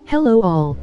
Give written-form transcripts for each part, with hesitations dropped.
Hello all.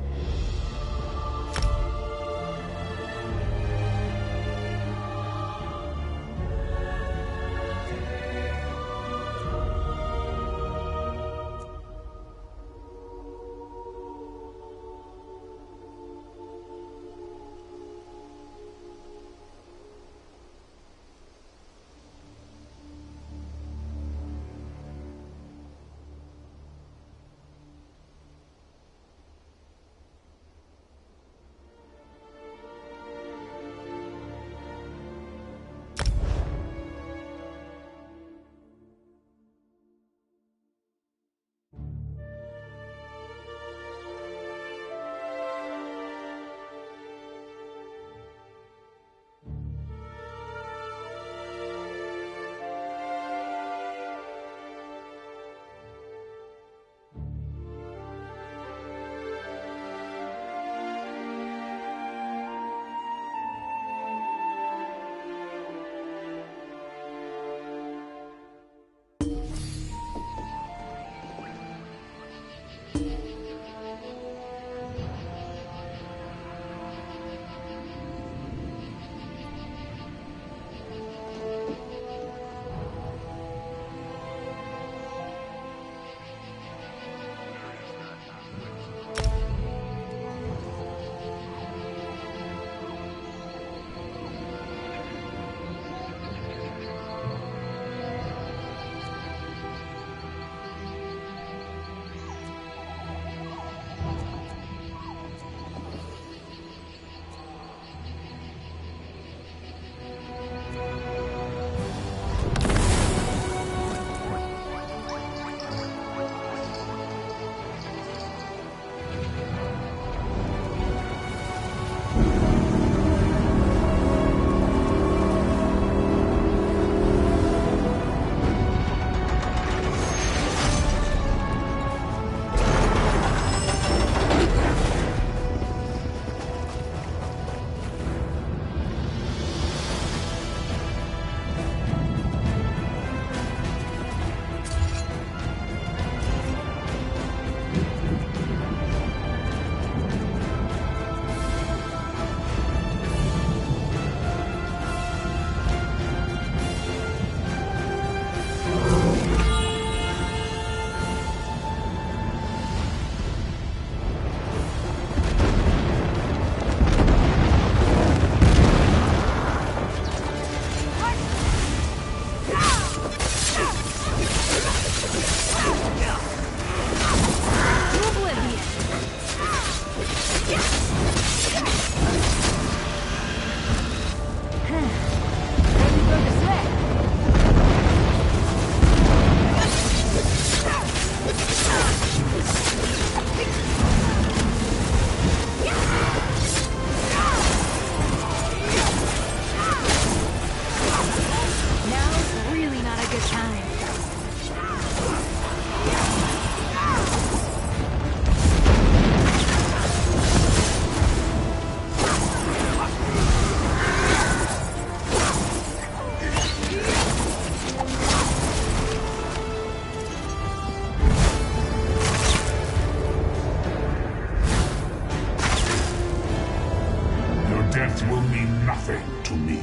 Death will mean nothing to me.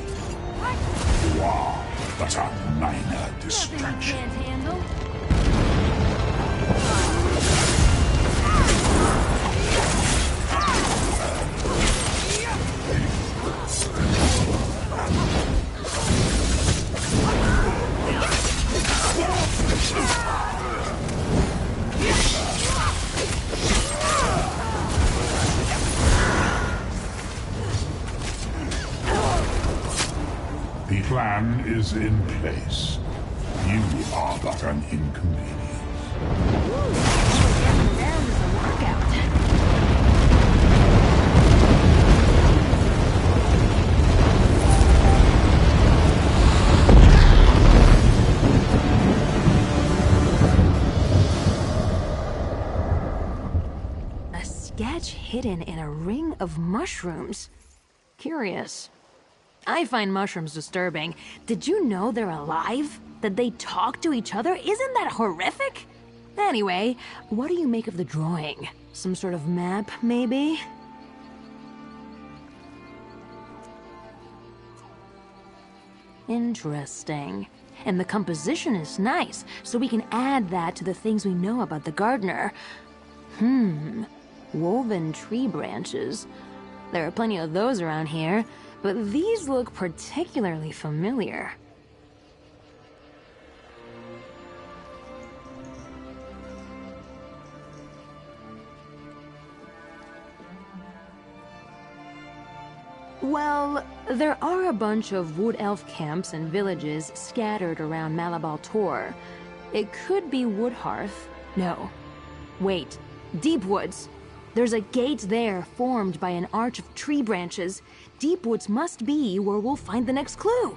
You are but a minor distraction. The plan is in place. You are but an inconvenience. A sketch hidden in a ring of mushrooms. Curious. I find mushrooms disturbing. Did you know they're alive? That they talk to each other? Isn't that horrific? Anyway, what do you make of the drawing? Some sort of map, maybe? Interesting. And the composition is nice, so we can add that to the things we know about the gardener. Woven tree branches. There are plenty of those around here, but these look particularly familiar. Well, there are a bunch of wood elf camps and villages scattered around Malabal Tor. It could be Woodhearth. No. Wait. Deepwoods. There's a gate there formed by an arch of tree branches. Deepwoods must be where we'll find the next clue.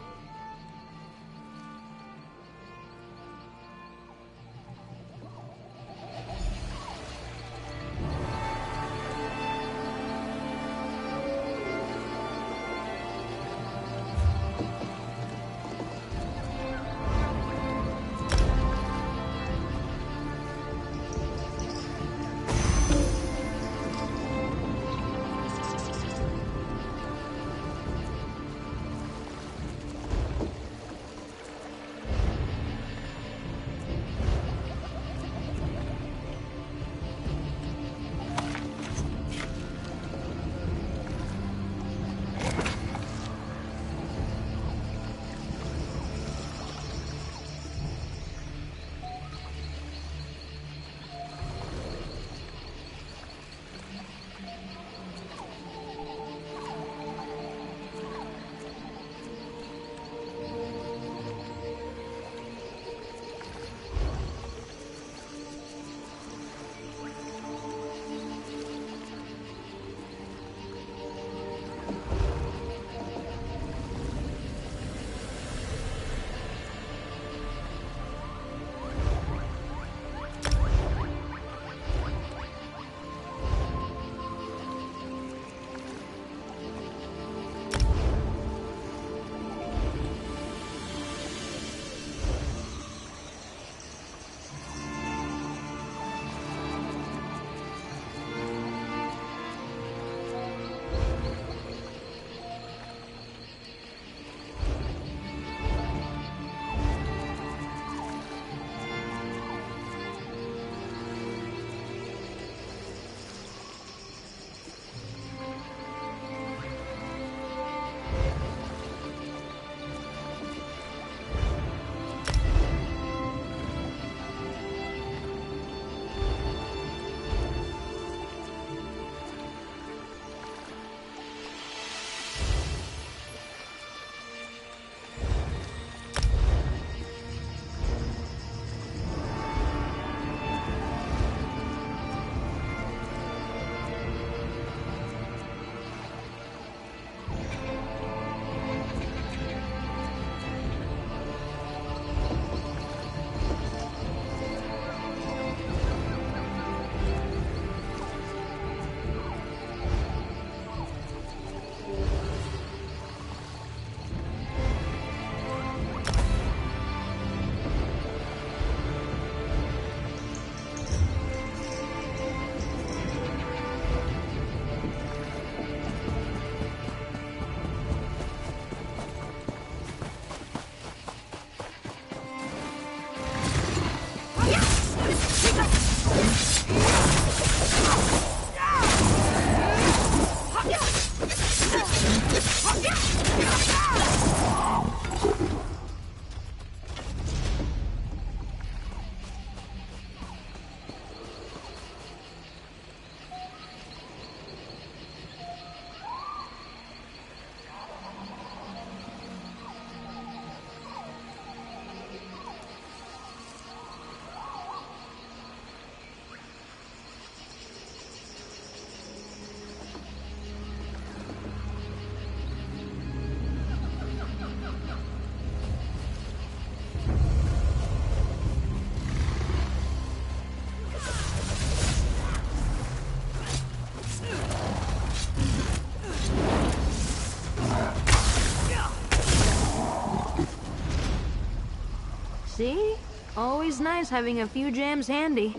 Always nice having a few jams handy.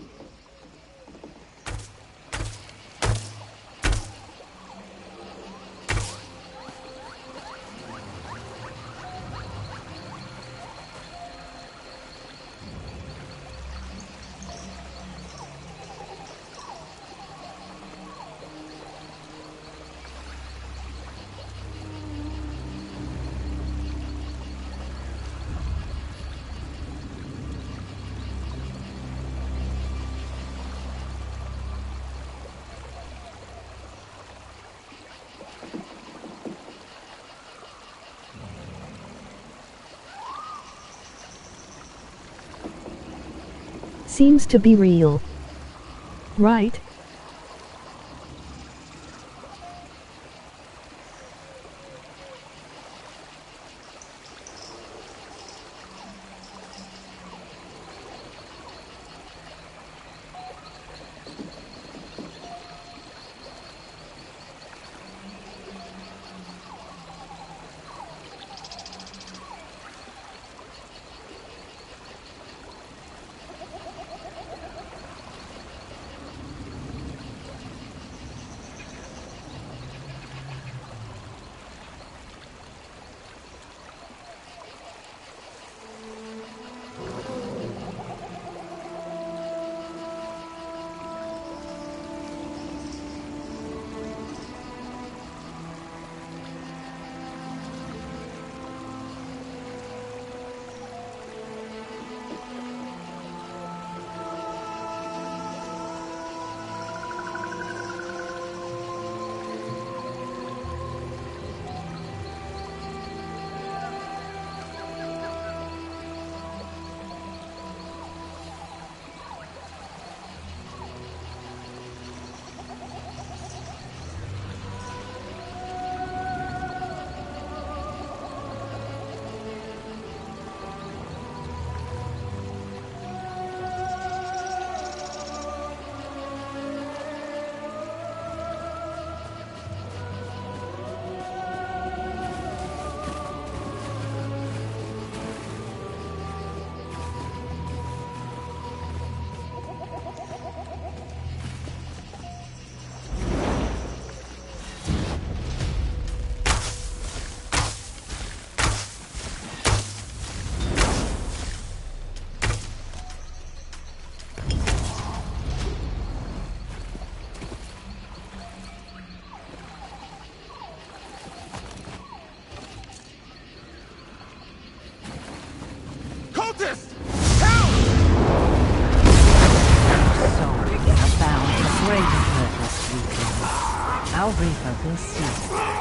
Seems to be real. Right? Our Reaper will see to it.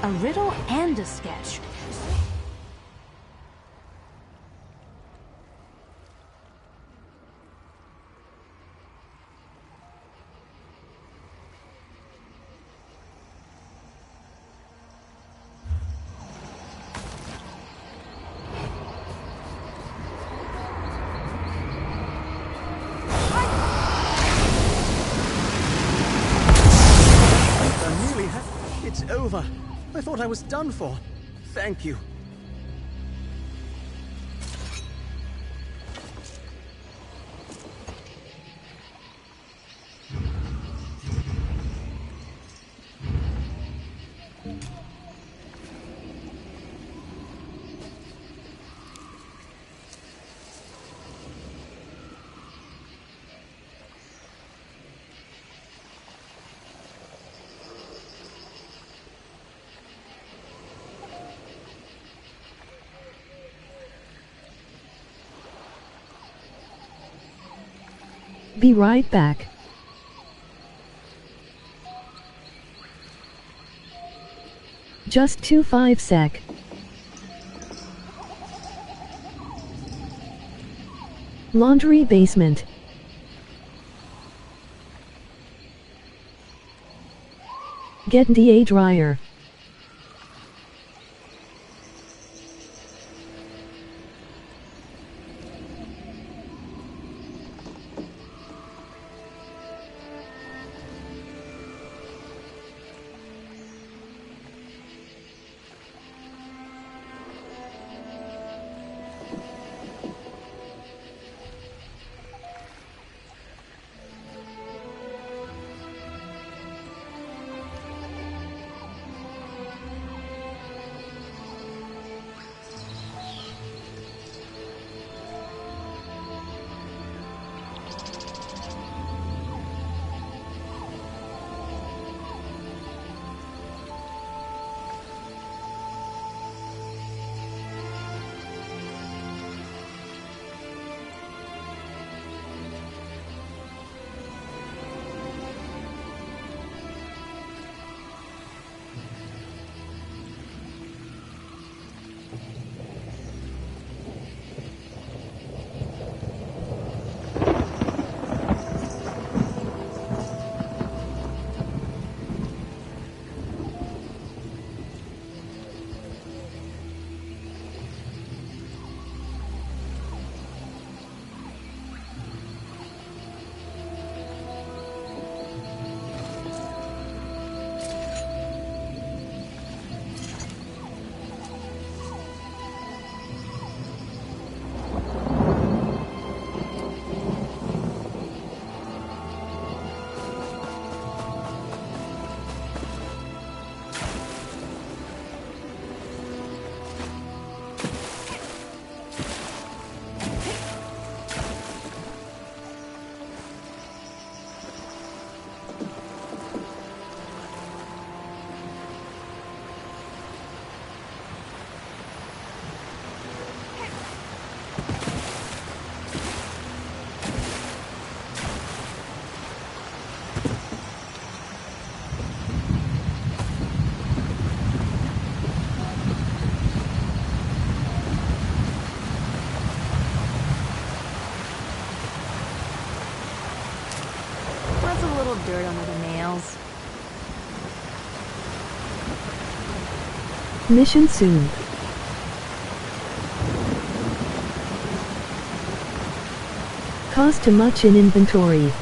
A riddle and a sketch. It's over. I thought I was done for. Thank you. Be right back. Just 5 sec. Laundry basement. Get the dryer. Dirt under the nails. Mission soon. Cost too much in inventory.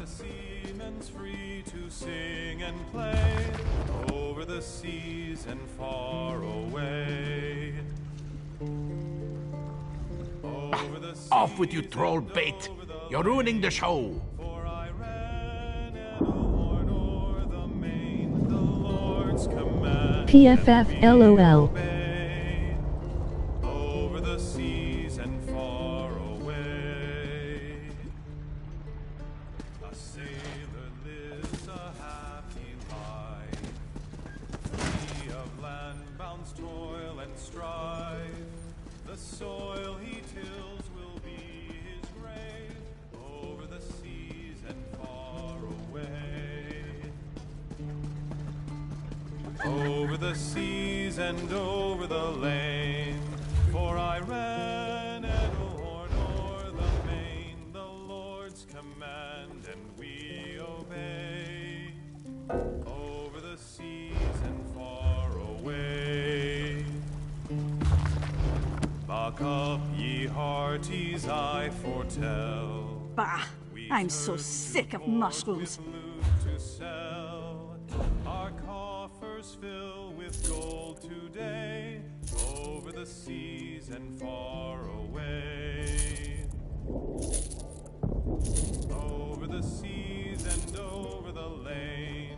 seaman's free to sing and play over the seas and far away. Over the seas Off with you, troll bait! You're ruining the show! For I ran and a horn o'er the main, the Lord's command. PFF LOL. Over the seas and far away. A sailor lives a happy life, free of land-bound's toil and strife. The soil he tills will be his grave, over the seas and far away. Over the seas and over the lane, for I ran and a horn o'er the main, the Lord's command and we obey. Over the seas and far away. Buck up, ye hearties, I foretell. Bah! I'm so sick of mushrooms. To sell. Our coffers fill with gold today, over the seas and far away. Over the seas and over the lane,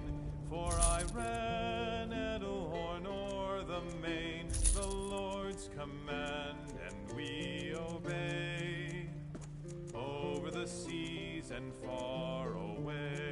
for I ran and a horn o'er the main, the Lord's command and we obey. Over the seas and far away.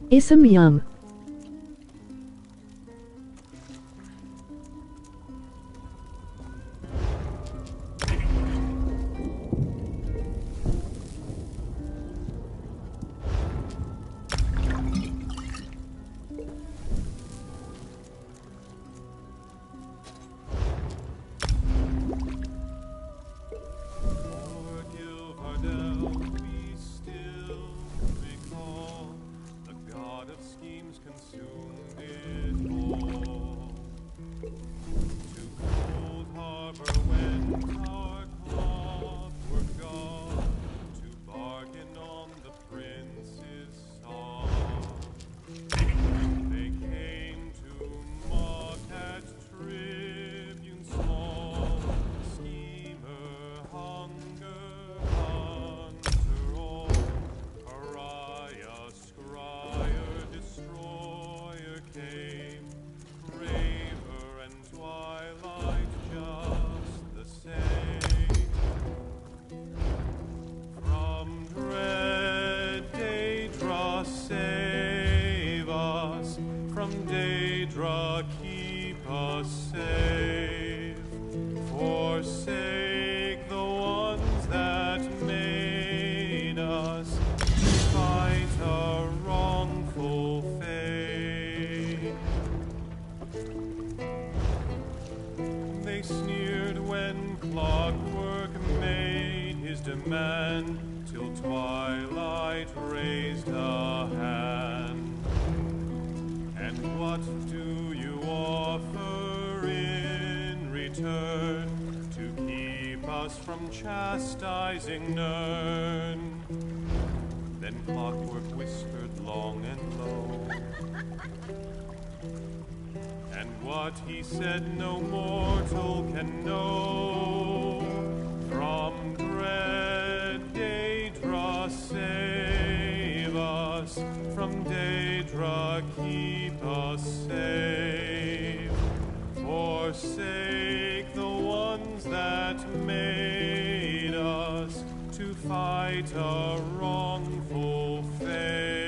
Ism yum. Till twilight raised a hand. And what do you offer in return to keep us from chastising Nern? Then Clockwork whispered long and low, and what he said no mortal can know. From dread Daedra save us, from Daedra keep us safe. Forsake the ones that made us to fight a wrongful fate.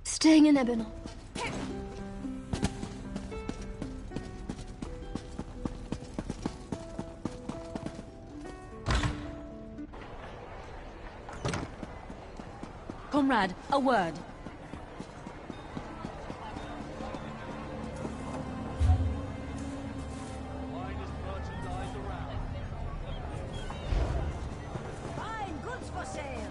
Staying in Ebonel. Comrade, a word. Fine goods for sale.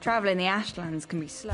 Travel in the Ashlands can be slow.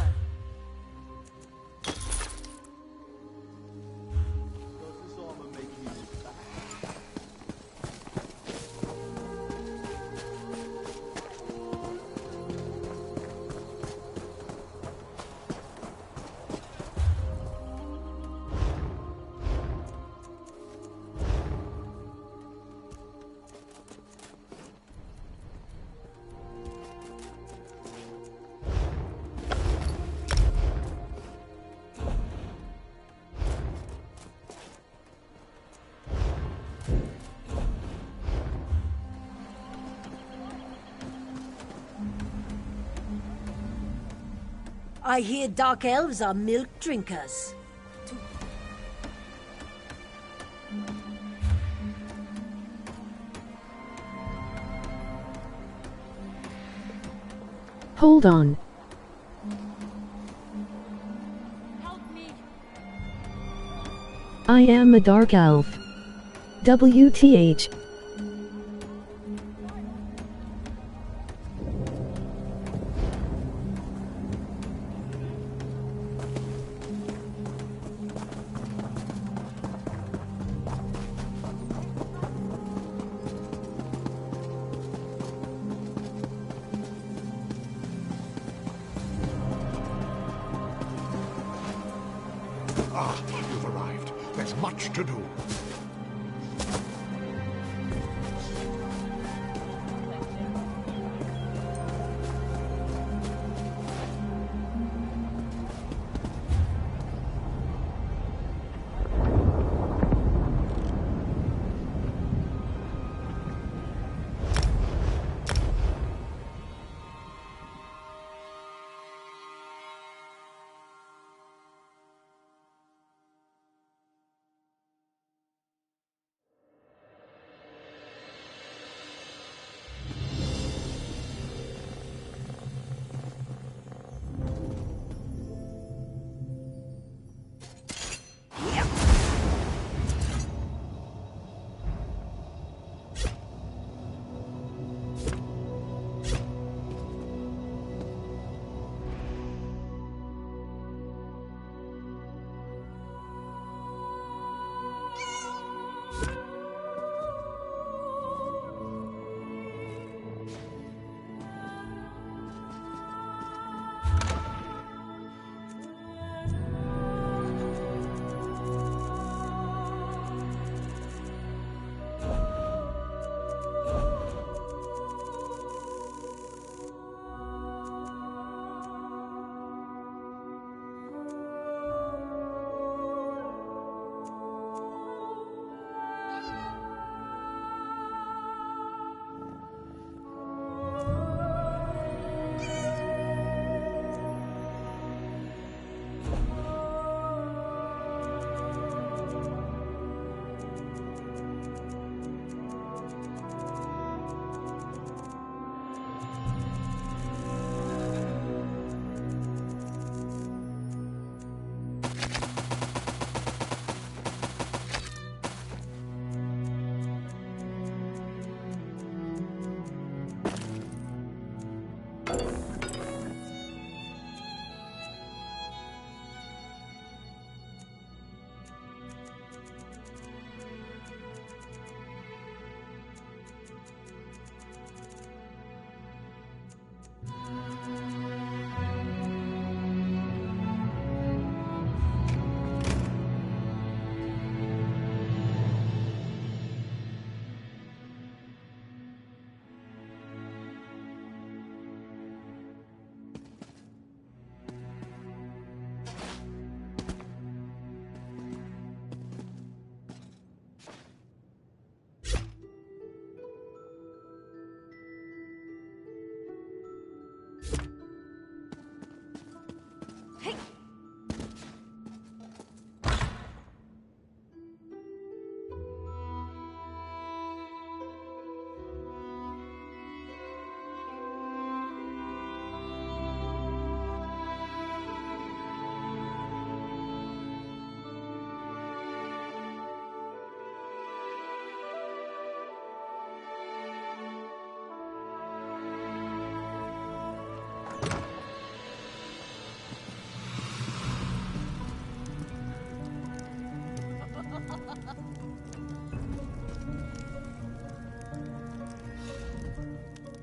I hear dark elves are milk drinkers. Hold on. Help me. I am a dark elf. WTH. Ah, you've arrived. There's much to do.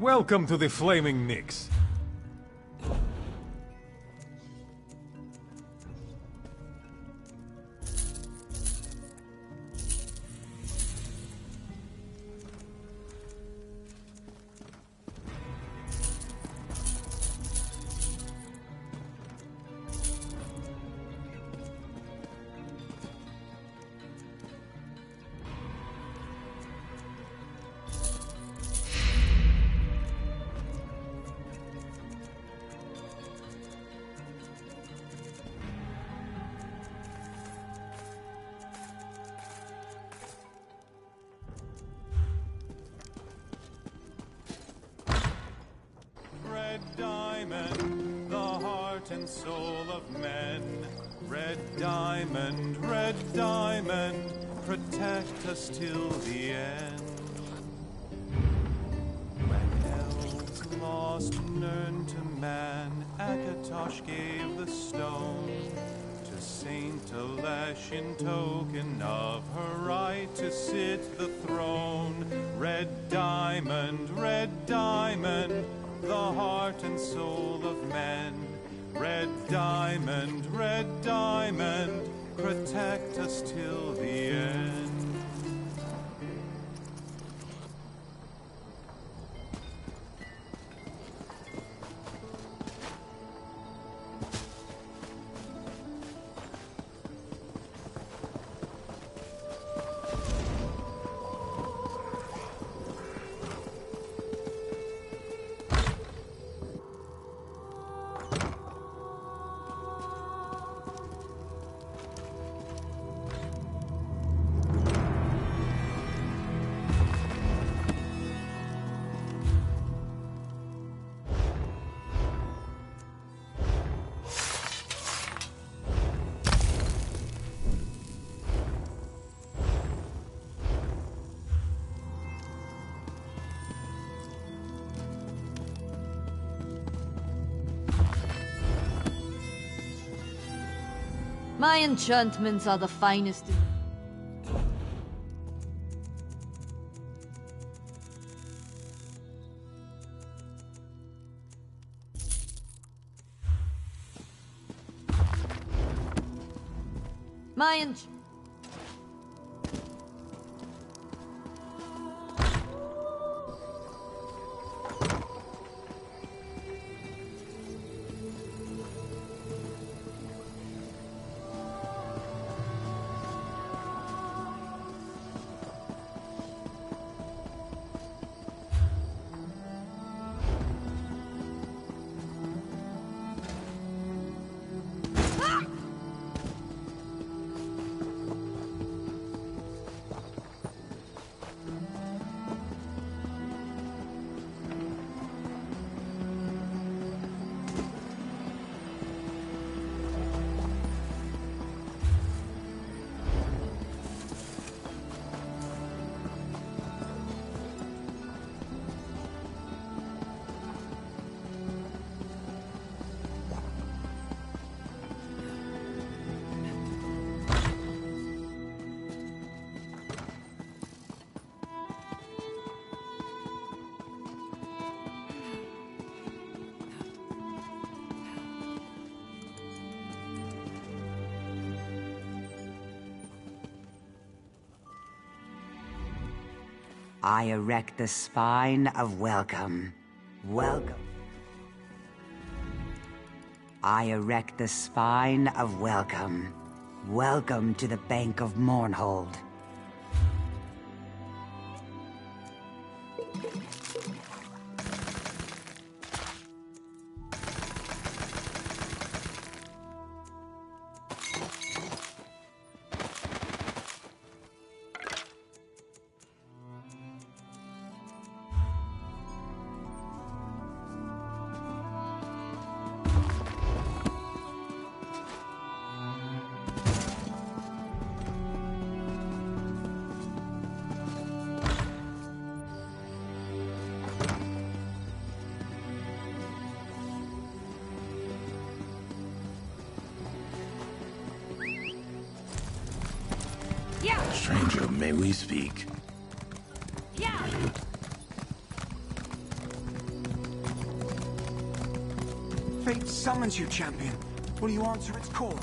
Welcome to the Flaming Nyx. Red diamond, the heart and soul of men. Red diamond, protect us till the end. When elves lost Nirn to man, Akatosh gave the stone to Saint Alesh in token of her right to sit the throne. Red diamond, the heart and soul of men. Red diamond, protect us till the end. My enchantments are the finest. My enchantments. I erect the spine of welcome. Welcome. I erect the spine of welcome. Welcome to the Bank of Mournhold. Stranger, may we speak? Yeah. Fate summons you, champion. Will you answer its call?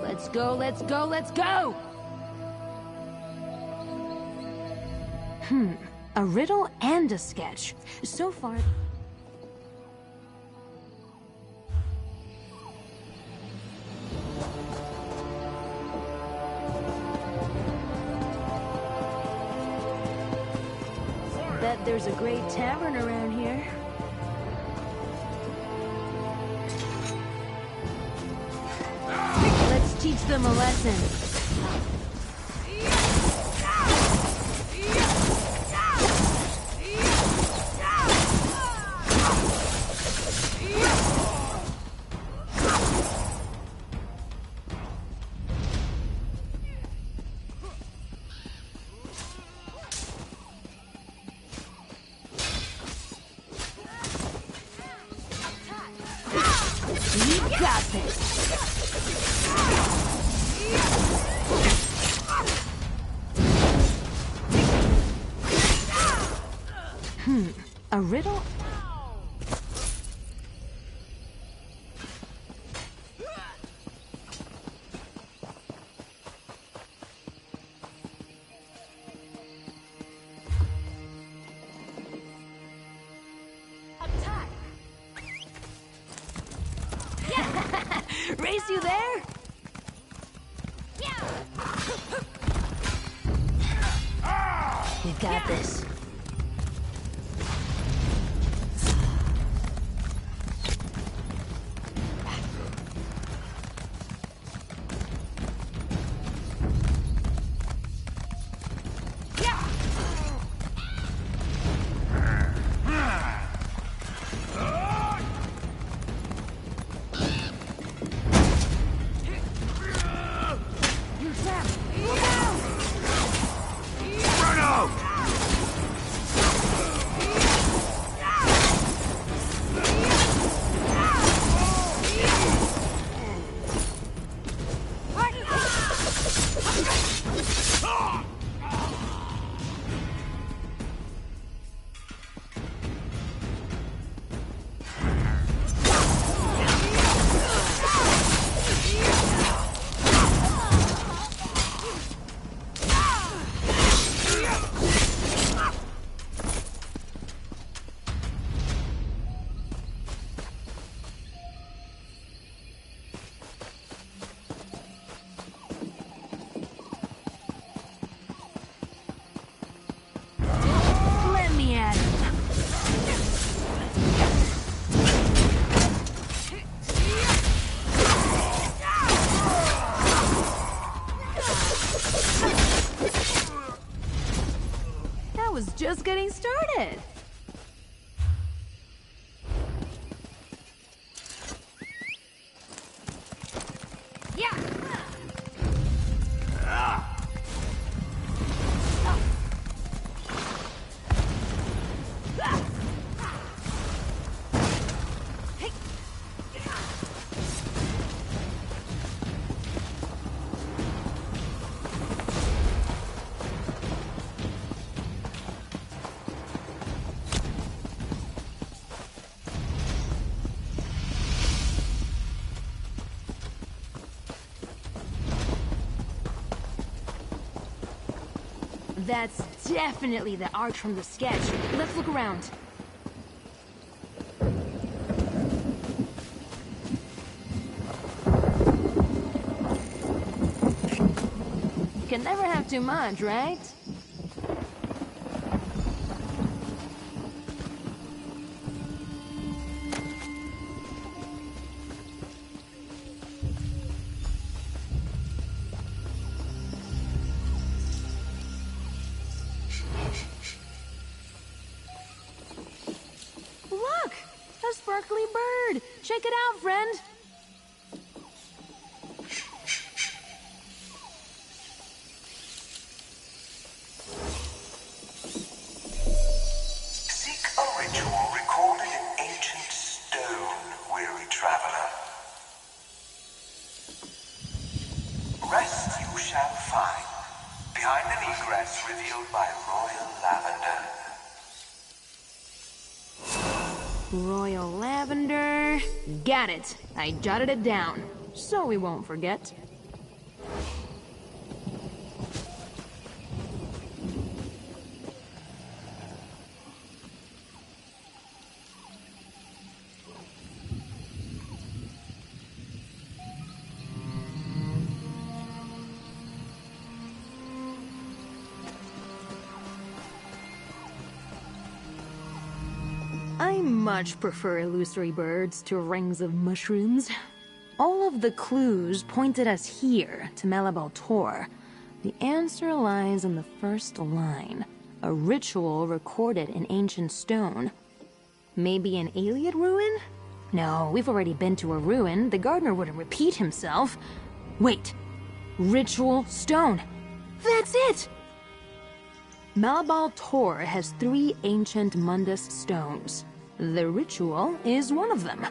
Let's go, let's go, let's go! A riddle and a sketch. So far... Bet there's a great tavern around here. Let's teach them a lesson. You got this. A riddle? Race you there? We've got this. That's definitely the arch from the sketch. Let's look around. Can never have too much, right? Look! A sparkly bird! Check it out, friend! Seek a ritual recorded in ancient stone, weary traveler. Rest you shall find, behind an egress revealed by Royal Lavender. Royal Lavender. Got it. I jotted it down, so we won't forget. I much prefer illusory birds to rings of mushrooms. All of the clues pointed us here, to Malabal Tor. The answer lies in the first line. A ritual recorded in ancient stone. Maybe an Ayleid ruin? No, we've already been to a ruin. The gardener wouldn't repeat himself. Wait. Ritual stone. That's it! Malabal Tor has 3 ancient Mundus stones. The ritual is one of them.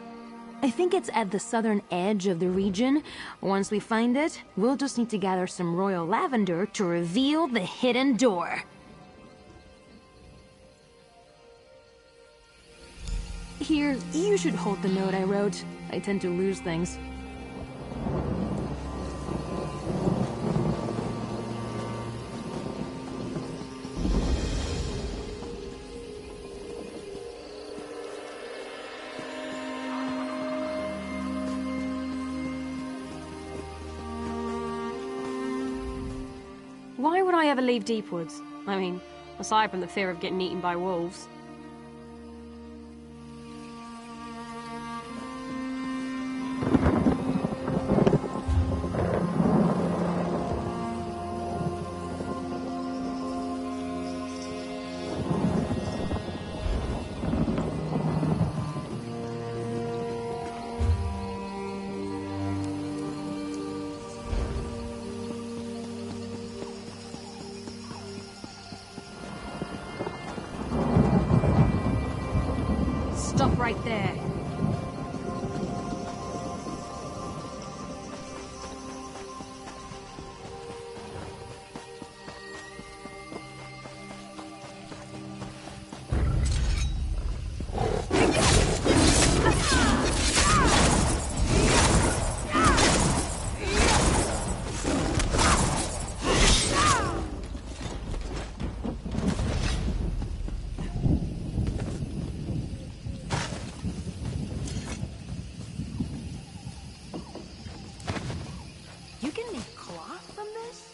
I think it's at the southern edge of the region. Once we find it, we'll just need to gather some royal lavender to reveal the hidden door. Here, you should hold the note I wrote. I tend to lose things. Why would I ever leave Deepwoods? I mean, aside from the fear of getting eaten by wolves. Stop right there. You can make cloth from this?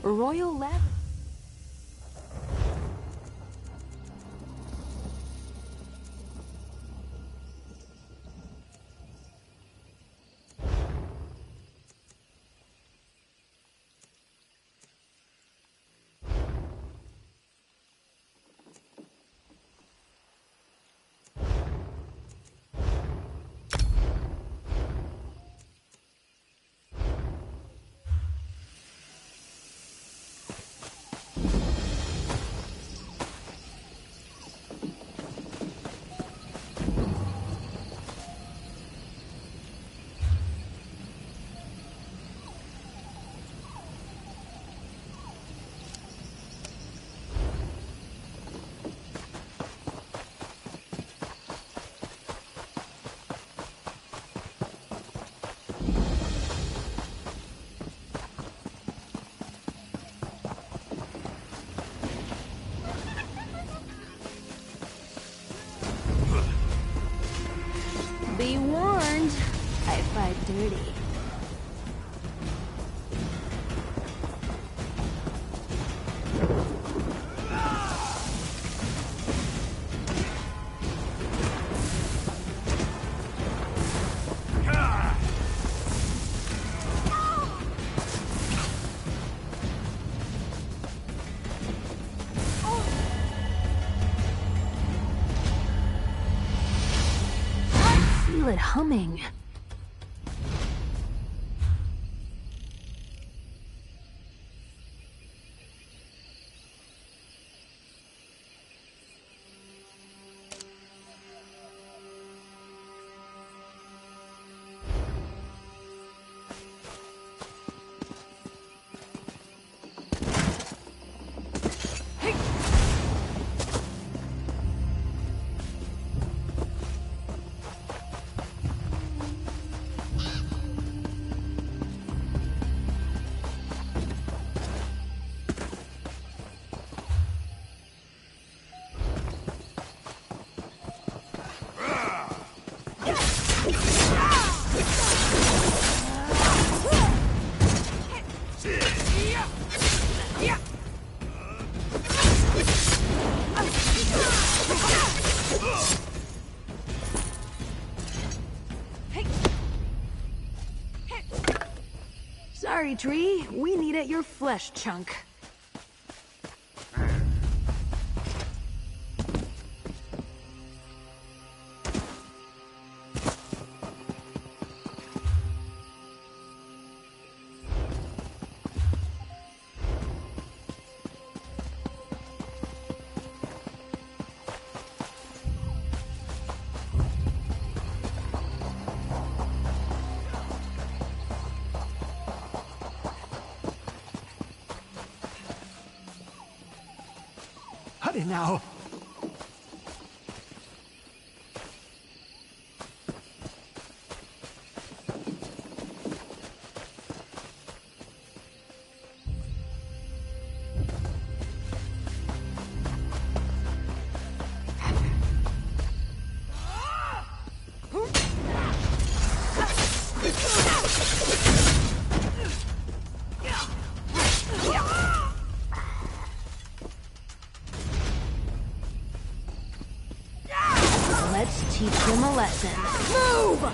Royal Lavender. dirty. Feel it humming. Sorry, Tree. We need at your flesh chunk. Hurry now. Let's teach him a lesson. Move!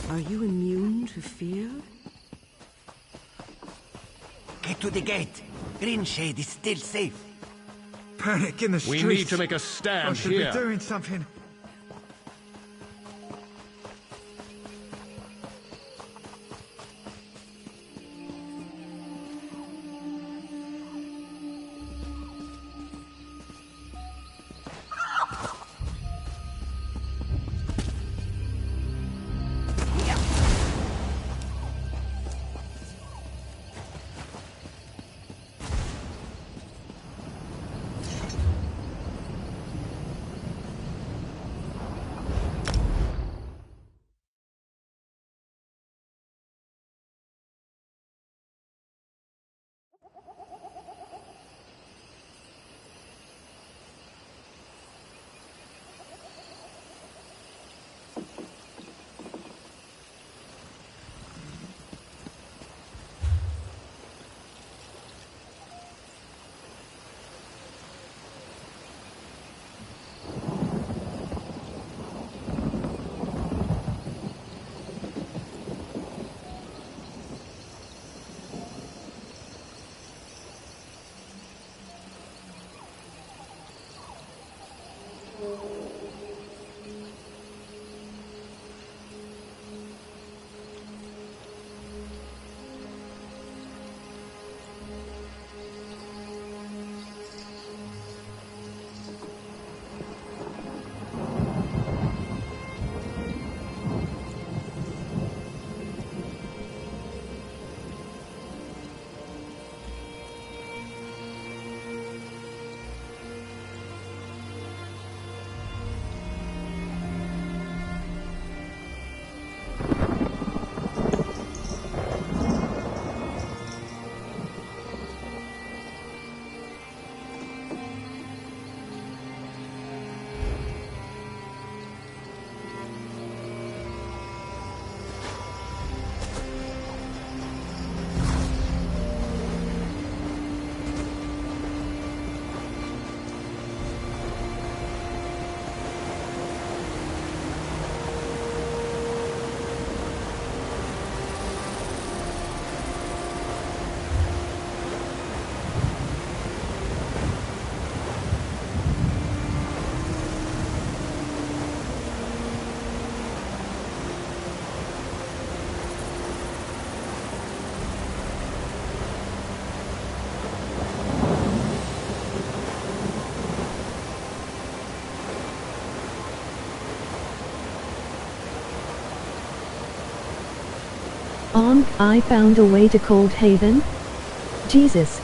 Are you immune to fear? Get to the gate. Greenshade is still safe. Panic in the streets. We need to make a stand I should here. be doing something. Mom, I found a way to Cold Haven. Jesus.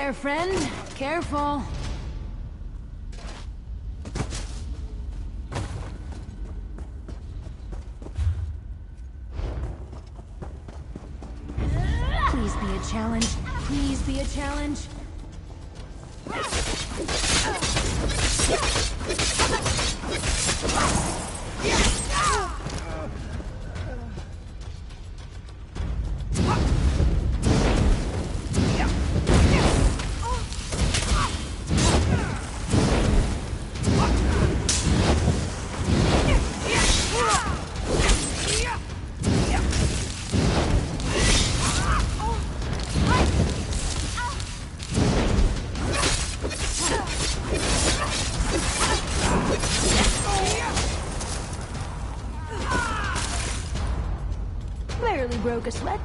there, friend. Careful. Please be a challenge. Please be a challenge. Barely broke a sweat.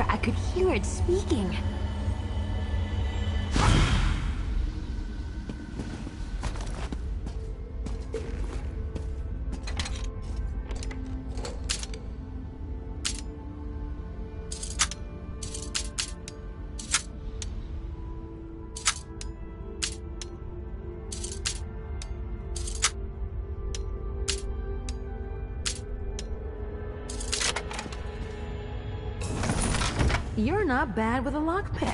I could hear it speaking. You're not bad with a lockpick.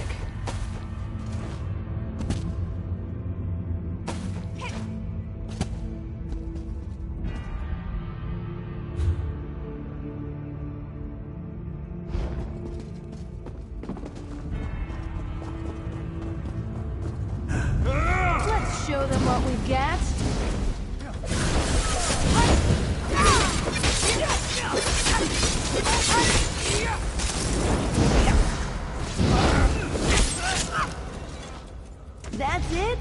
Let's show them what we've got. That's it?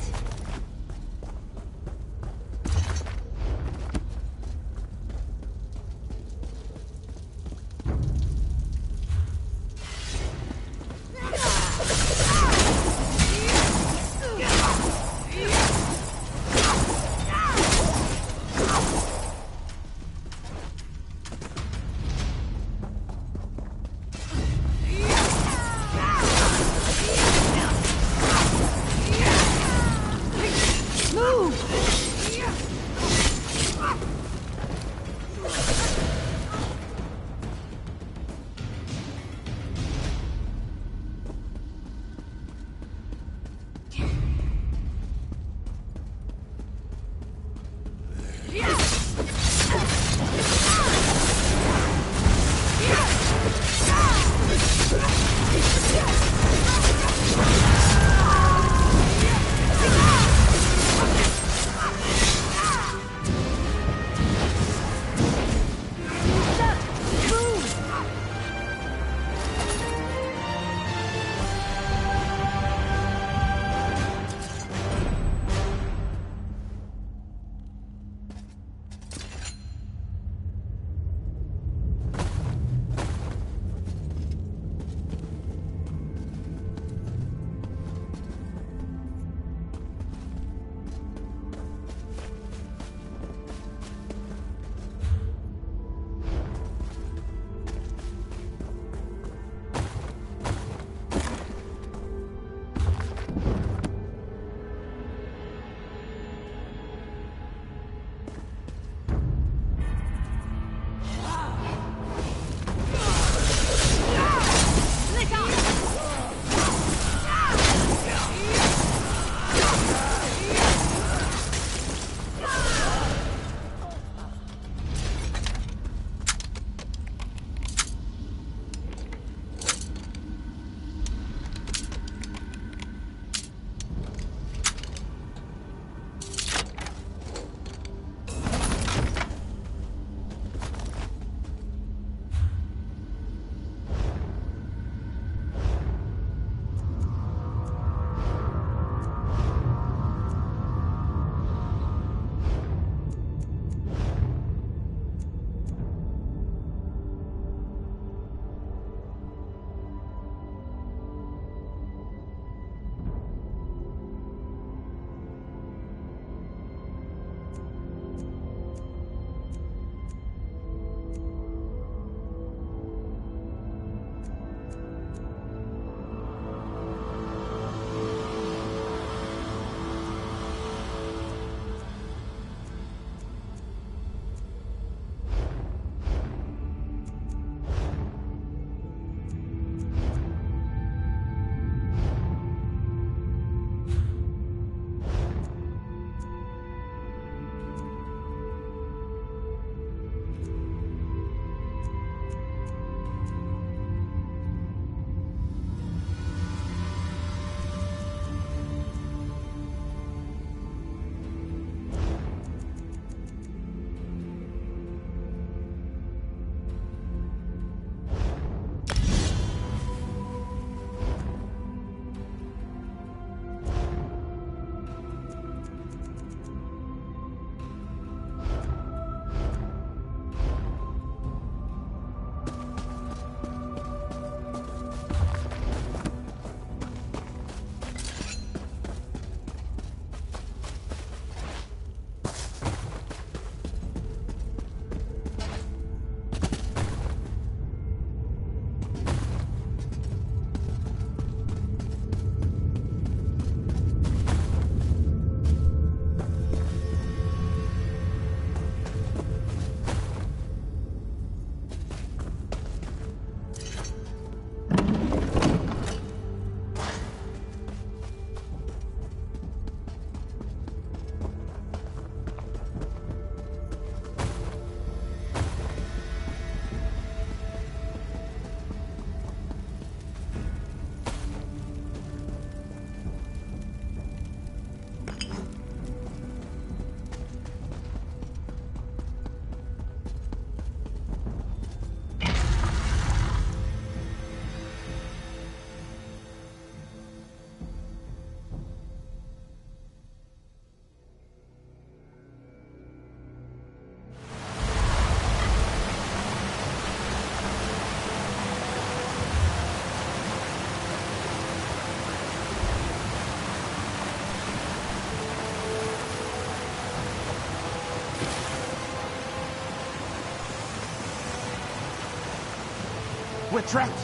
We're trapped!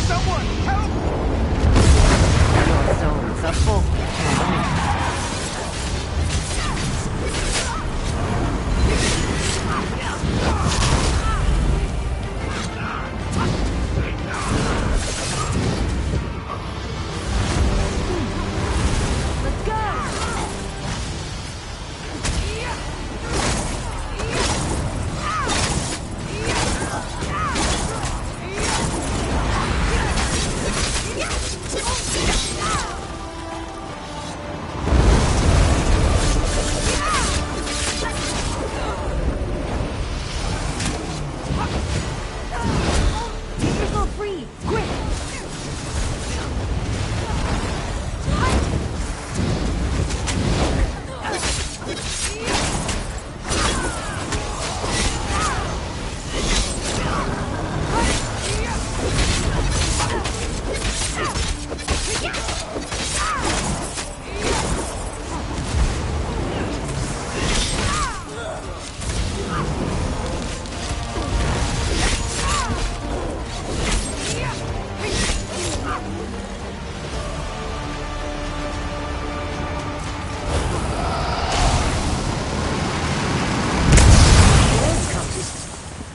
Someone, help! Your souls are full.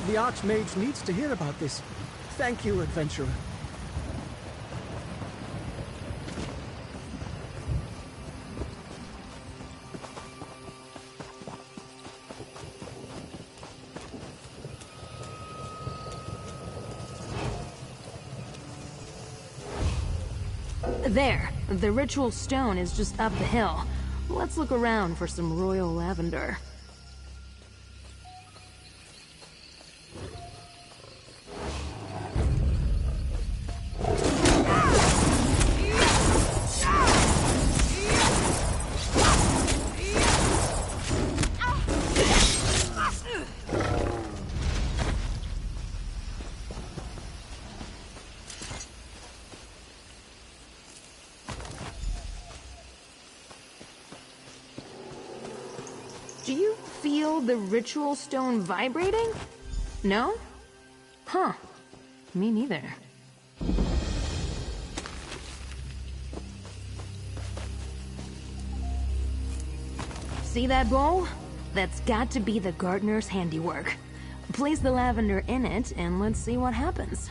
The Archmage needs to hear about this. Thank you, adventurer. There, the ritual stone is just up the hill. Let's look around for some royal lavender. Do you feel the ritual stone vibrating? No? Huh. Me neither. See that bowl? That's got to be the gardener's handiwork. Place the lavender in it, and let's see what happens.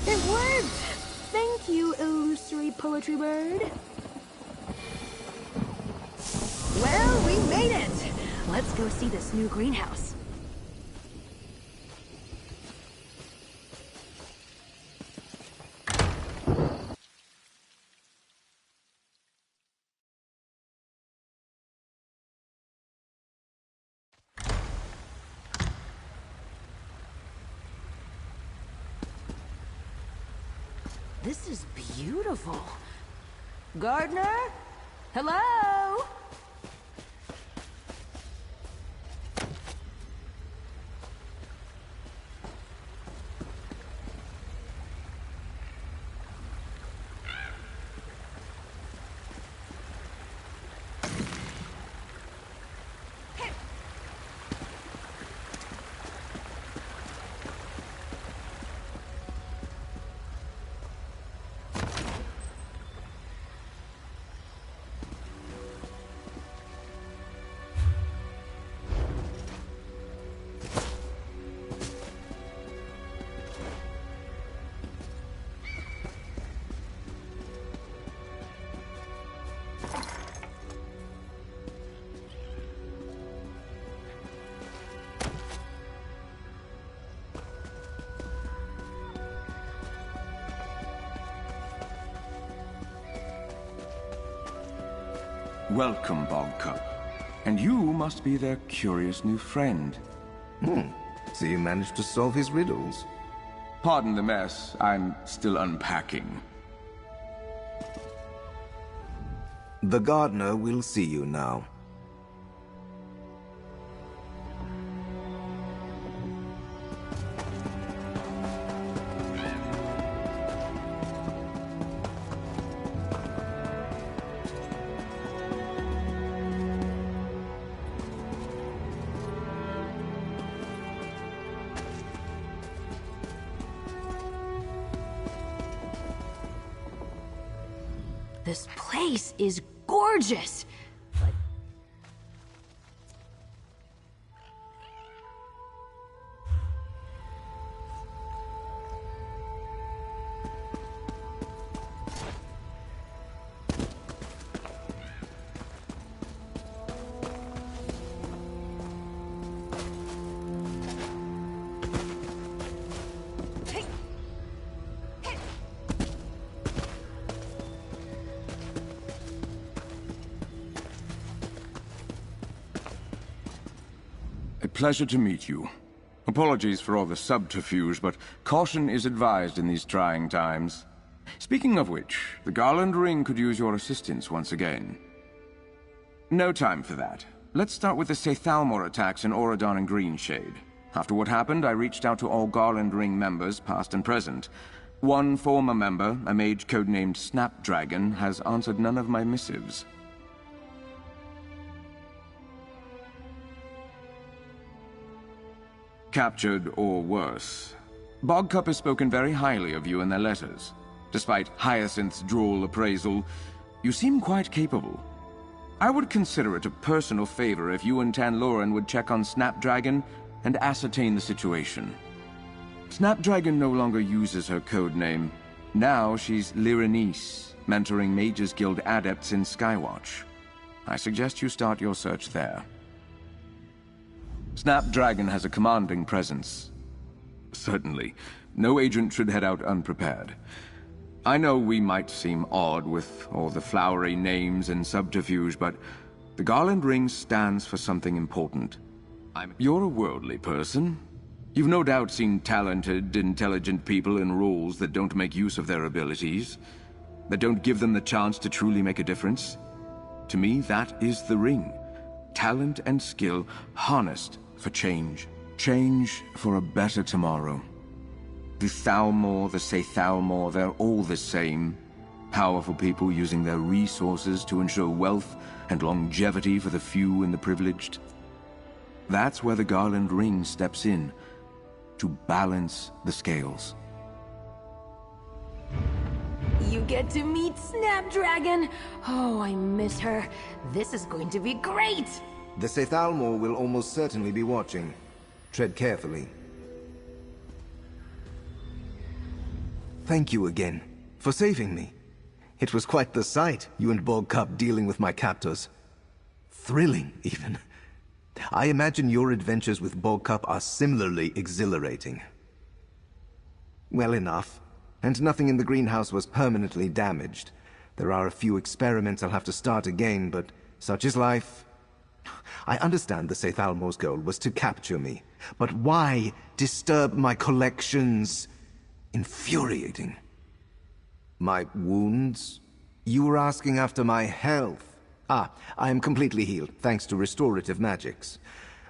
It worked! Thank you, illusory poetry bird. Well, we made it! Let's go see this new greenhouse. This is beautiful. Gardener? Hello? Welcome, Bogcup. And you must be their curious new friend. So you managed to solve his riddles? Pardon the mess. I'm still unpacking. The gardener will see you now. This place is gorgeous! Pleasure to meet you. Apologies for all the subterfuge, but caution is advised in these trying times. Speaking of which, the Garland Ring could use your assistance once again. No time for that. Let's start with the Sethalmor attacks in Auradon and Greenshade. After what happened, I reached out to all Garland Ring members, past and present. One former member, a mage codenamed Snapdragon, has answered none of my missives. Captured or worse. Bogcup has spoken very highly of you in their letters. Despite Hyacinth's droll appraisal, you seem quite capable. I would consider it a personal favor if you and Tanloran would check on Snapdragon and ascertain the situation. Snapdragon no longer uses her code name. Now she's Lyranise, mentoring Mages Guild adepts in Skywatch. I suggest you start your search there. Snapdragon has a commanding presence. Certainly, no agent should head out unprepared. I know we might seem odd with all the flowery names and subterfuge, but the Garland Ring stands for something important. You're a worldly person. You've no doubt seen talented, intelligent people in roles that don't make use of their abilities, that don't give them the chance to truly make a difference. To me, that is the ring. Talent and skill harnessed for change. Change for a better tomorrow. The Thalmor, the Sethalmor, they're all the same. Powerful people using their resources to ensure wealth and longevity for the few and the privileged. That's where the Garland Ring steps in, to balance the scales. You get to meet Snapdragon! Oh, I miss her. This is going to be great! The Sethalmor will almost certainly be watching. Tread carefully. Thank you again, for saving me. It was quite the sight, you and Bogcup dealing with my captors. Thrilling, even. I imagine your adventures with Bogcup are similarly exhilarating. Well enough. And nothing in the greenhouse was permanently damaged. There are a few experiments I'll have to start again, but such is life. I understand the Sethalmor's goal was to capture me, but why disturb my collections? Infuriating. My wounds? You were asking after my health. I am completely healed, thanks to restorative magics.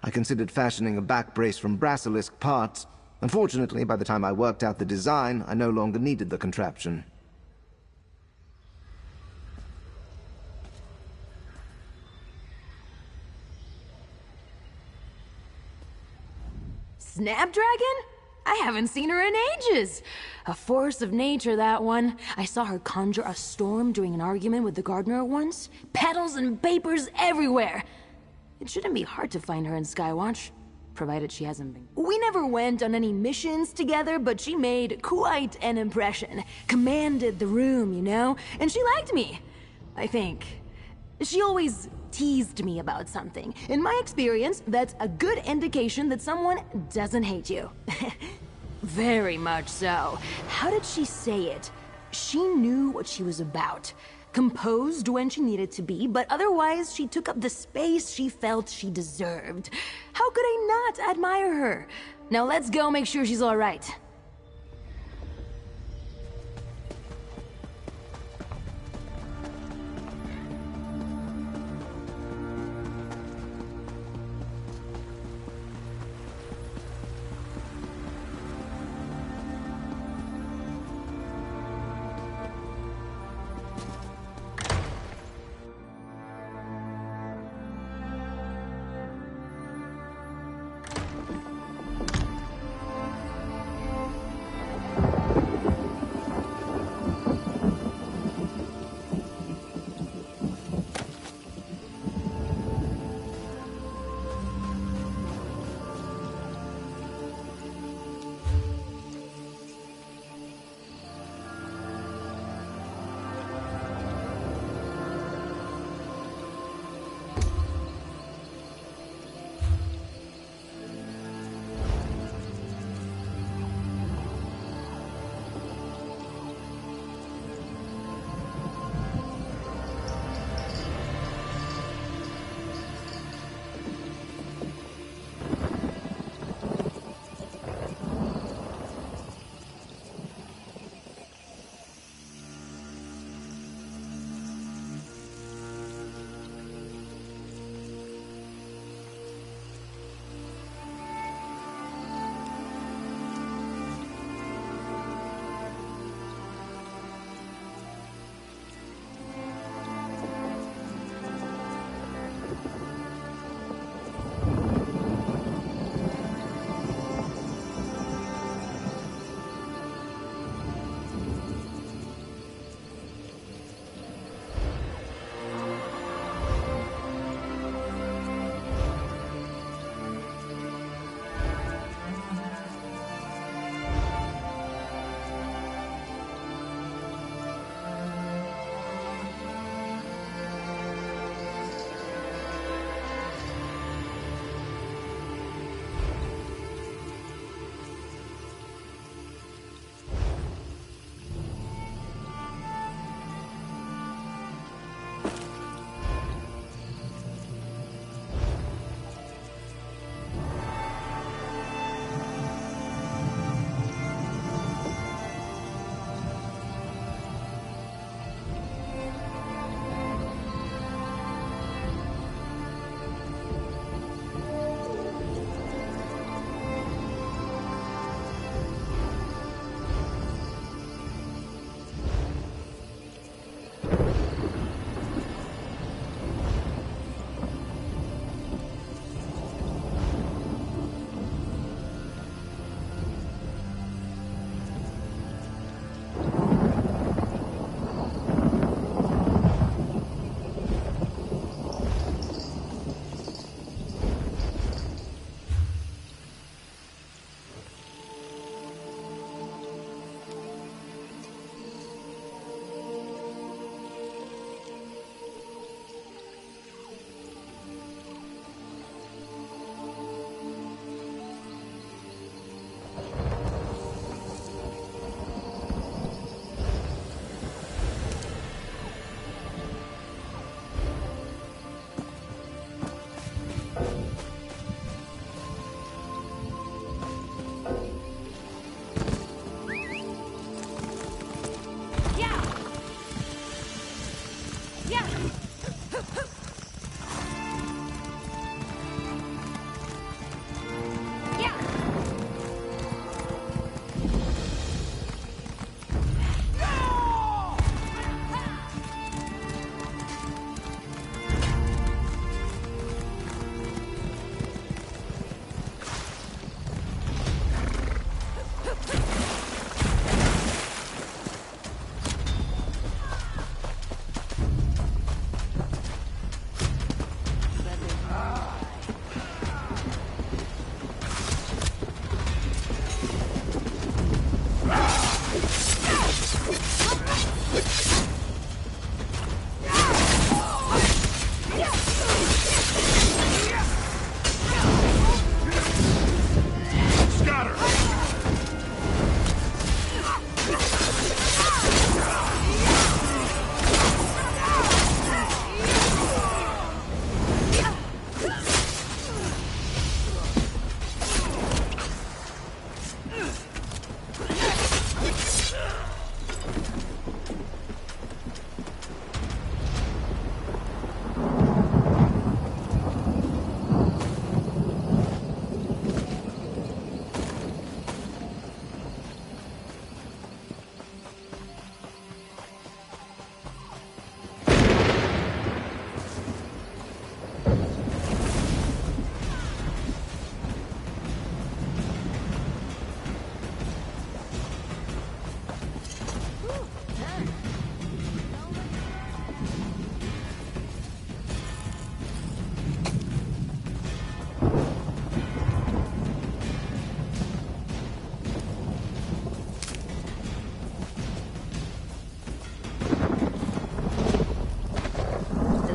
I considered fashioning a back brace from Brasilisk parts. Unfortunately, by the time I worked out the design, I no longer needed the contraption. Snapdragon? I haven't seen her in ages. A force of nature, that one. I saw her conjure a storm during an argument with the gardener once. Petals and vapors everywhere. It shouldn't be hard to find her in Skywatch. Provided she hasn't been. We never went on any missions together, but she made quite an impression. Commanded the room, you know? And she liked me, I think. She always teased me about something. In my experience, that's a good indication that someone doesn't hate you. Very much so. How did she say it? She knew what she was about. Composed when she needed to be, but otherwise she took up the space she felt she deserved. How could I not admire her? Now let's go make sure she's all right.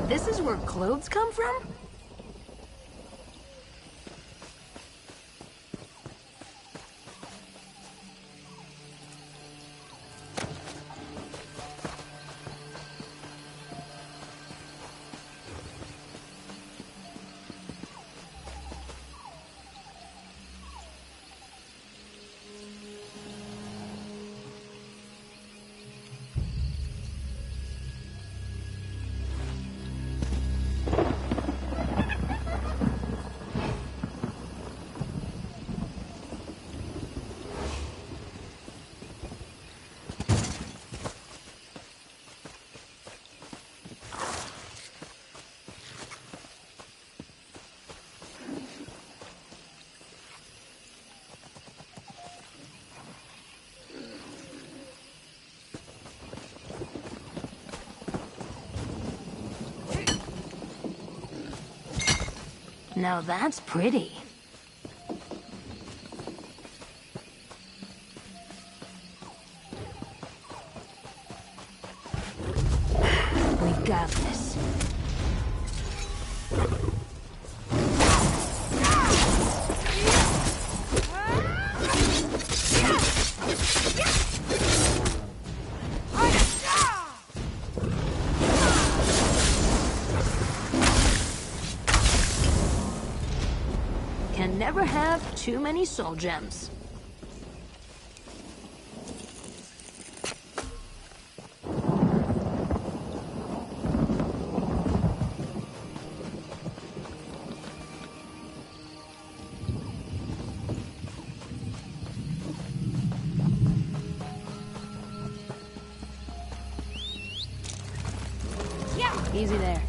This is where clothes come from? Now that's pretty. We got this. Can never have too many soul gems. Yeah, easy there.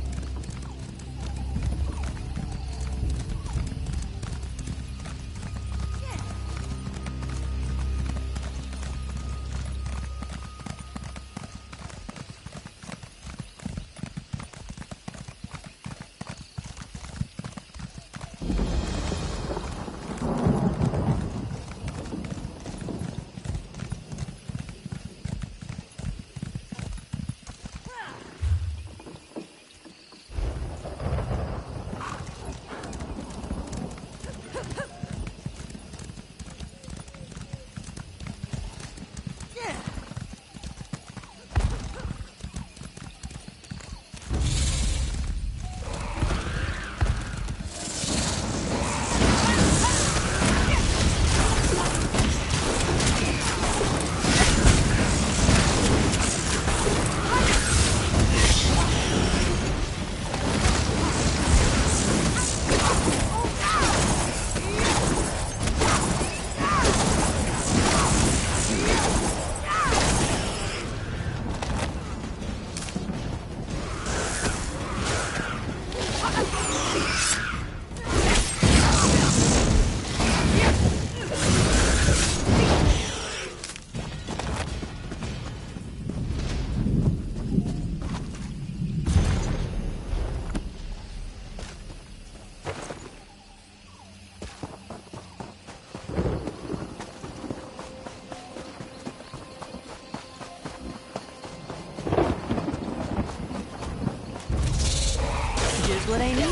Just what I needed.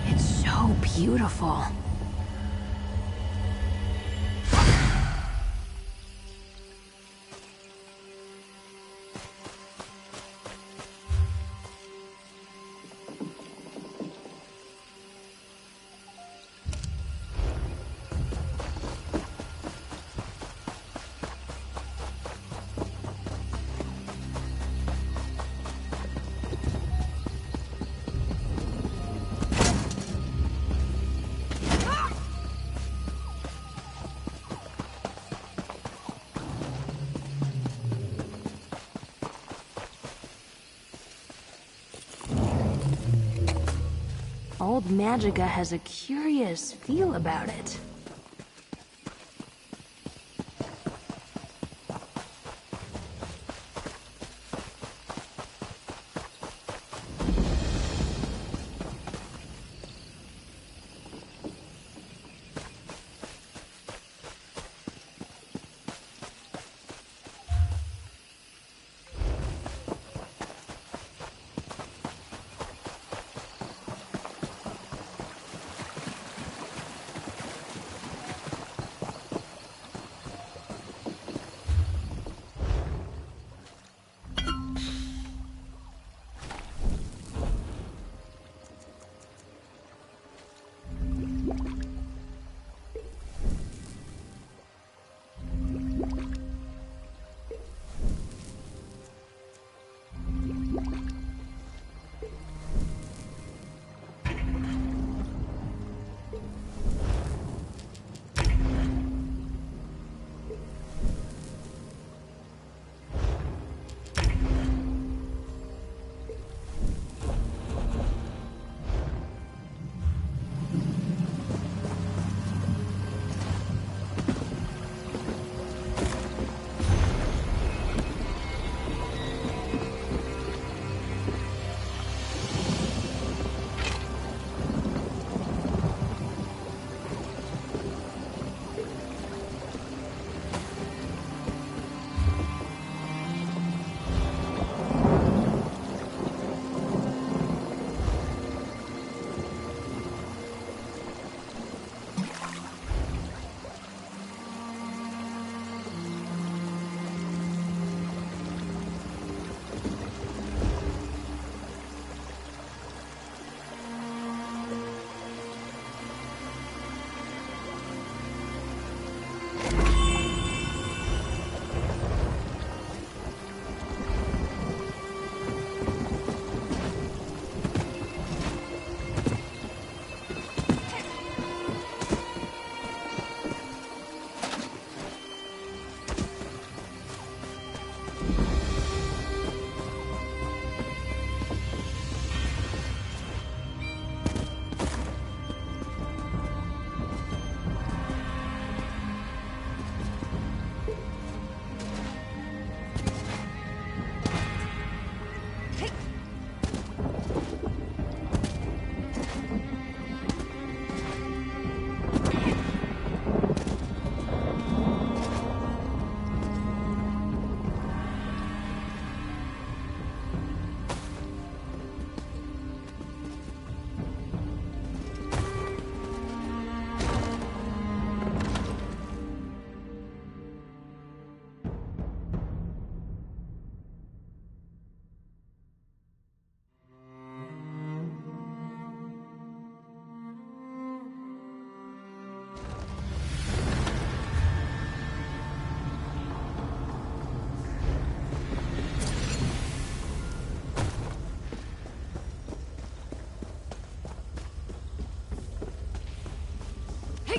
It's so beautiful. Old Magica has a curious feel about it.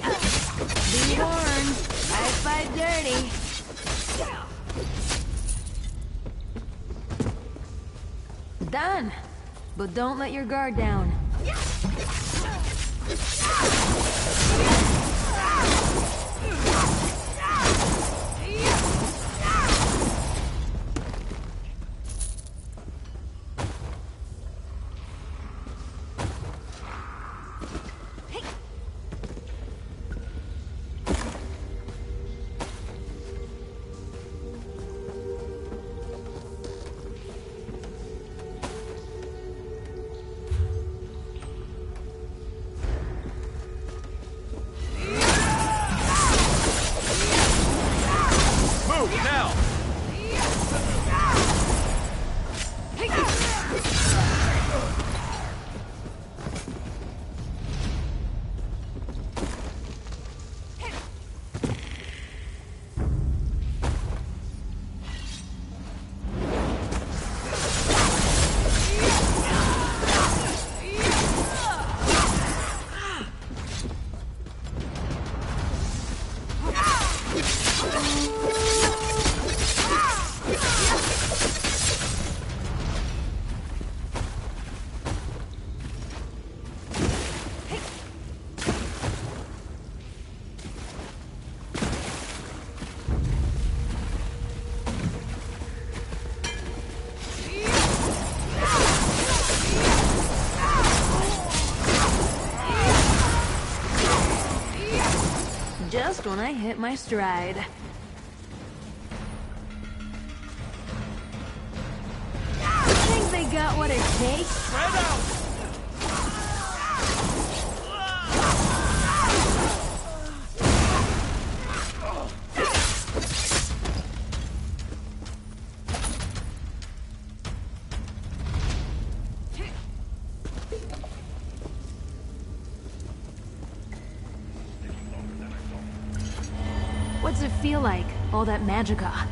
Be warned, I fight dirty. Done. But don't let your guard down. Just when I hit my stride. Think they got what it takes? Spread out! What's it feel like, all that magicka?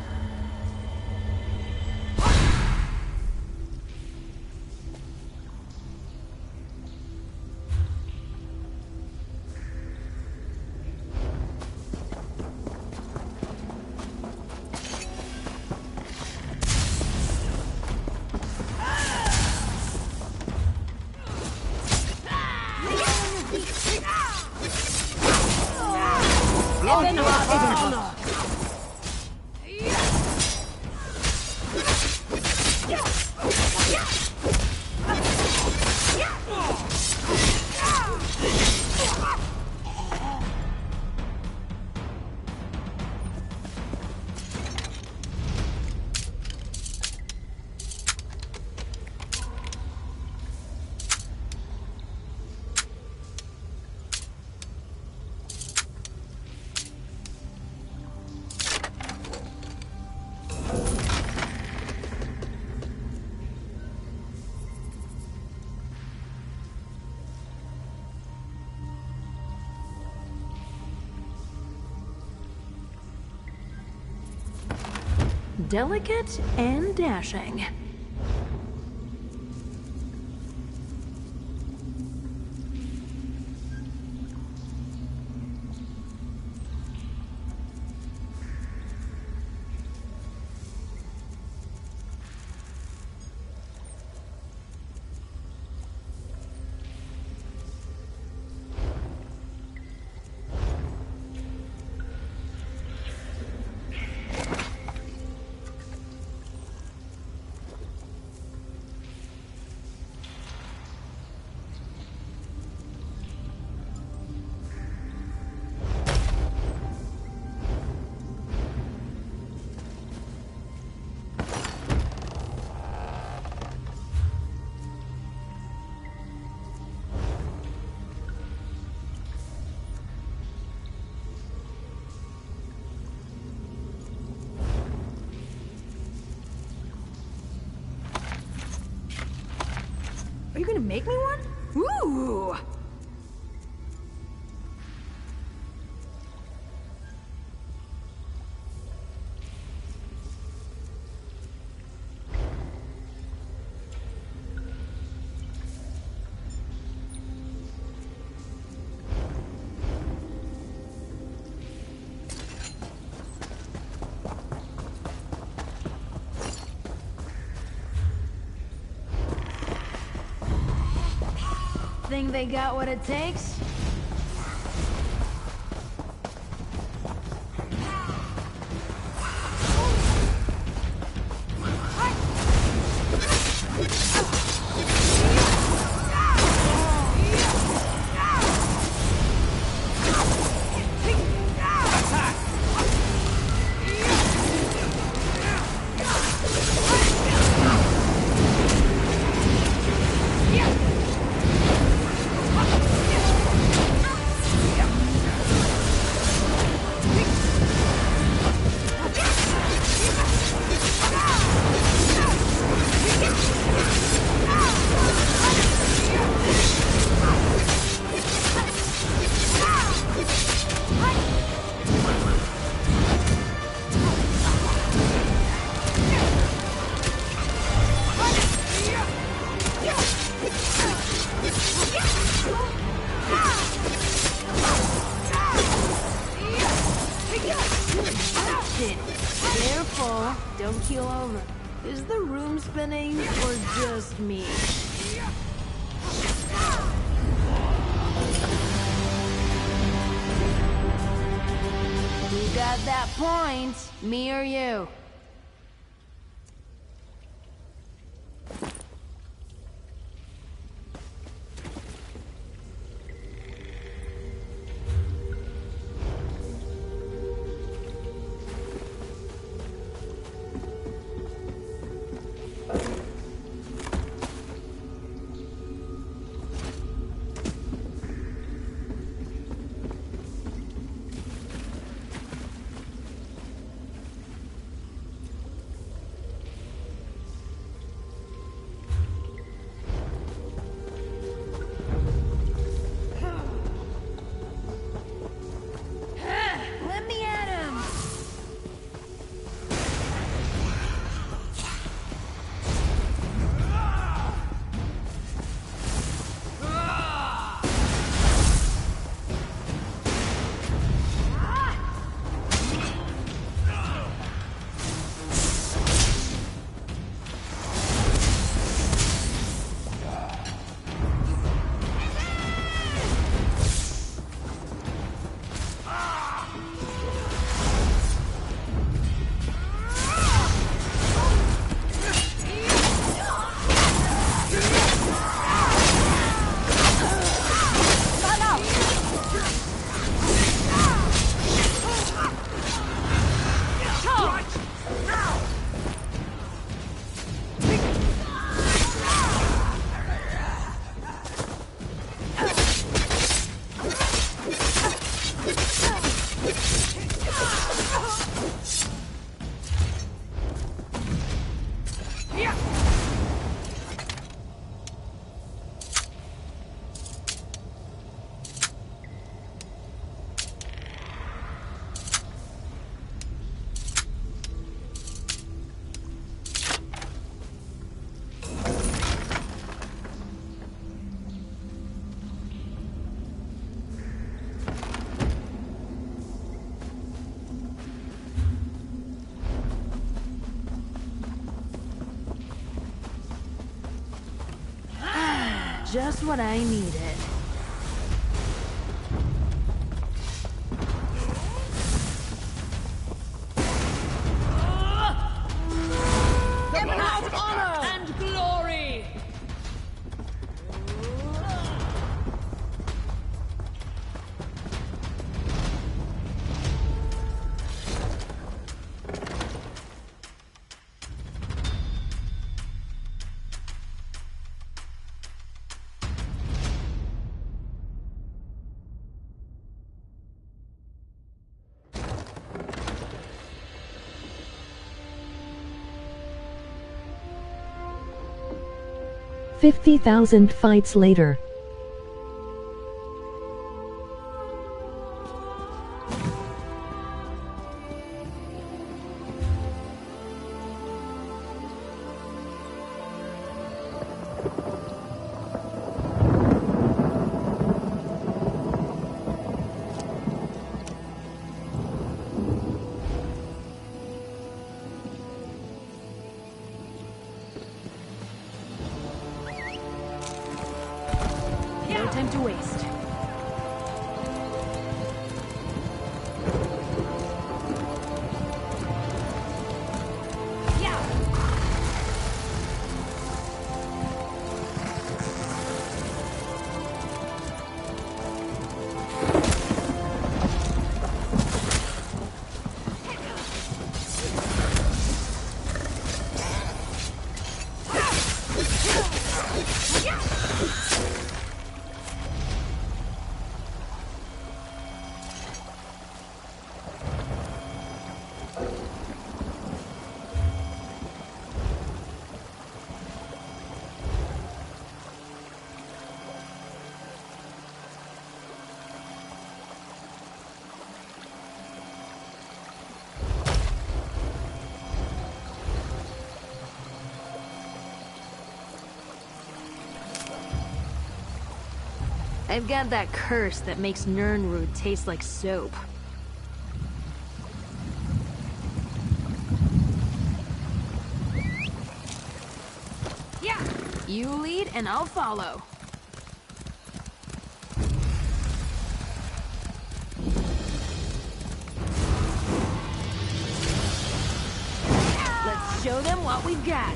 Delicate and dashing. Are you gonna make me one? Ooh! Think they got what it takes? Careful, don't keel over. Is the room spinning or just me? Who got that point? Me or you? Just what I needed. The path of honor and glory! $50,000 fights later. time to waste. I've got that curse that makes Nirnroot taste like soap. Yeah! You lead and I'll follow. Let's show them what we've got.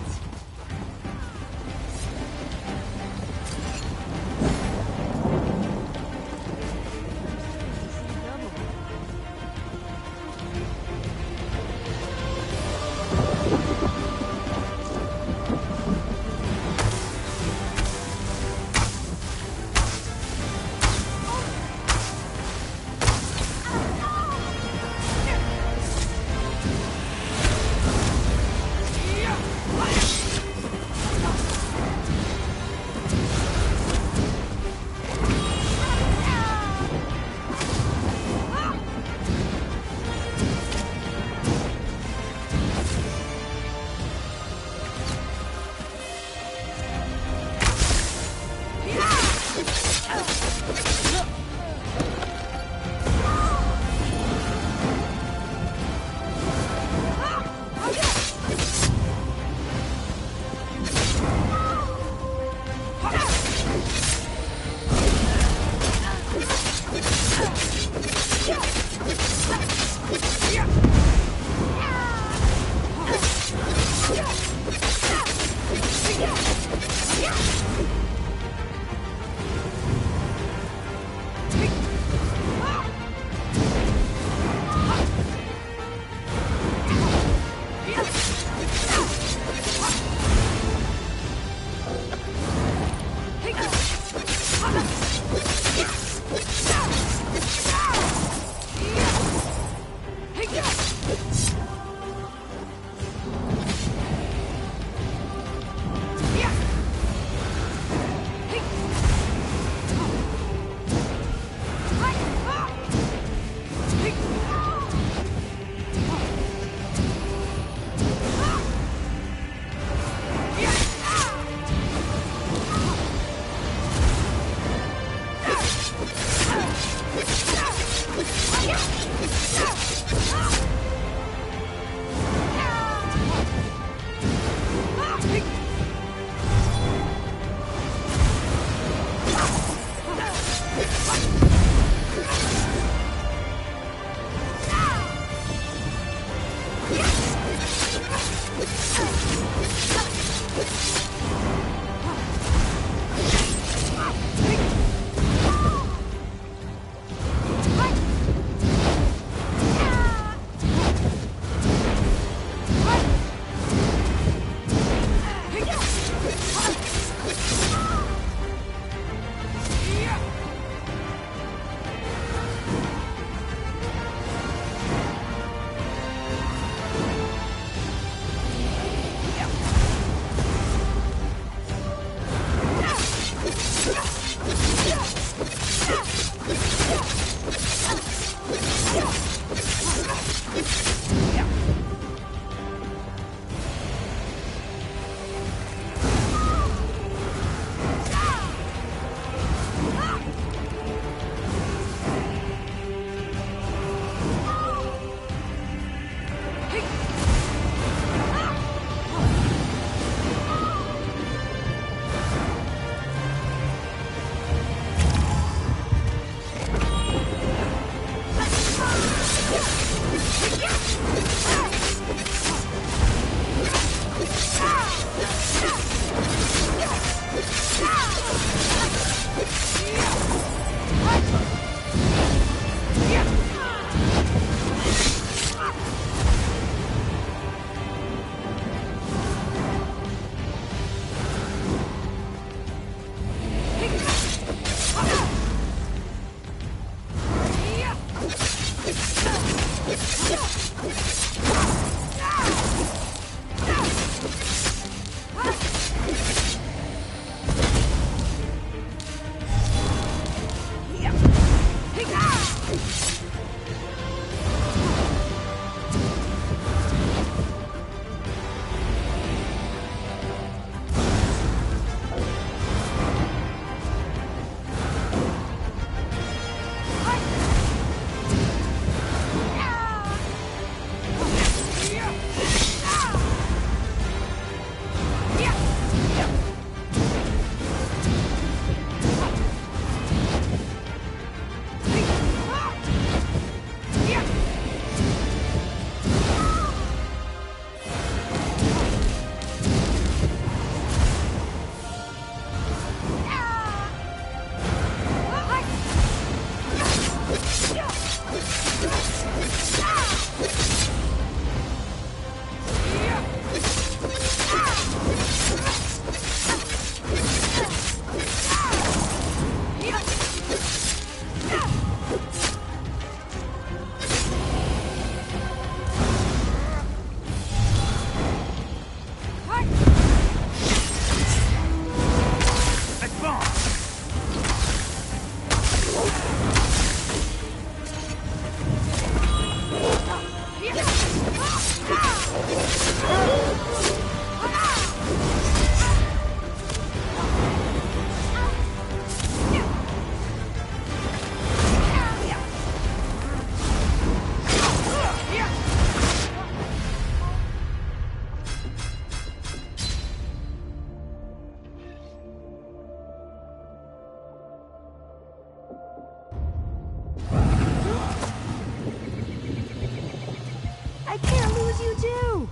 suppose you do.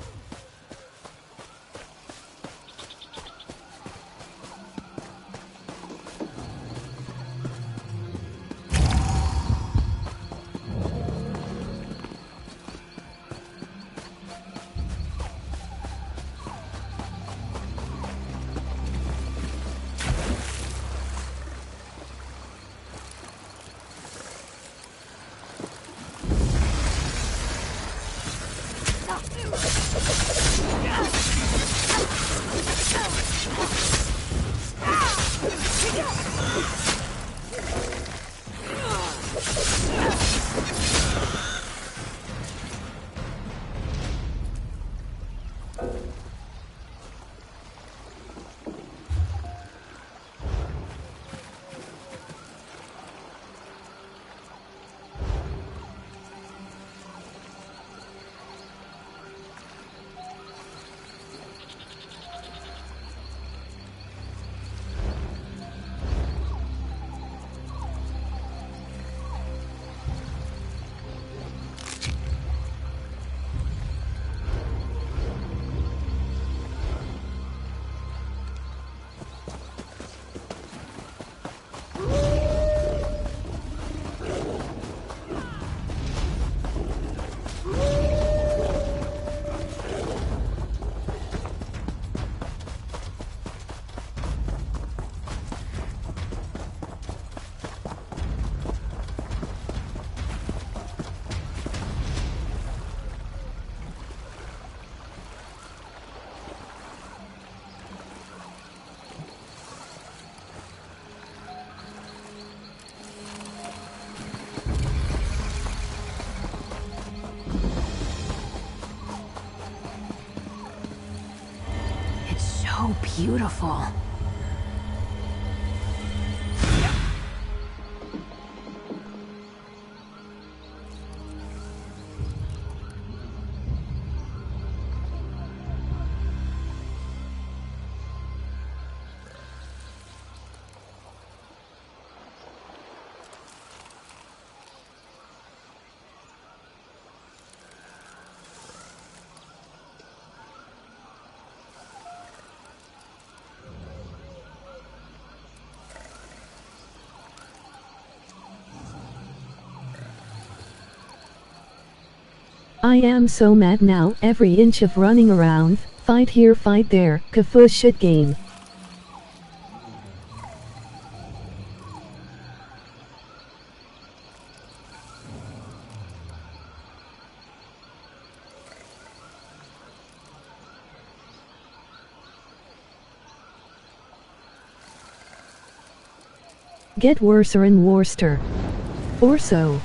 So beautiful. I am so mad now, every inch of running around, fight here, fight there, kafu shit game. Get worser and worster. Or so.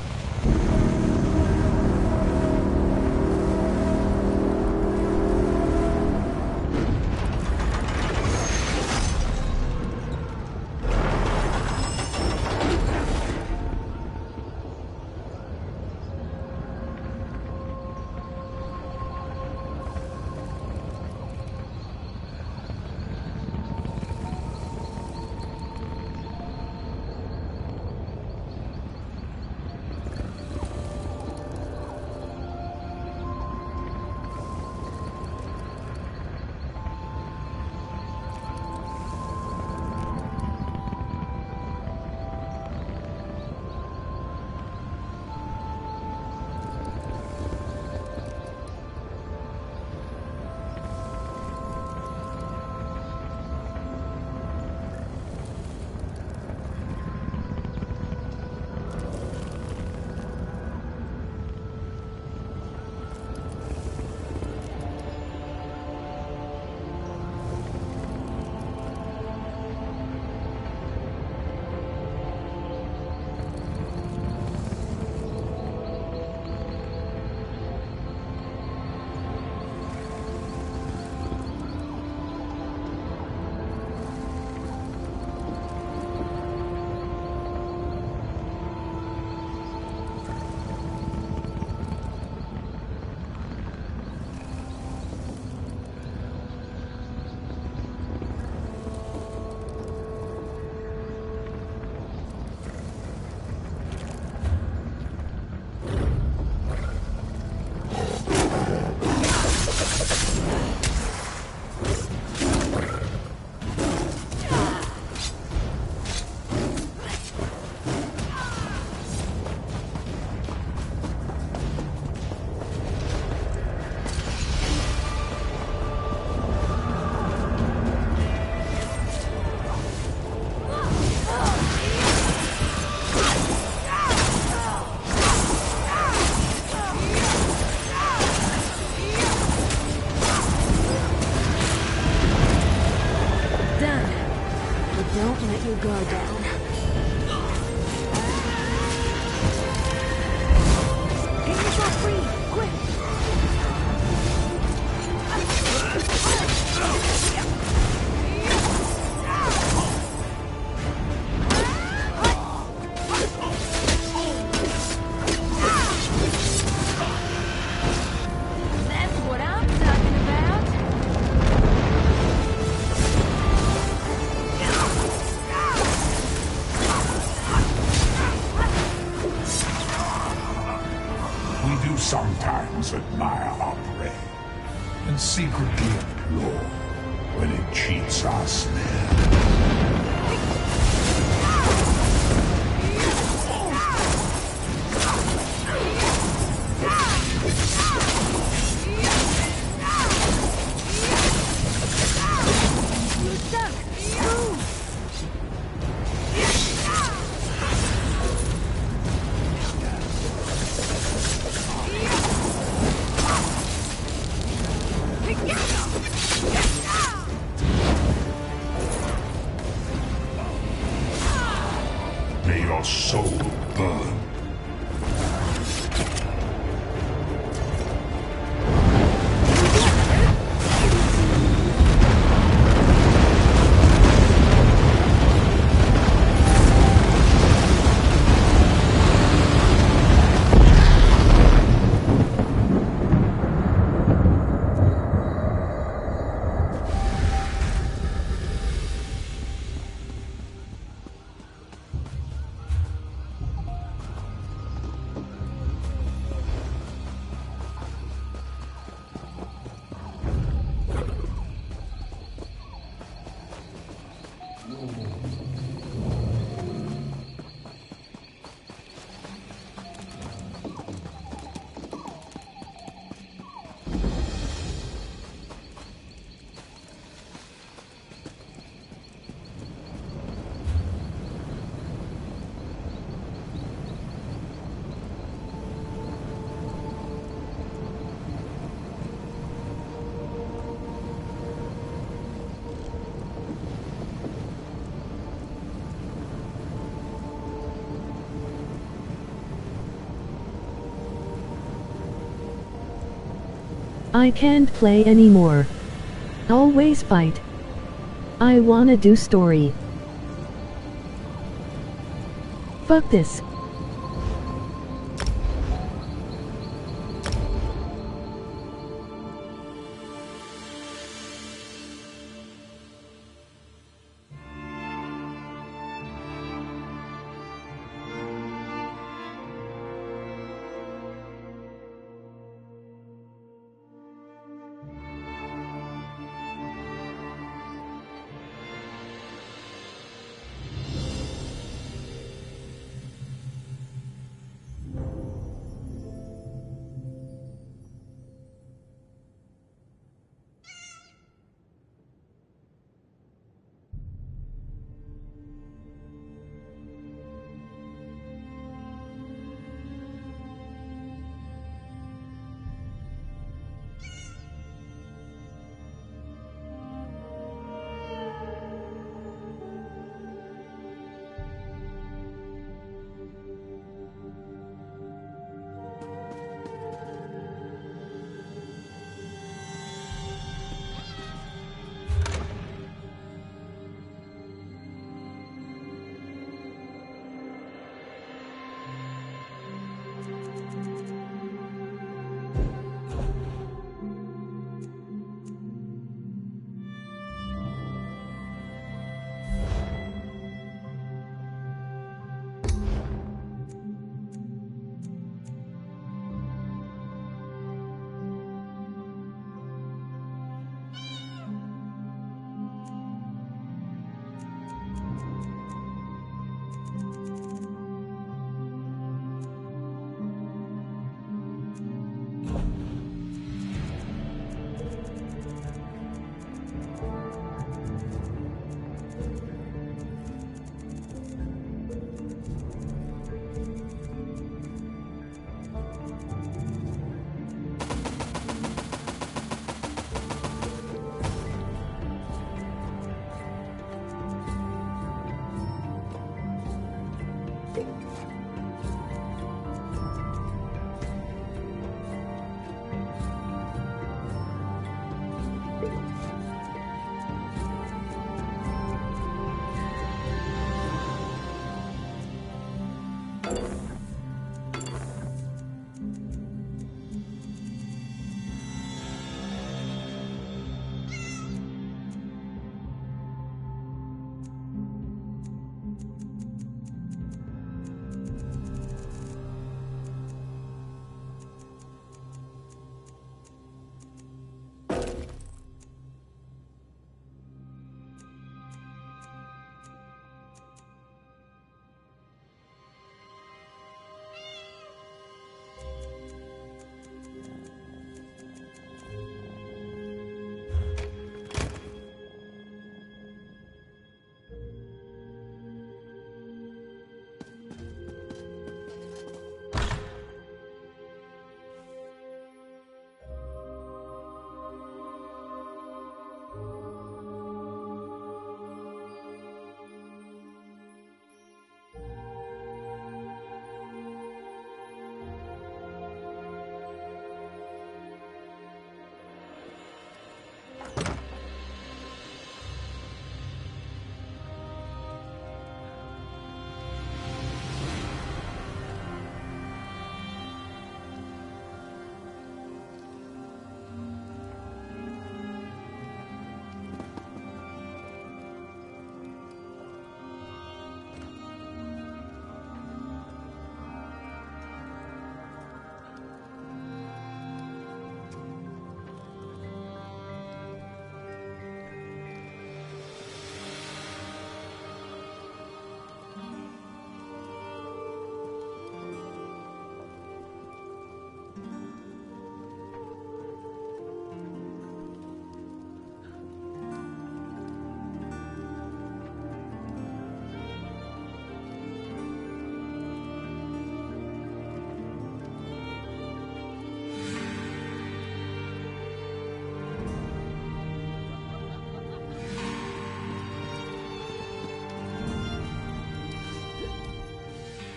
Don't let your guard down. Get yourself free, quick! That's what I'm talking about. We do sometimes admire our prey, and secretly applaud when it cheats our snare. You're stuck! Move! May your soul burn. I can't play anymore. Always fight. I wanna do story. Fuck this.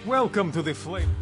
Welcome to the flame.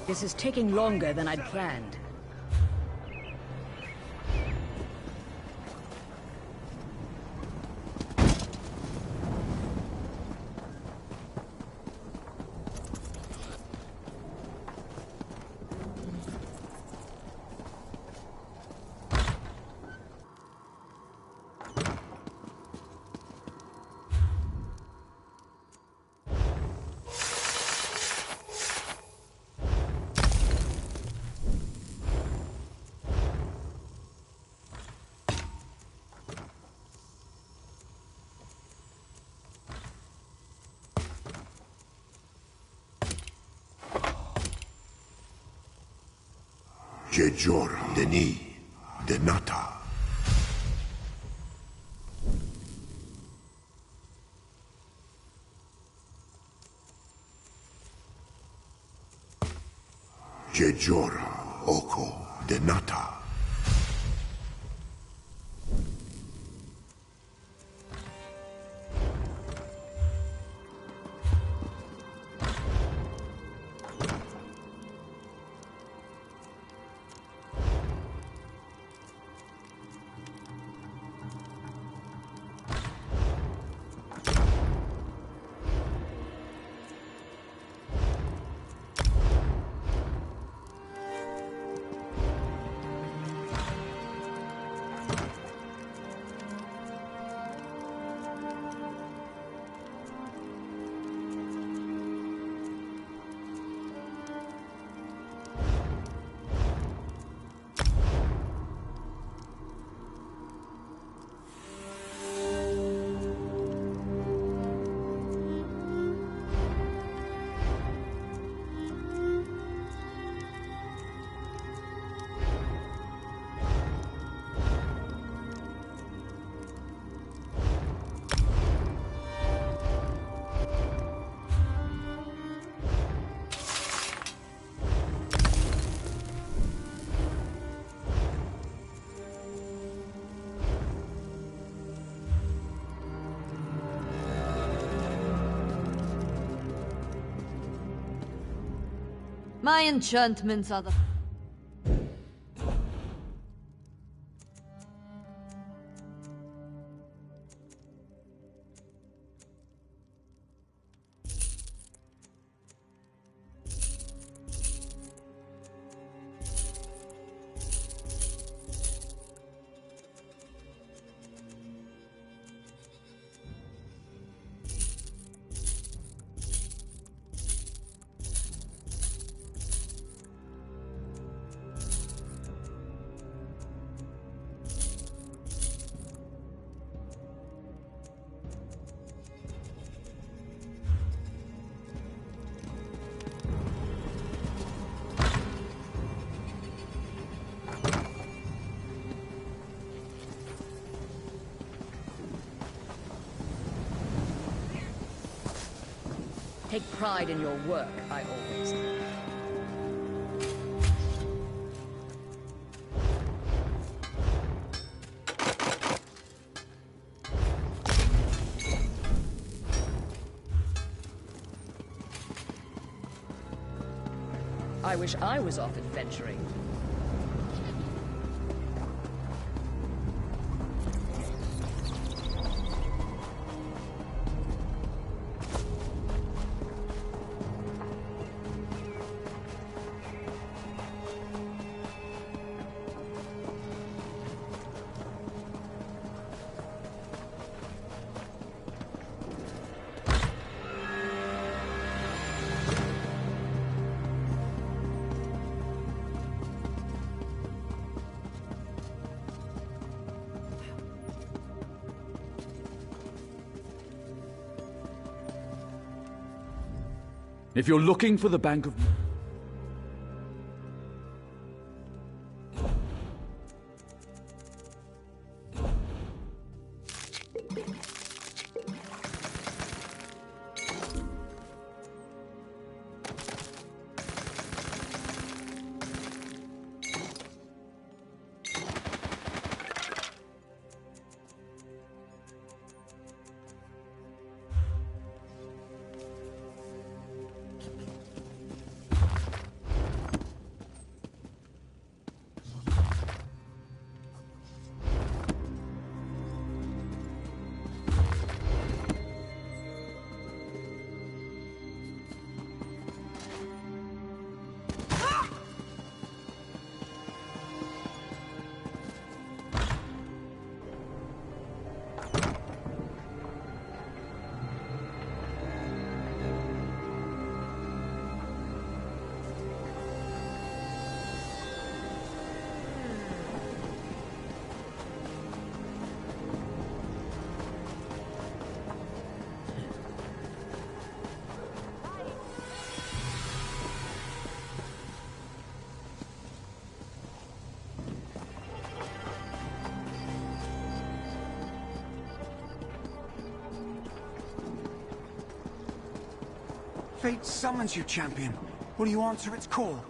This is taking longer than I'd planned. Jejor, Denis, Denata. Jejor, Oko, Denata. My enchantments are the... Take pride in your work, I always do. I wish I was off adventuring. If you're looking for the Bank of... Fate summons you, champion. Will you answer its call?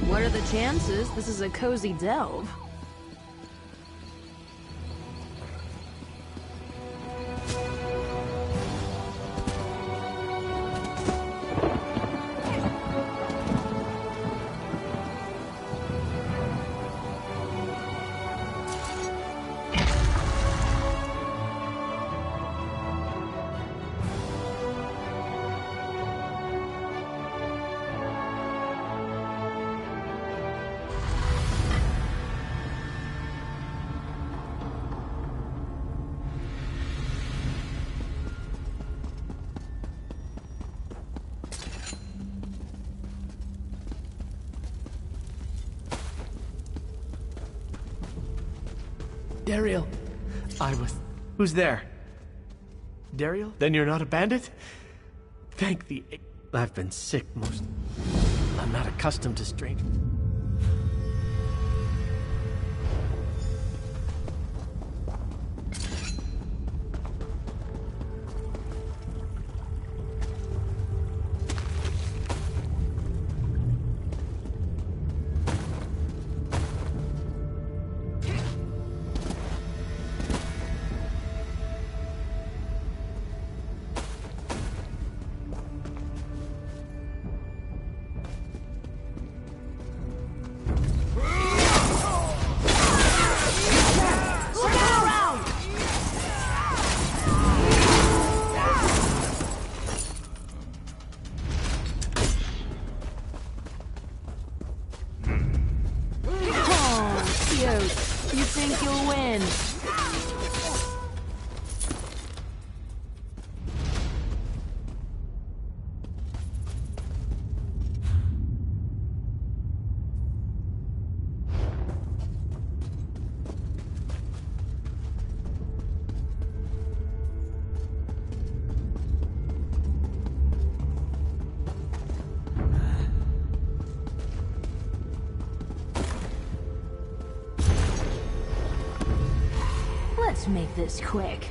What are the chances this is a cozy delve? Dariel! Who's there? Dariel? Then you're not a bandit? Thank the... I've been sick most... I'm not accustomed to strangers. You think you'll win? Let's make this quick.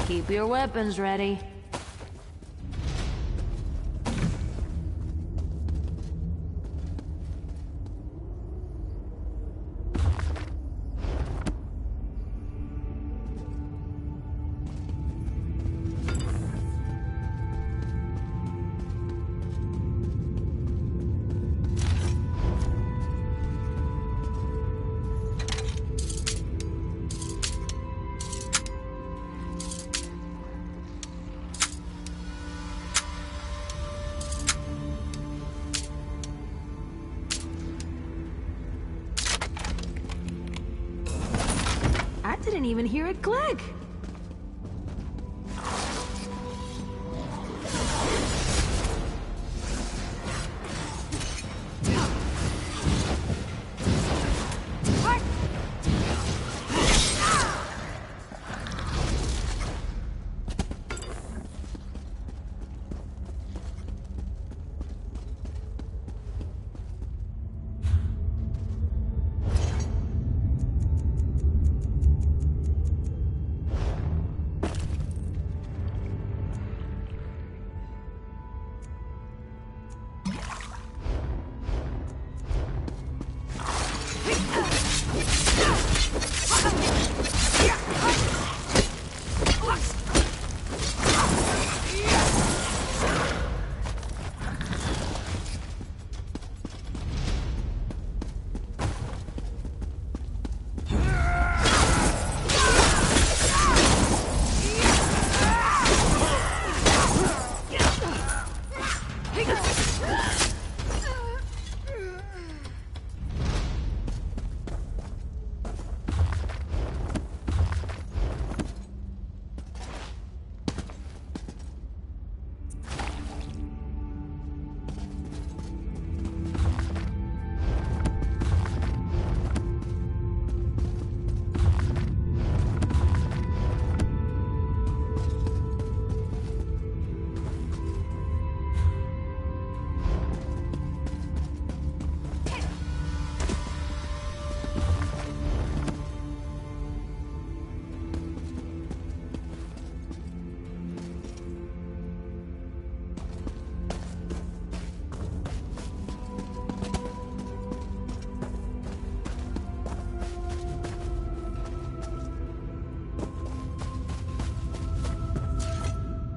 Keep your weapons ready. I didn't even hear it click.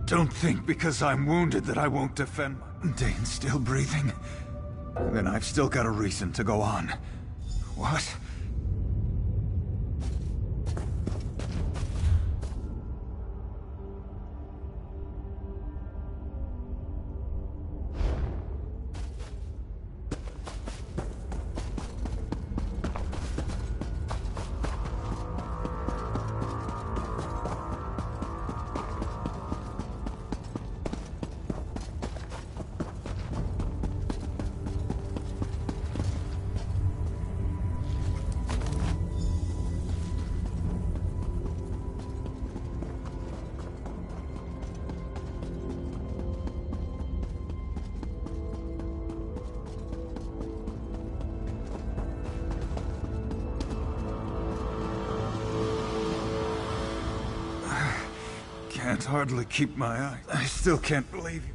Don't think because I'm wounded that I won't defend my... Dane's still breathing? Then I've still got a reason to go on. What? Can't hardly keep my eyes. I still can't believe you.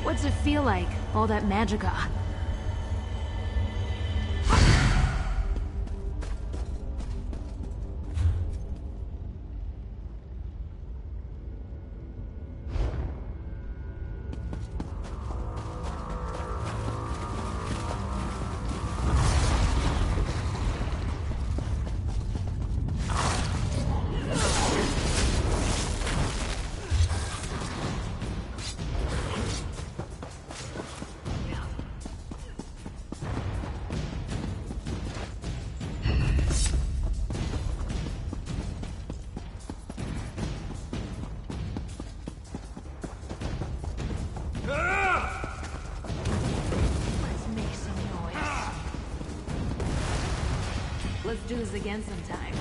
What's it feel like, all that magicka? Let's do this again sometime.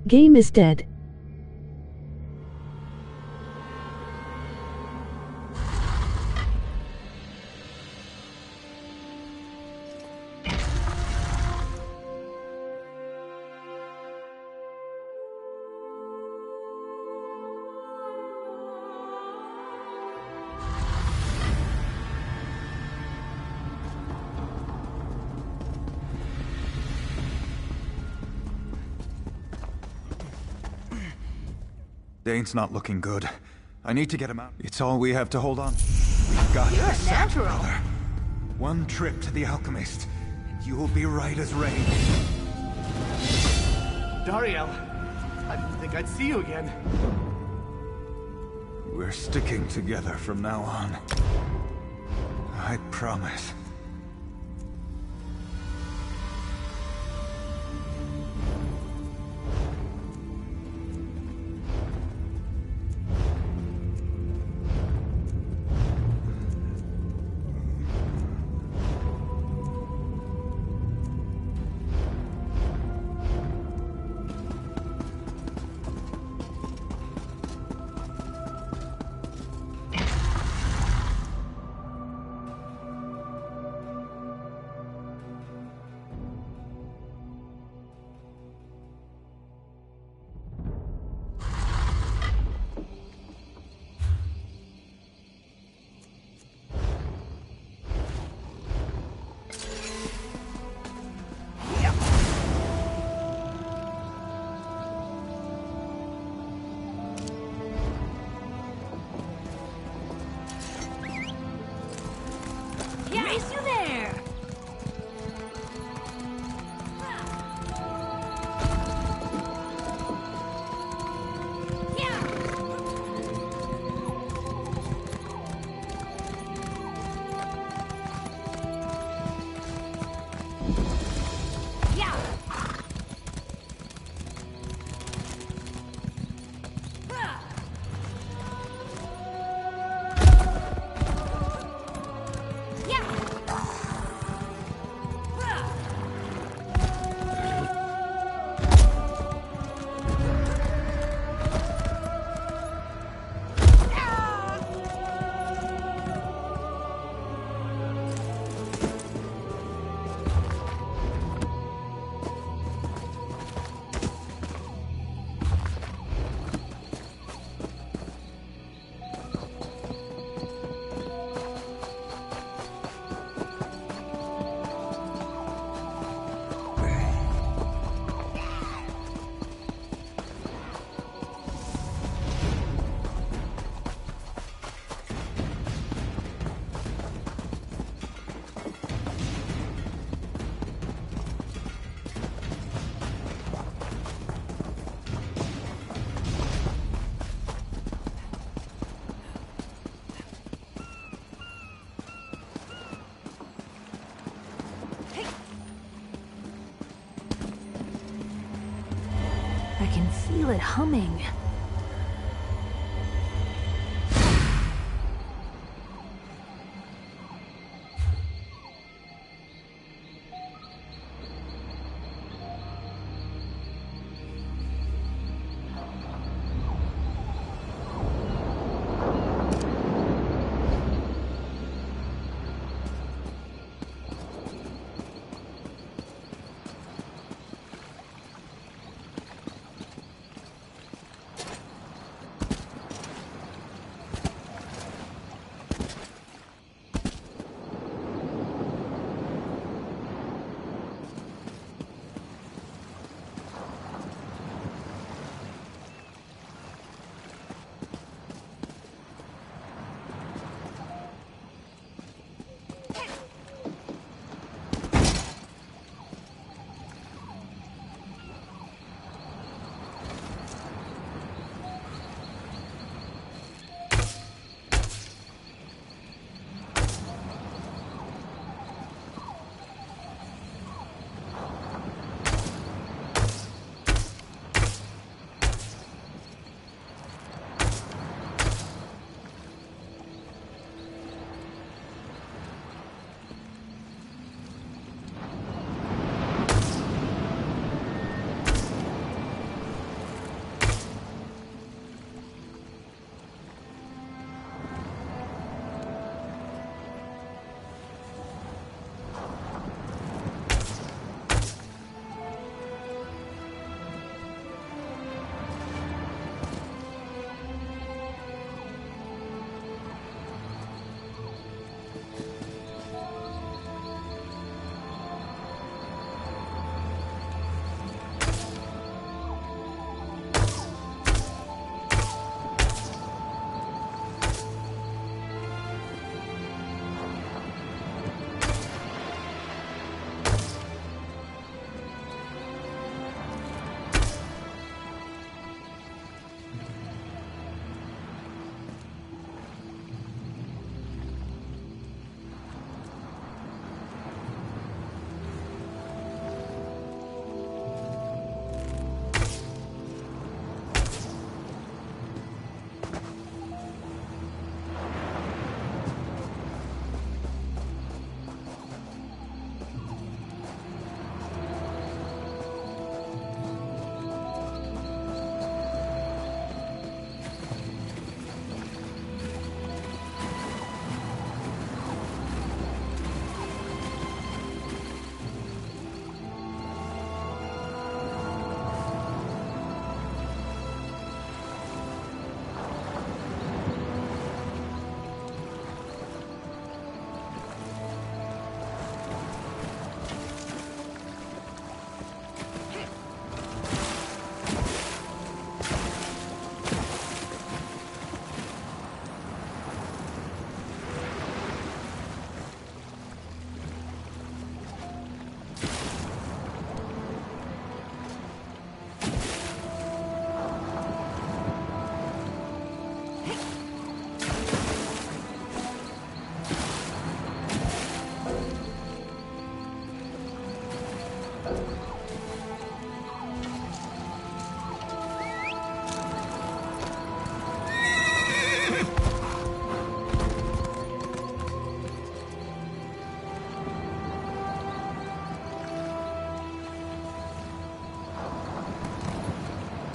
Game is dead. Dane's not looking good. I need to get him out. It's all we have to hold on. We've got You're this, a natural. brother. One trip to the Alchemist, and you will be right as rain. Dariel, I didn't think I'd see you again. We're sticking together from now on. I promise. Race you there! I can feel it humming.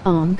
Ong.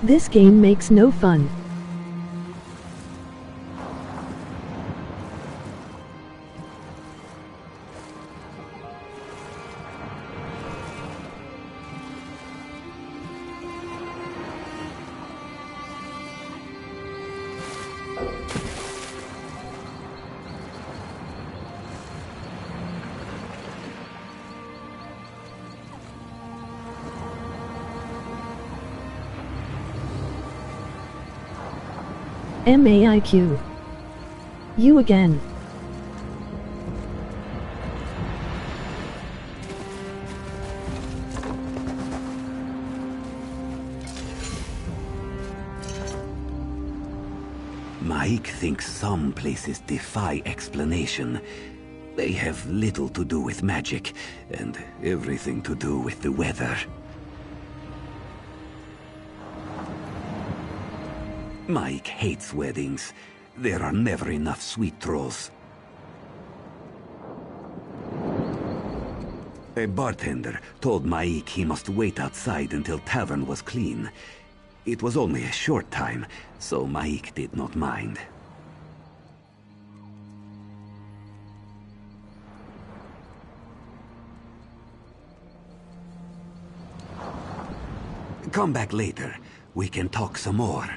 This game makes no fun. MAIQ. You again. Mike thinks some places defy explanation. They have little to do with magic, and everything to do with the weather. Mike hates weddings. There are never enough sweet trolls. A bartender told Mike he must wait outside until tavern was clean. It was only a short time, so Mike did not mind. Come back later. We can talk some more.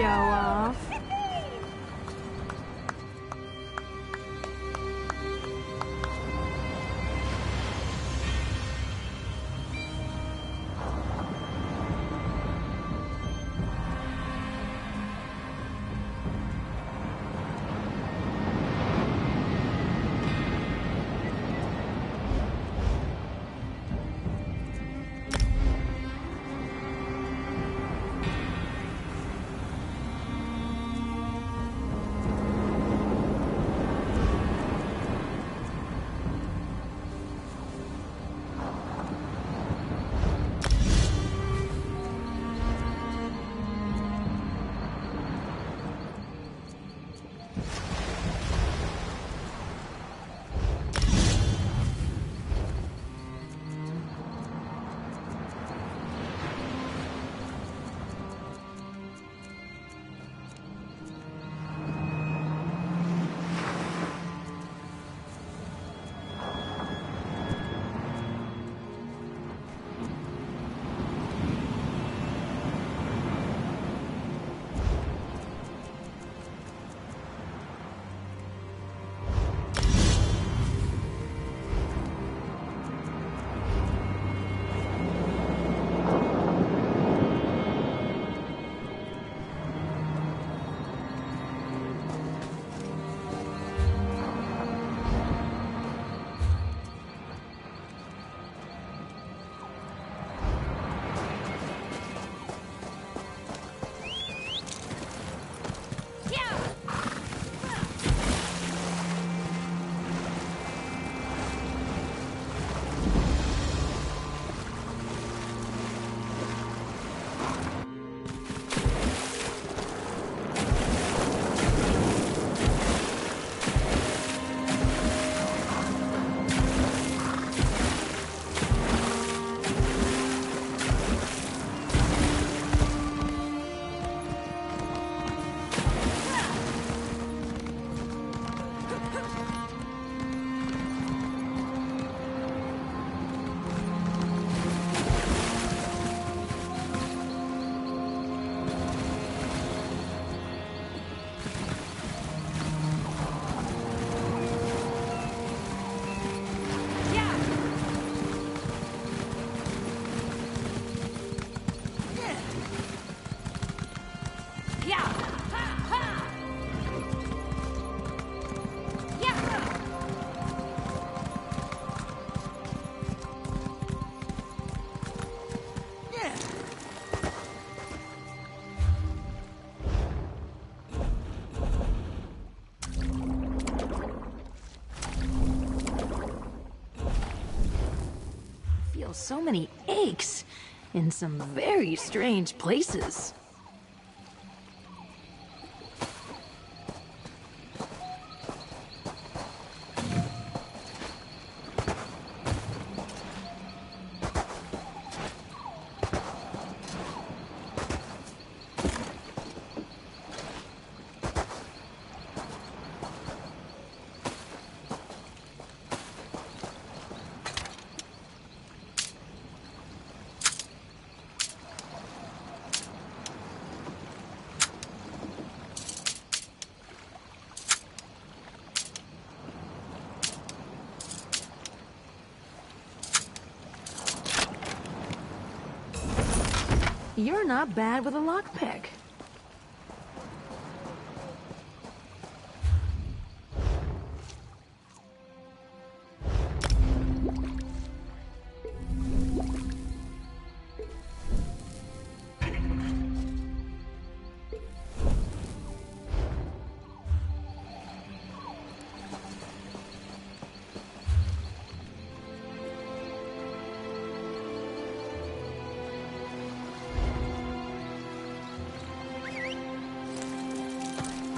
off. So many aches in some very strange places. You're not bad with a lockpick.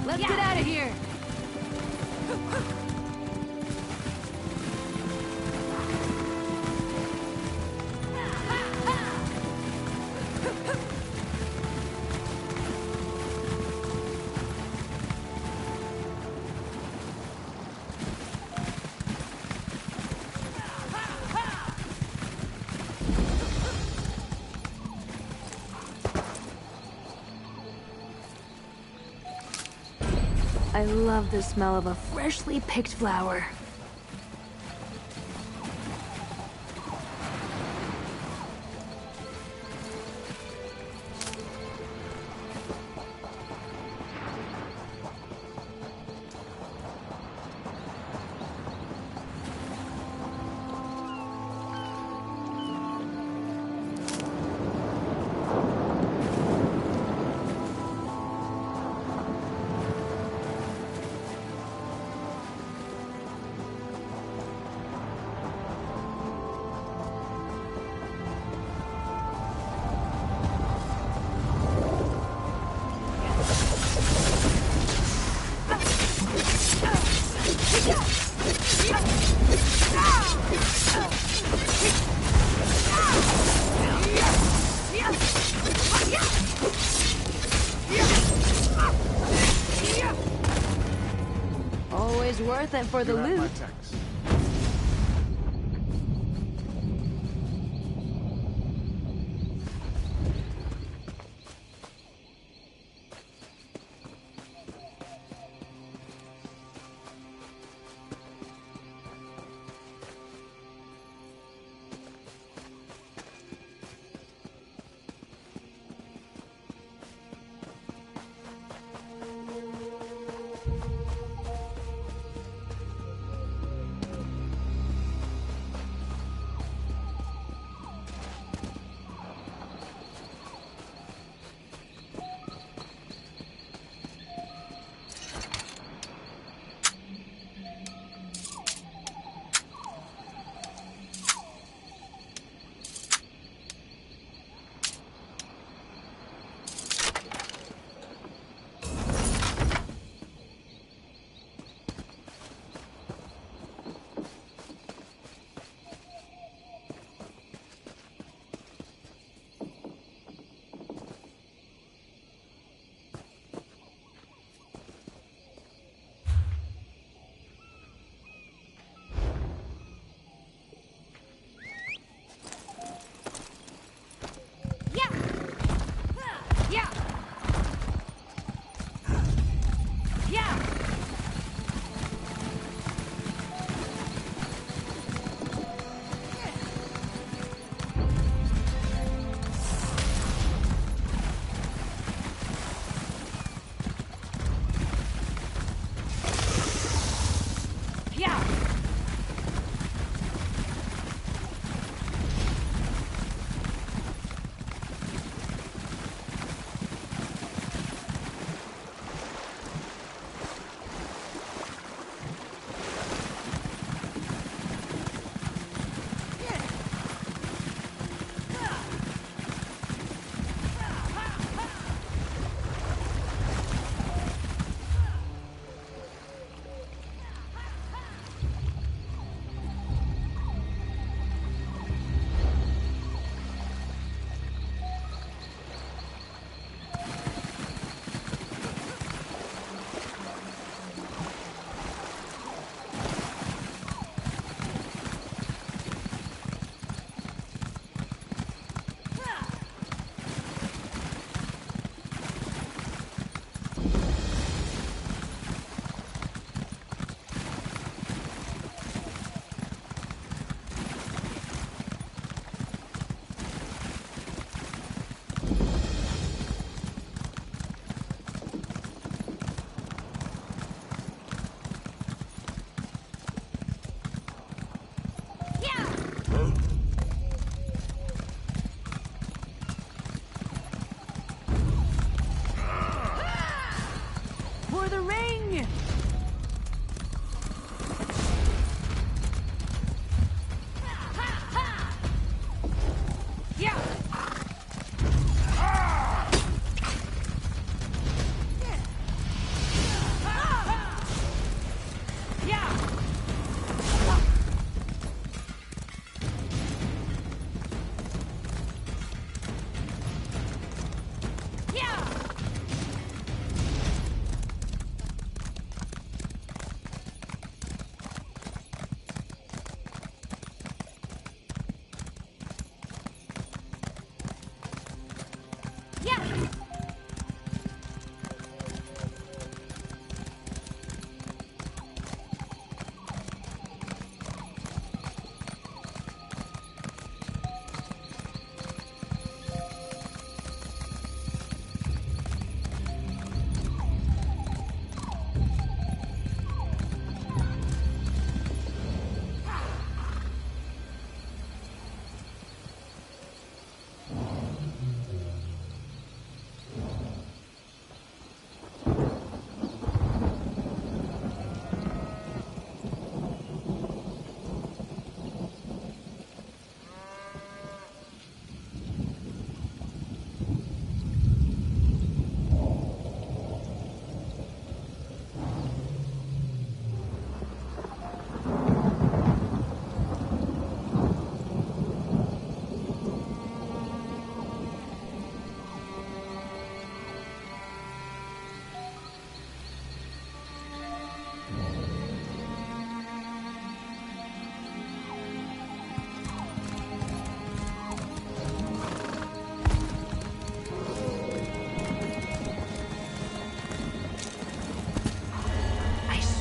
Let's get out of here! I love the smell of a freshly picked flower. Always worth it for the loot.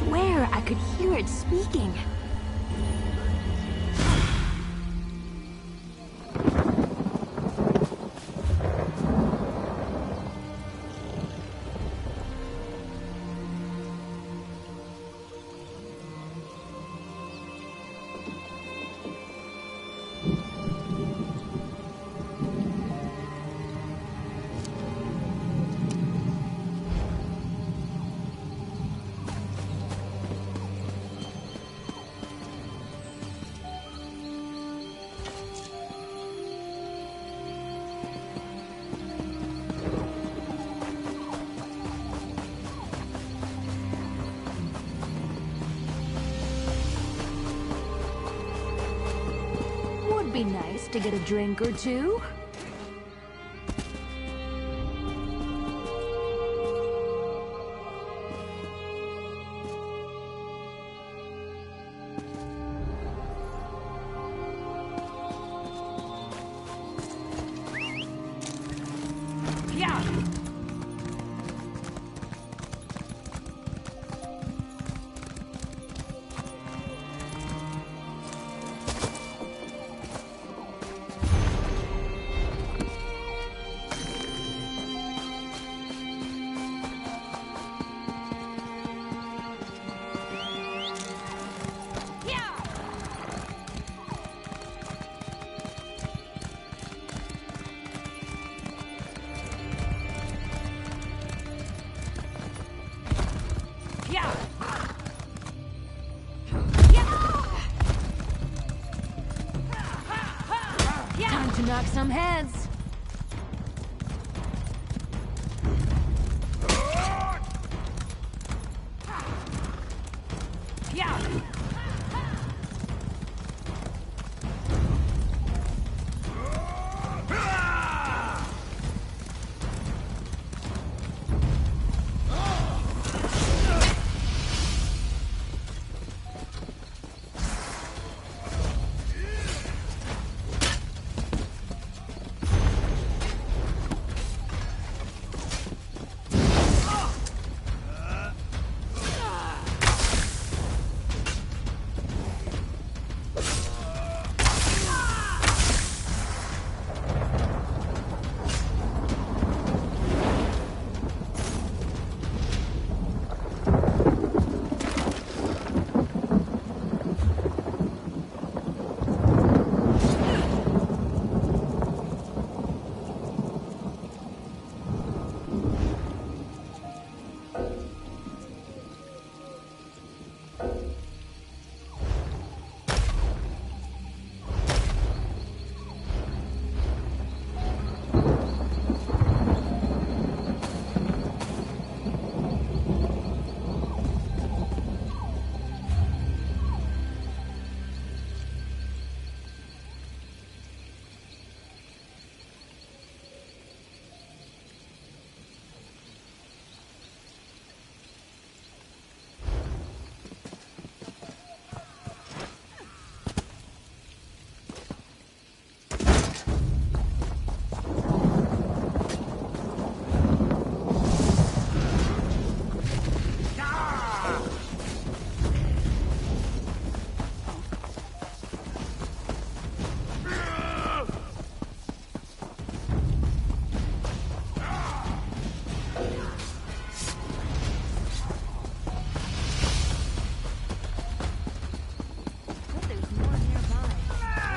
swear I could hear it speaking. Would be nice to get a drink or two. Yeah. Time to knock some heads.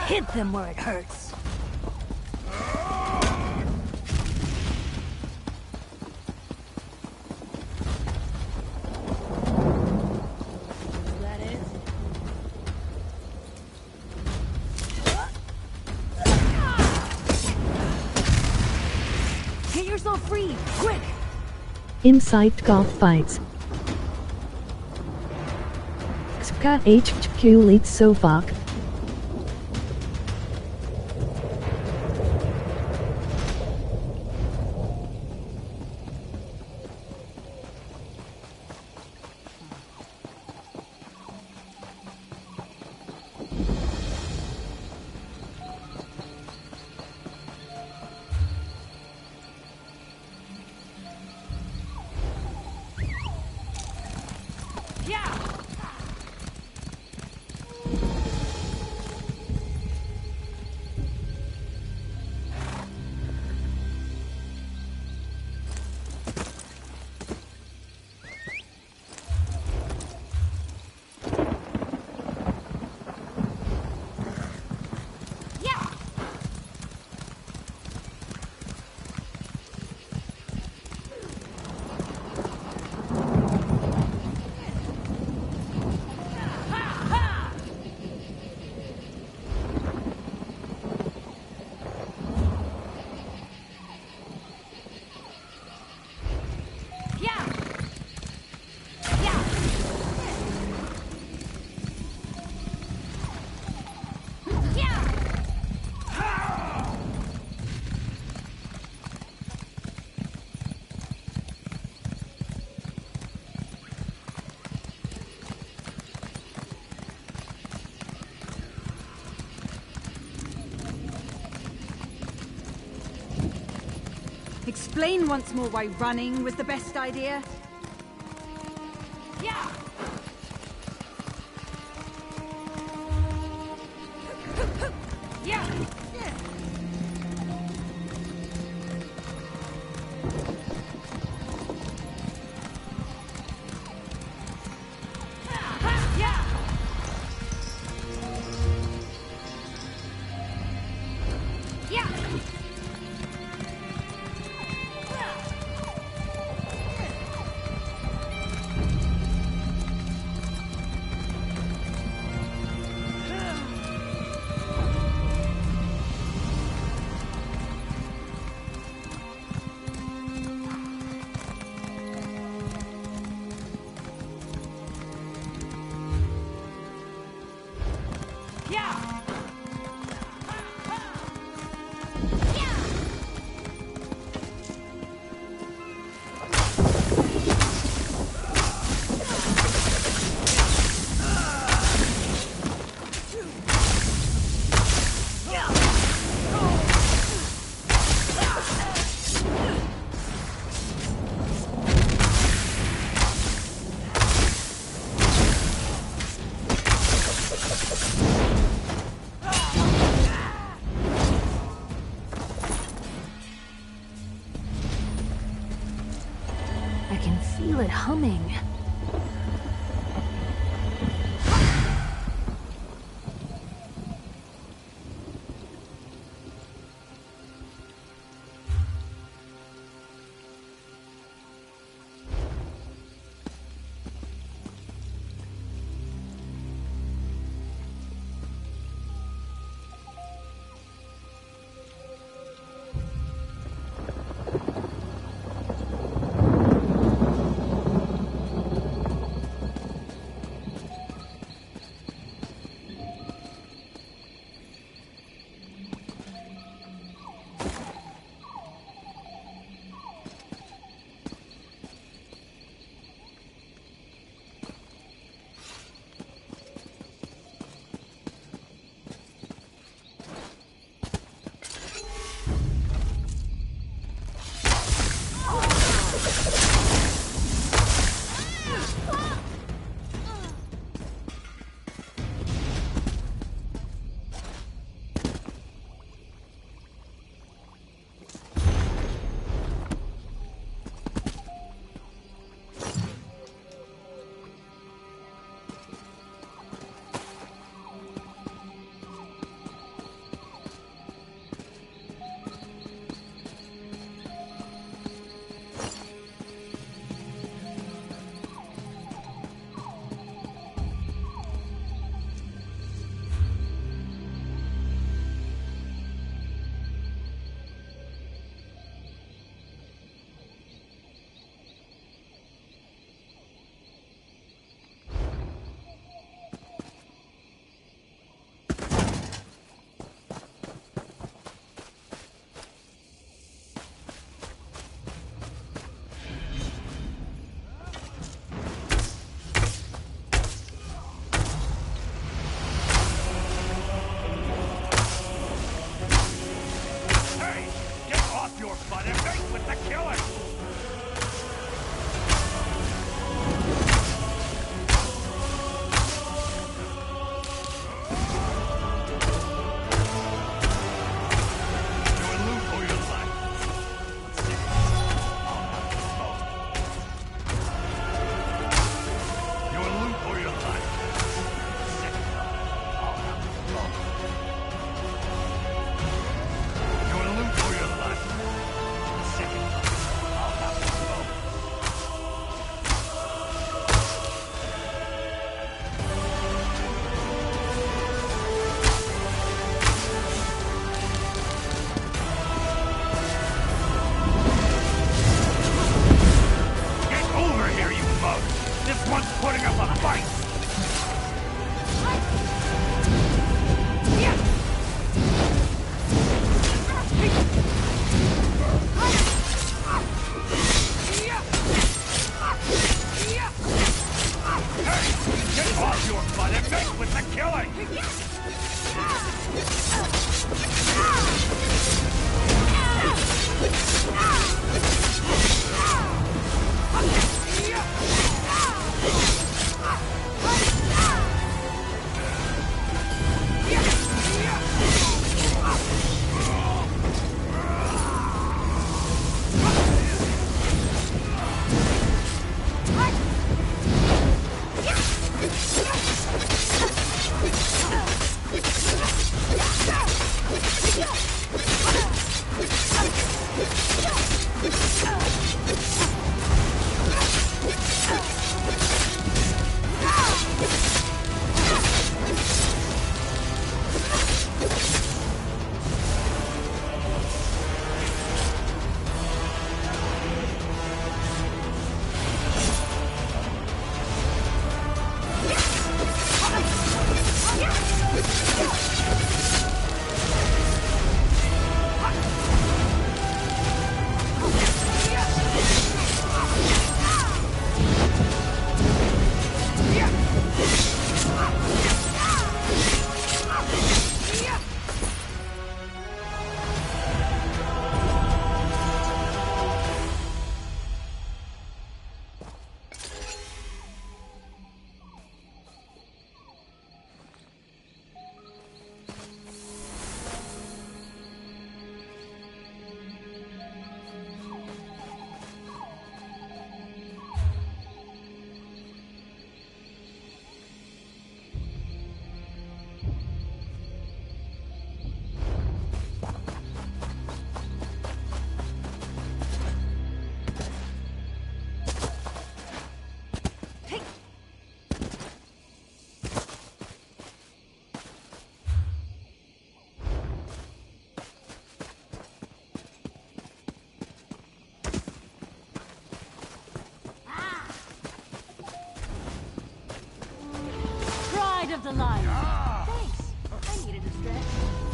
Hit them where it hurts. Is that it? Get yourself free, quick! Inside golf fights. Ska HQ leads Sovok. Yeah! explain once more why running was the best idea? Yeah! Yeah! I can feel it humming.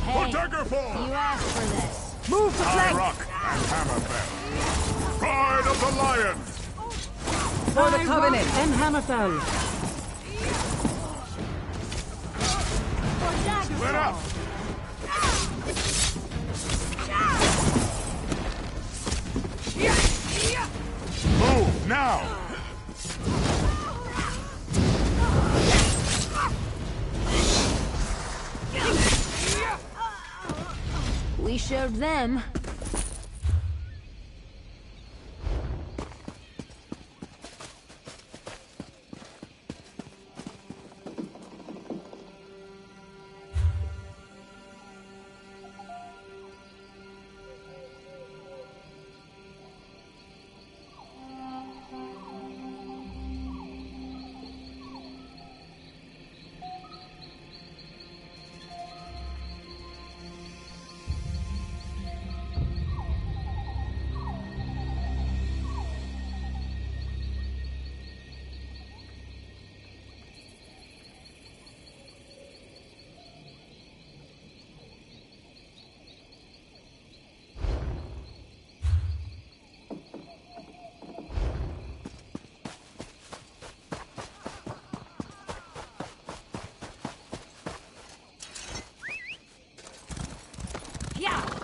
Hey, Daggerfall! you asked for this. Move to flank! Rock and Hammerfell. Pride of the Lion! For the Covenant and Hammerfell! Split up! Move now! We showed them.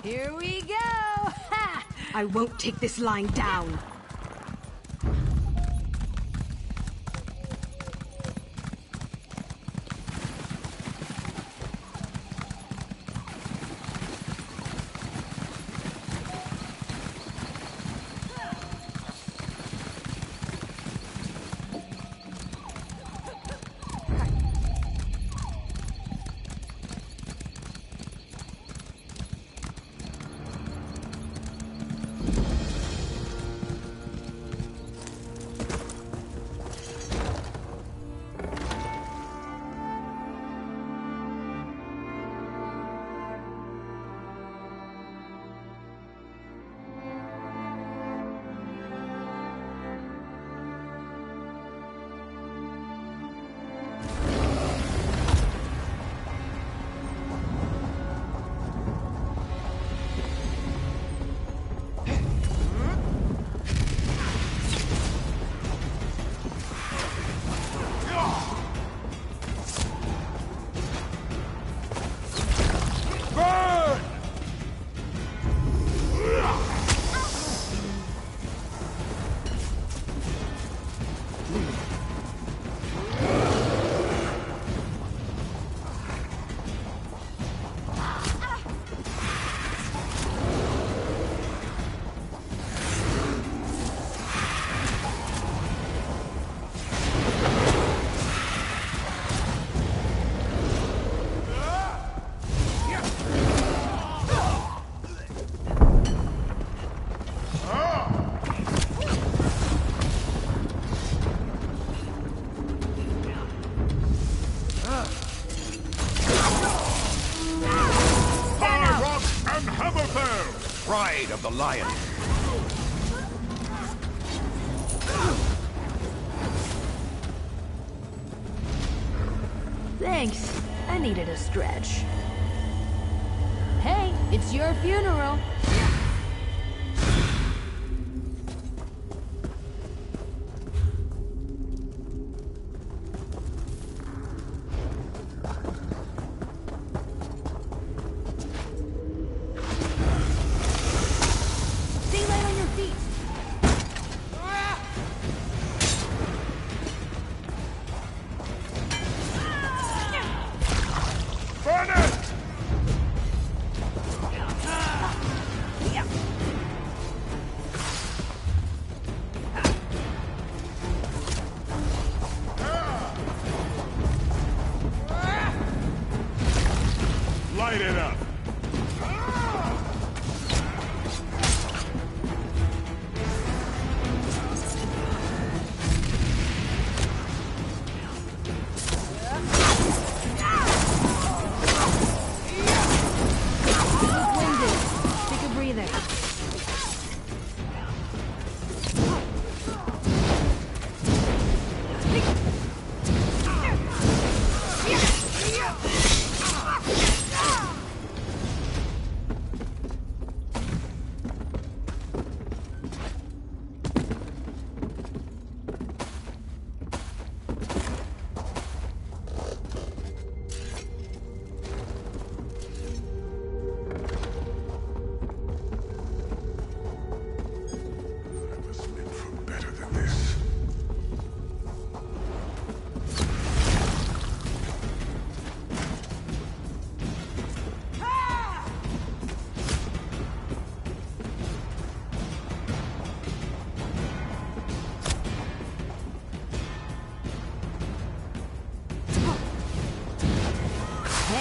Here we go! Ha! I won't take this line down. Pride of the Lion. Thanks. I needed a stretch. Hey, it's your funeral.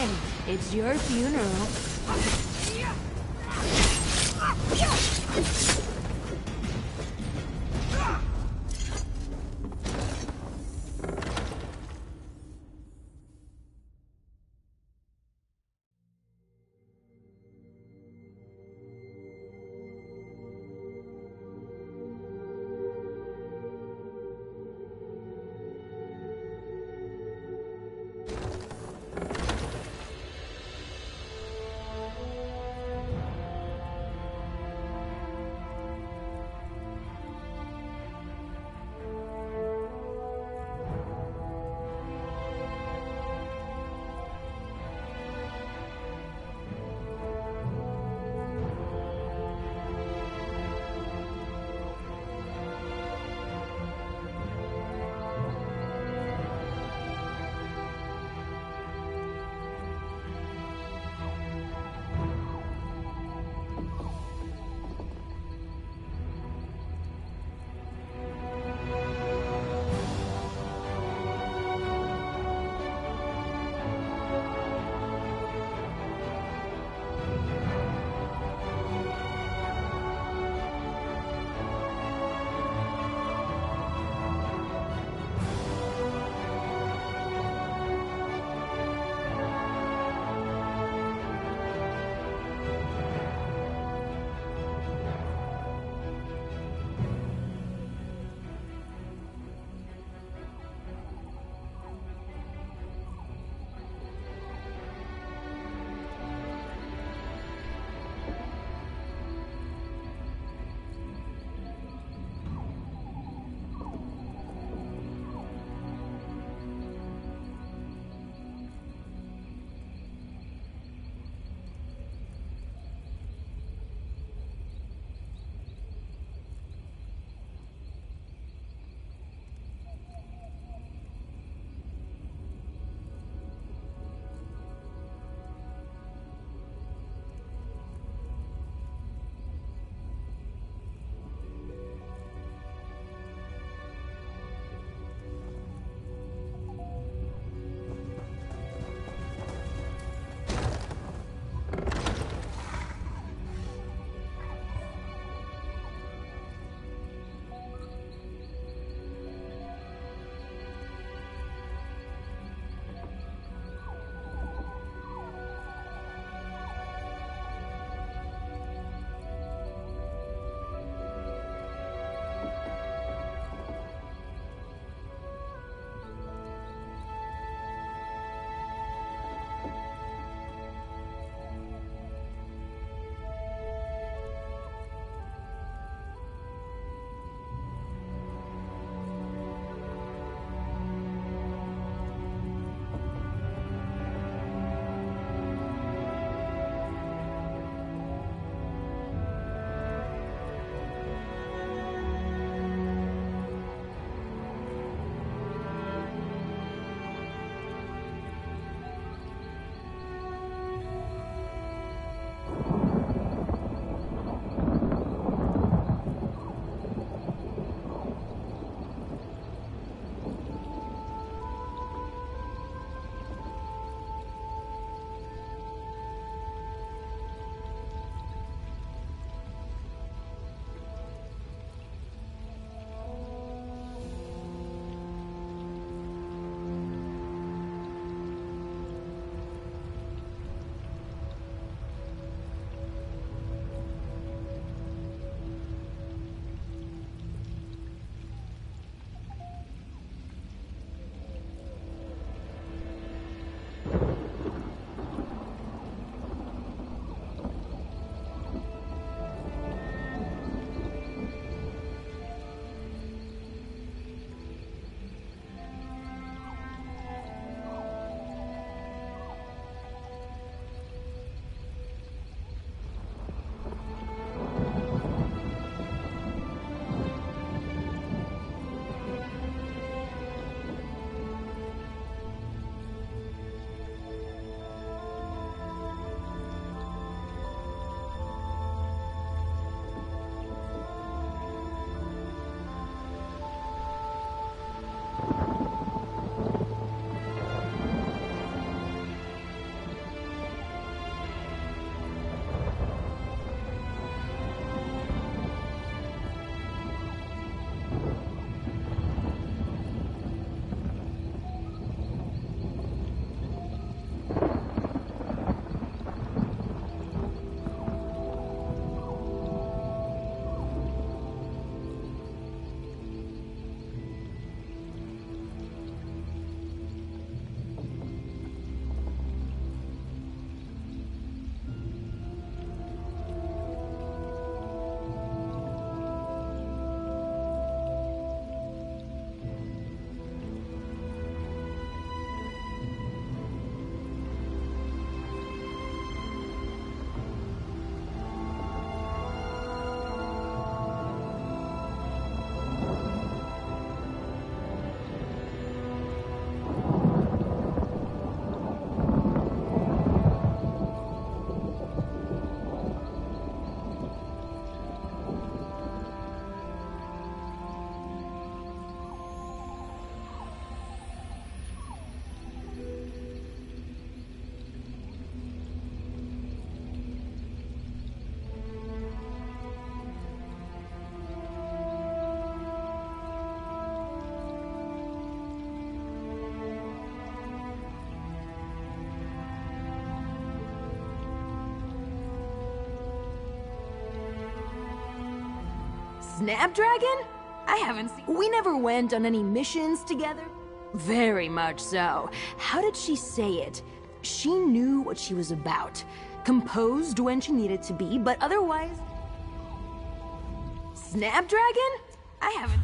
Hey, it's your funeral. Snapdragon? I haven't seen... We never went on any missions together. Very much so. How did she say it? She knew what she was about. Composed when she needed to be, but otherwise... Snapdragon? I haven't...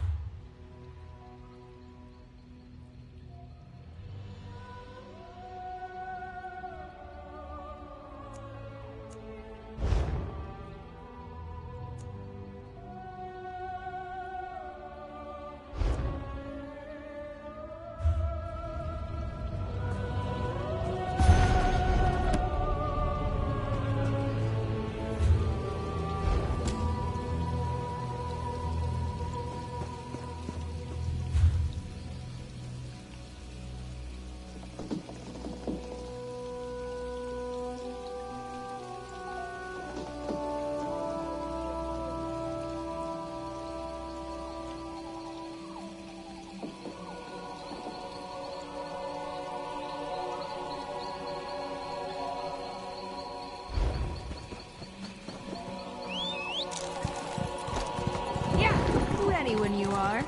When you are.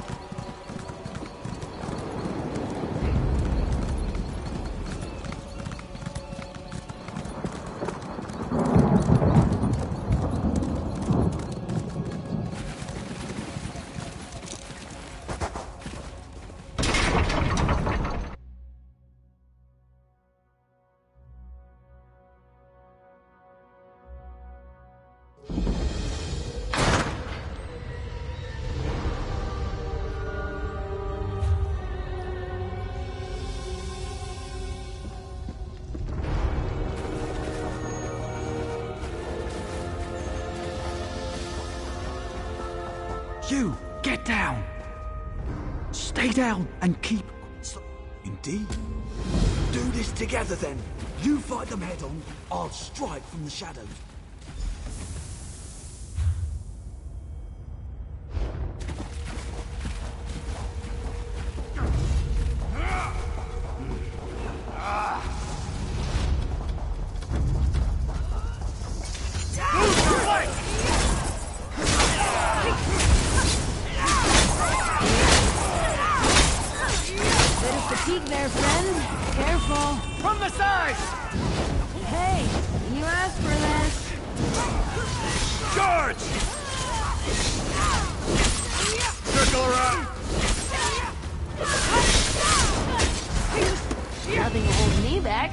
You, get down! Stay down and keep... Indeed. Do this together then. You fight them head on, I'll strike from the shadows. Fatigue there, friend. Careful. From the side! Hey, you asked for this. Charge! Circle around! Nothing will hold me back.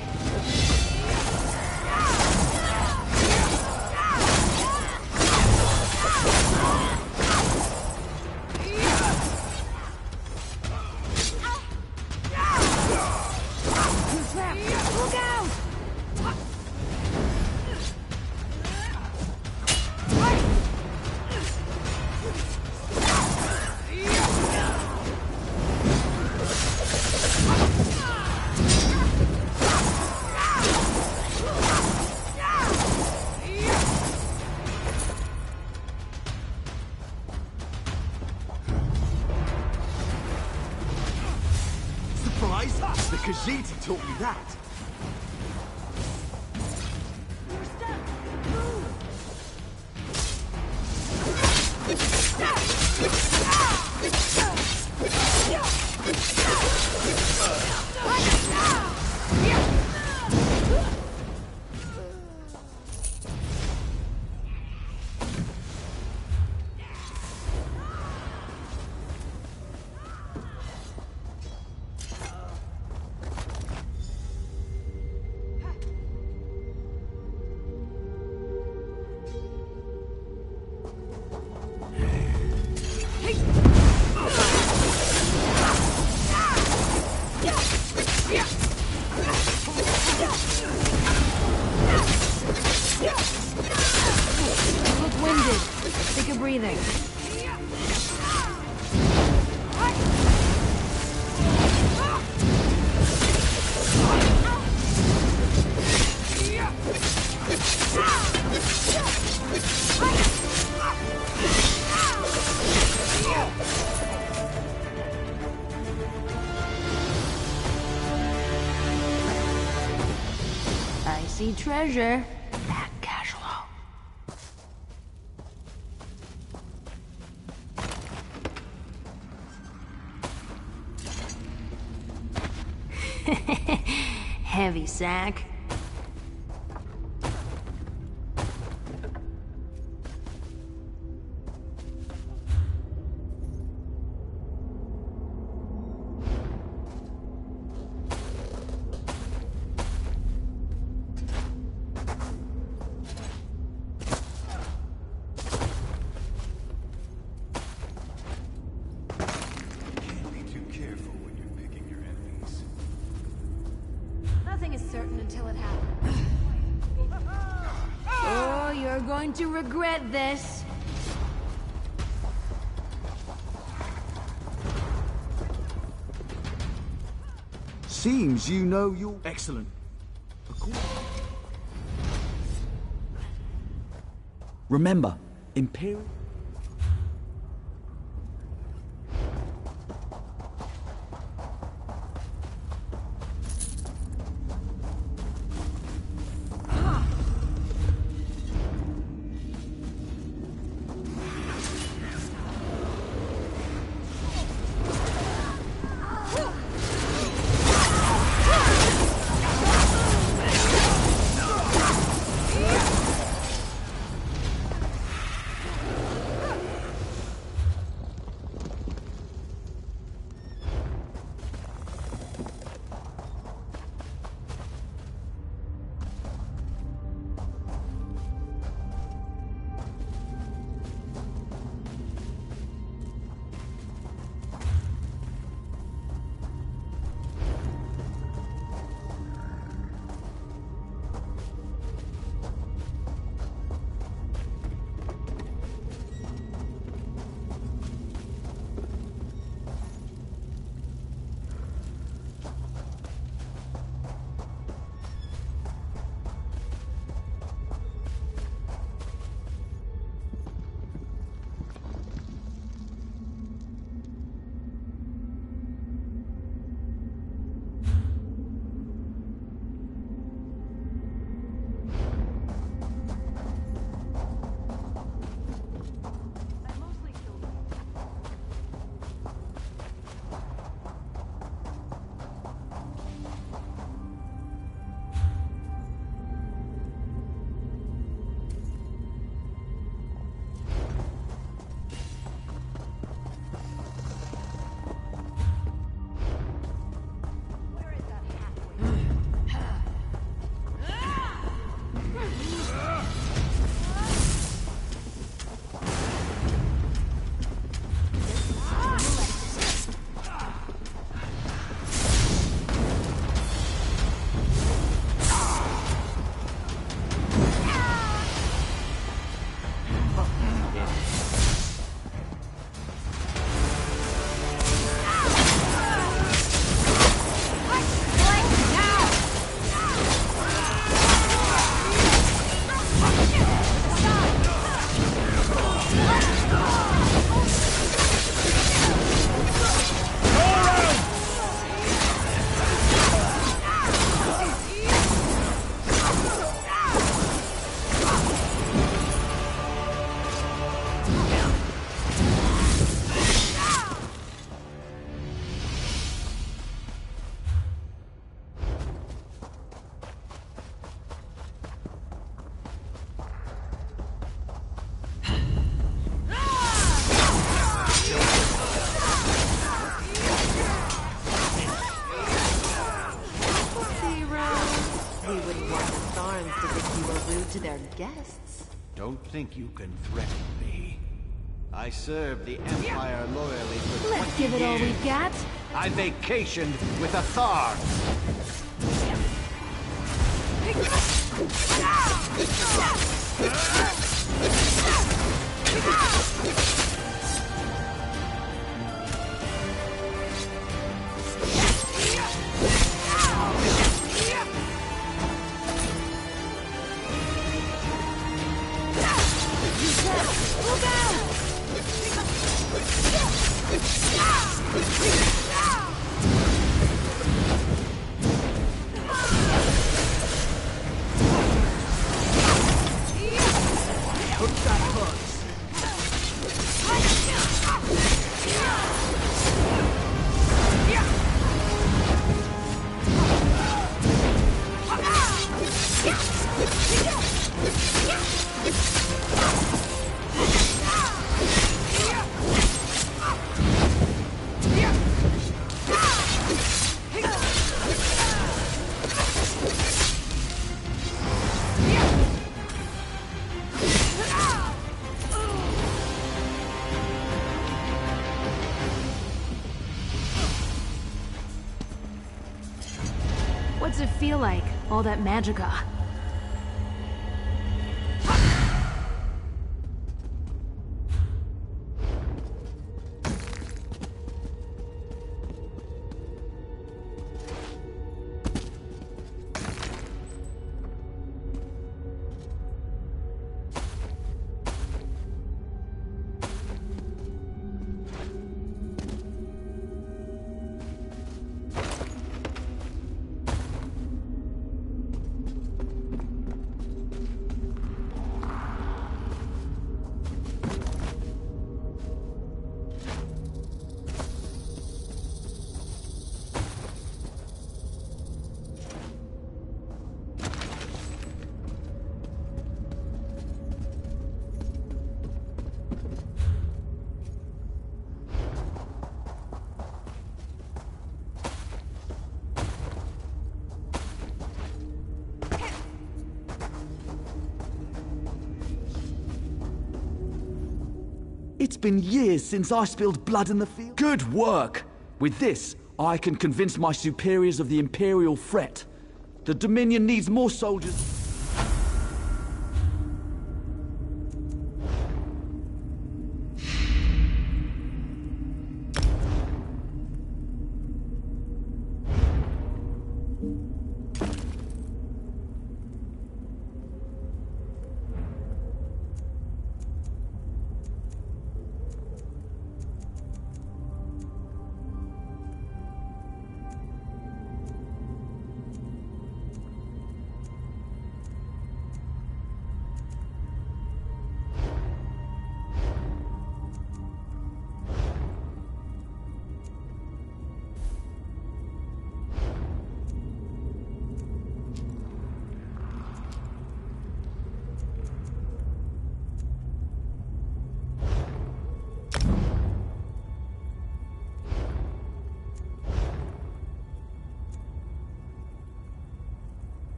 Look out! Surprise? The Khajiit taught me that. Breathing. I see treasure. That casual. Heavy sack. Nothing is certain until it happens. Oh, you're going to regret this. Seems you know your... Excellent. Remember, Imperial... To their guests. Don't think you can threaten me. I served the Empire loyally for 20 years. Let's give it all we've got. I vacationed with a Thar. Hook that hook. What's it feel like, all that magicka? It's been years since I spilled blood in the field. Good work! With this, I can convince my superiors of the Imperial threat. The Dominion needs more soldiers.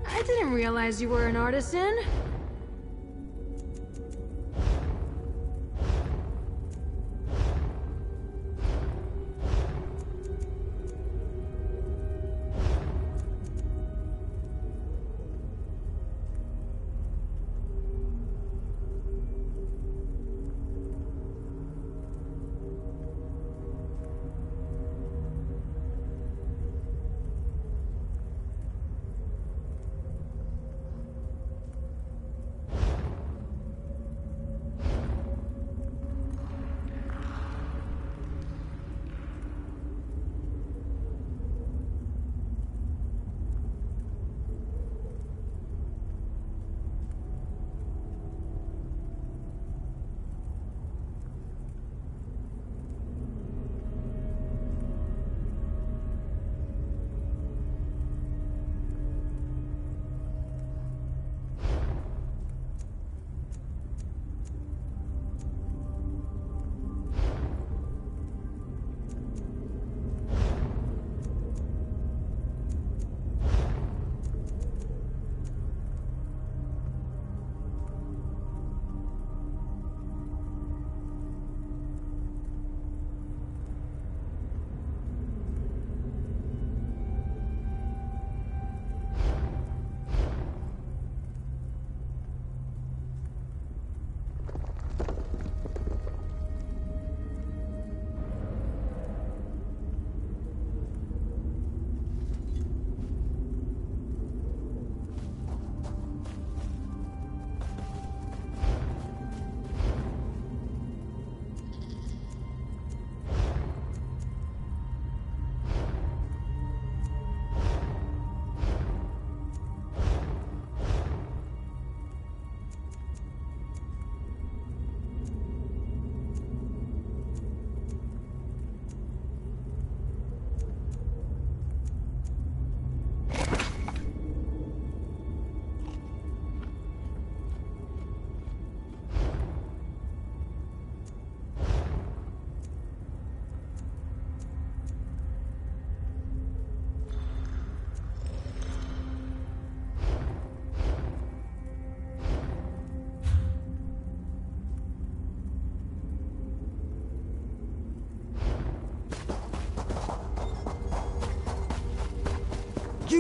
I didn't realize you were an artisan.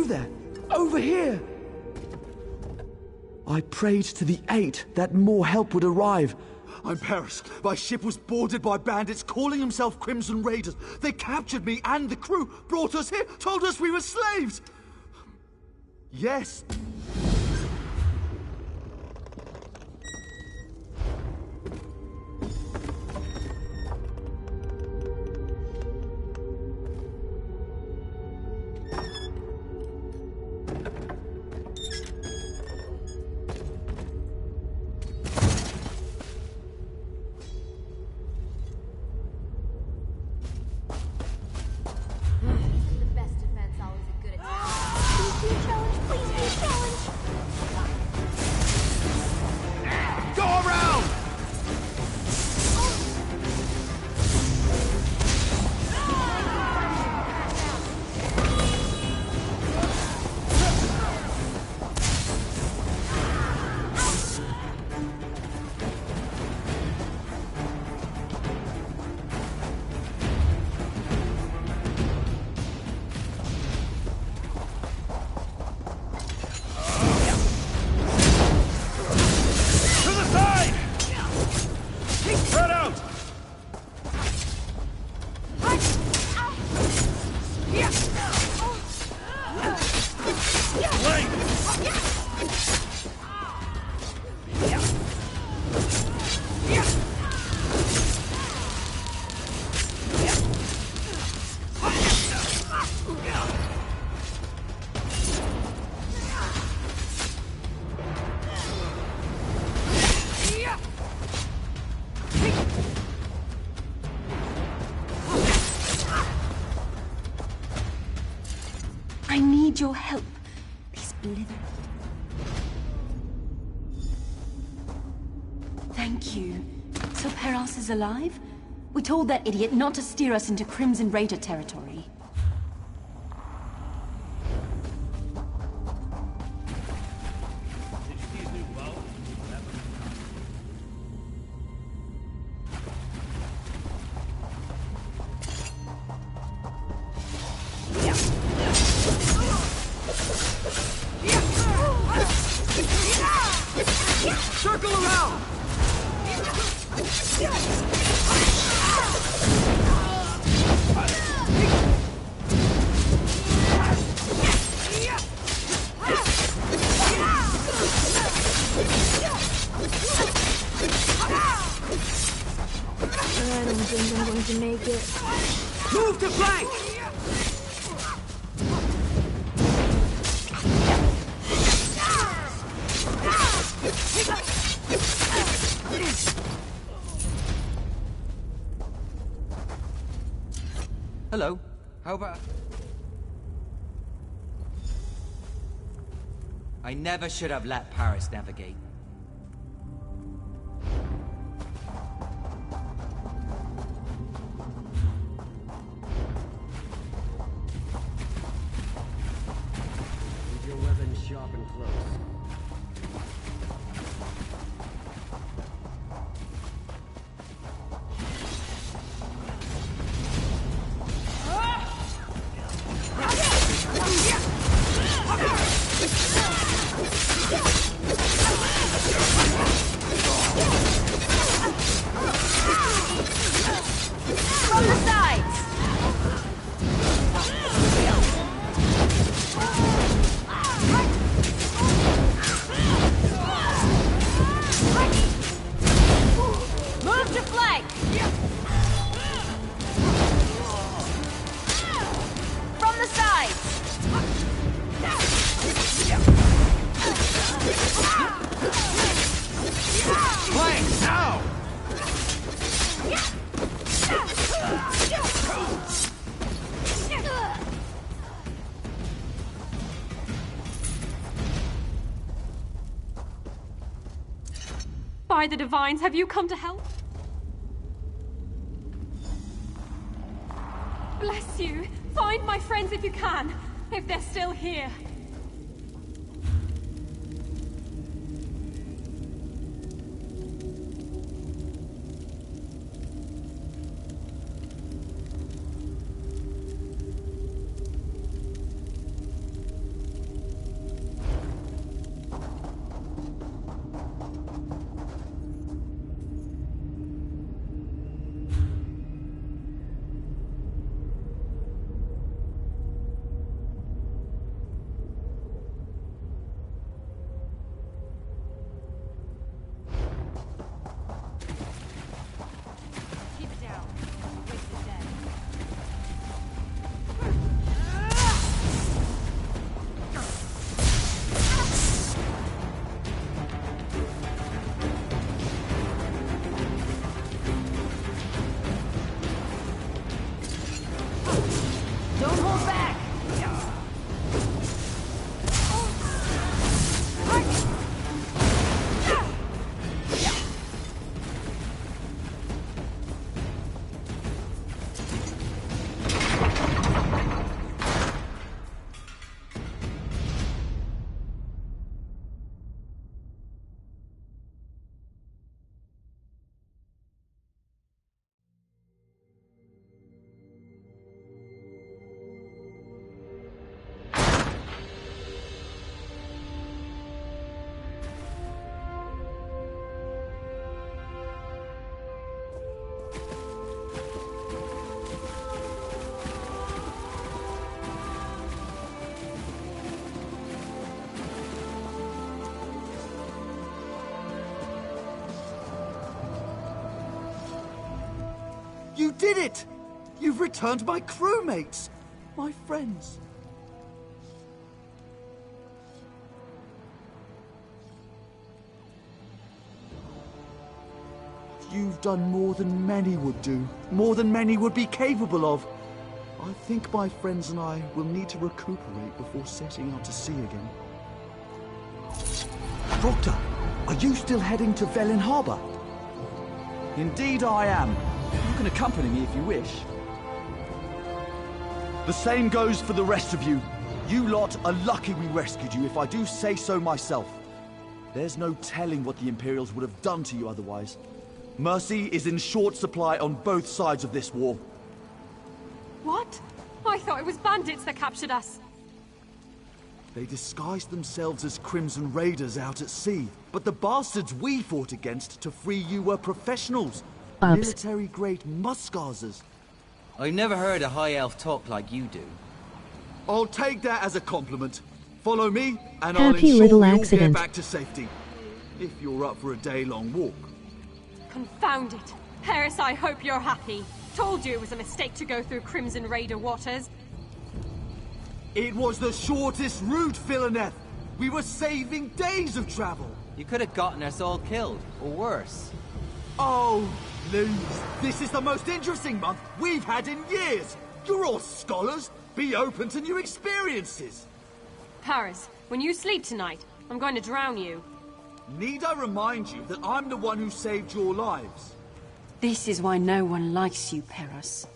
you there? Over here! I prayed to the Eight that more help would arrive. I'm Paris. My ship was boarded by bandits calling themselves Crimson Raiders. They captured me and the crew, brought us here, told us we were slaves. Yes. I need your help. These blithers. Thank you. So Peros is alive? We told that idiot not to steer us into Crimson Raider territory. Circle around! I don't think I'm going to make it. Move to flank! Hello. How about... I never should have let Paris navigate. Keep your weapons sharp and close. From the sides! Move to flank! From the sides! Flank, now! By the Divines, have you come to help? Bless you. Find my friends if you can, if they're still here. You did it! You've returned my crewmates! My friends. You've done more than many would do. More than many would be capable of. I think my friends and I will need to recuperate before setting out to sea again. Proctor, are you still heading to Velen Harbor? Indeed I am. You can accompany me if you wish. The same goes for the rest of you. You lot are lucky we rescued you, if I do say so myself. There's no telling what the Imperials would have done to you otherwise. Mercy is in short supply on both sides of this war. What? I thought it was bandits that captured us. They disguised themselves as Crimson Raiders out at sea, but the bastards we fought against to free you were professionals. Military-grade Muskarsers. I've never heard a High Elf talk like you do. I'll take that as a compliment. Follow me, and Happy I'll ensure little we all accident. get back to safety. If you're up for a day-long walk. Confound it. Paris, I hope you're happy. Told you it was a mistake to go through Crimson Raider waters. It was the shortest route, Villeneuve. We were saving days of travel. You could have gotten us all killed, or worse. Oh, Luz, this is the most interesting month we've had in years. You're all scholars. Be open to new experiences. Paris, when you sleep tonight, I'm going to drown you. Need I remind you that I'm the one who saved your lives? This is why no one likes you, Paris.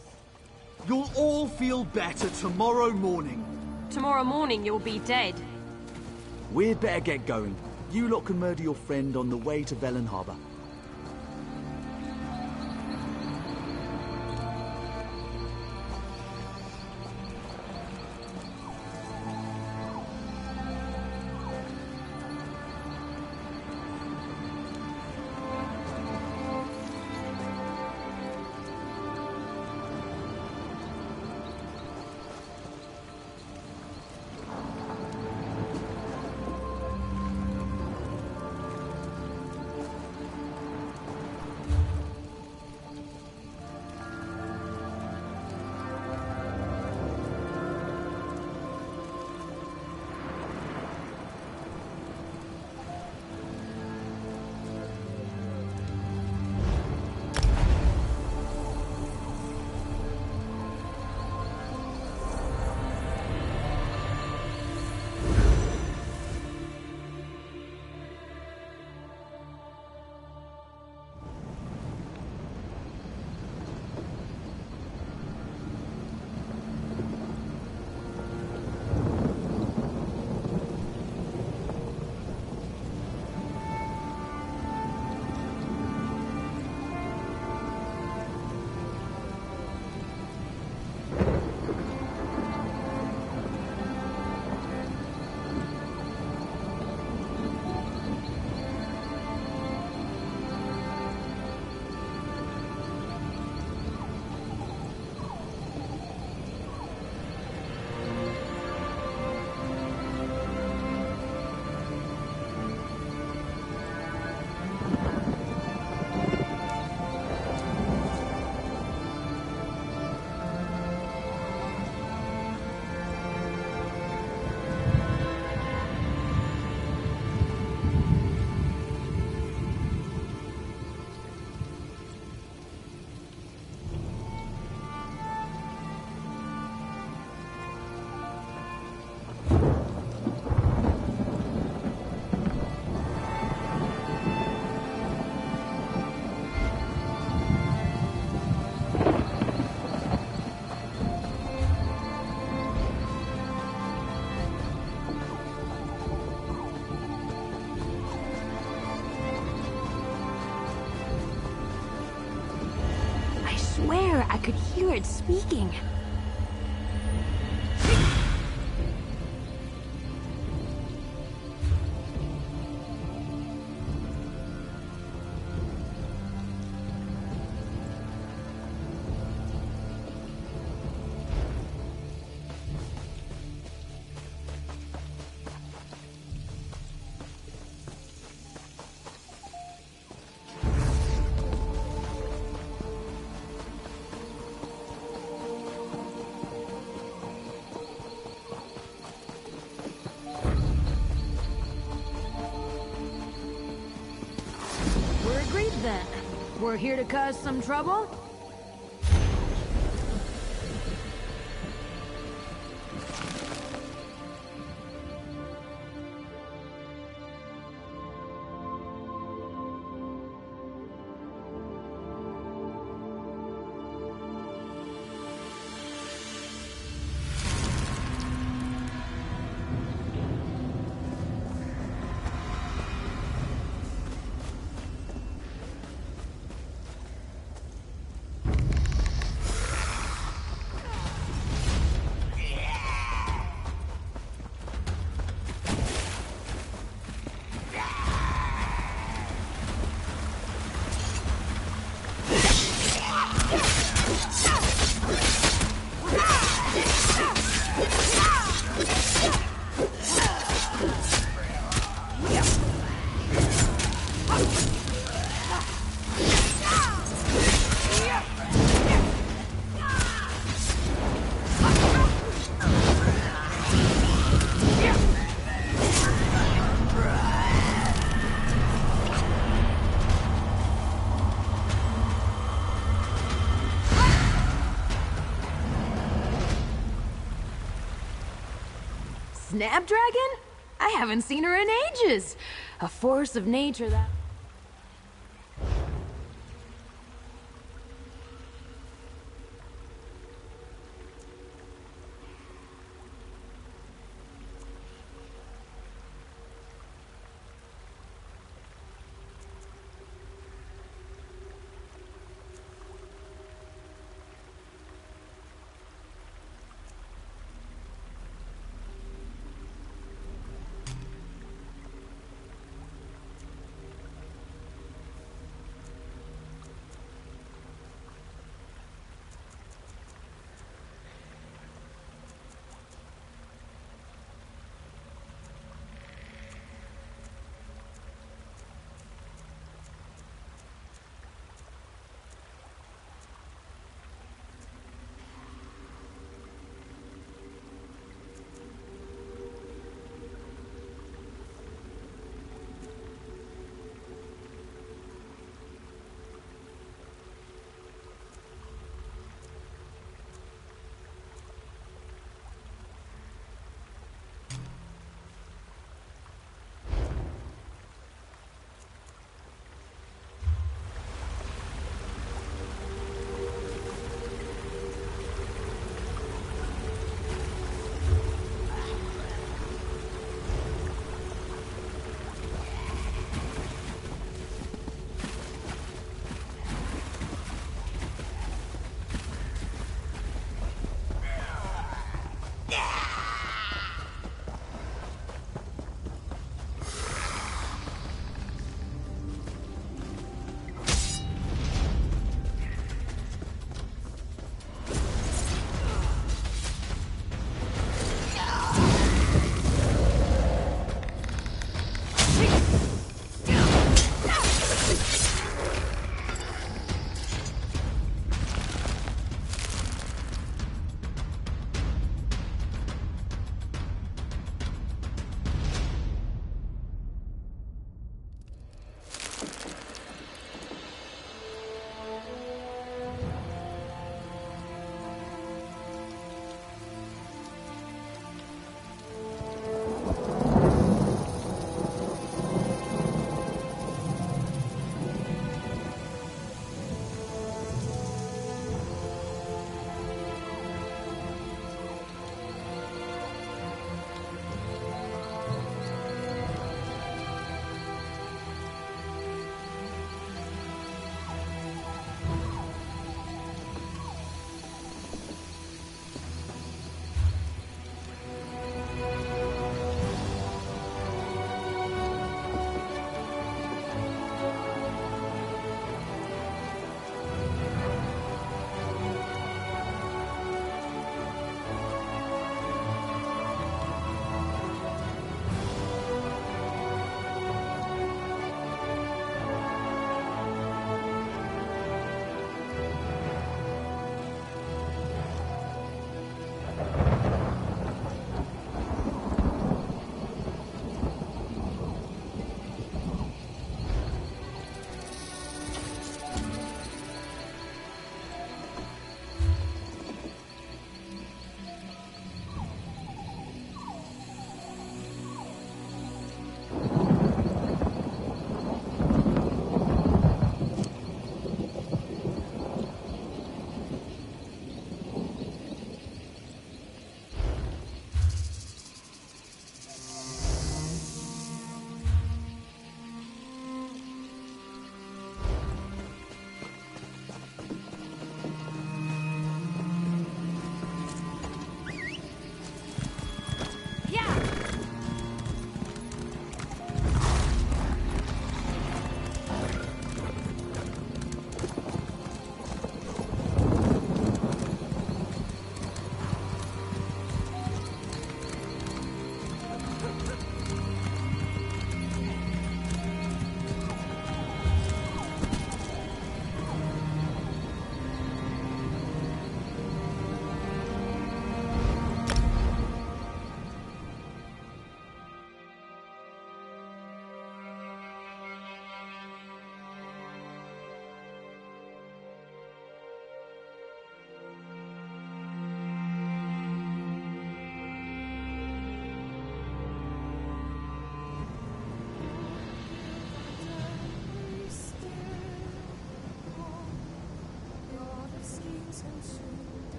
You'll all feel better tomorrow morning. Tomorrow morning you'll be dead. We'd better get going. You lot can murder your friend on the way to Velen Harbor. Swear I could hear it speaking. You're here to cause some trouble? Snapdragon? I haven't seen her in ages. A force of nature that...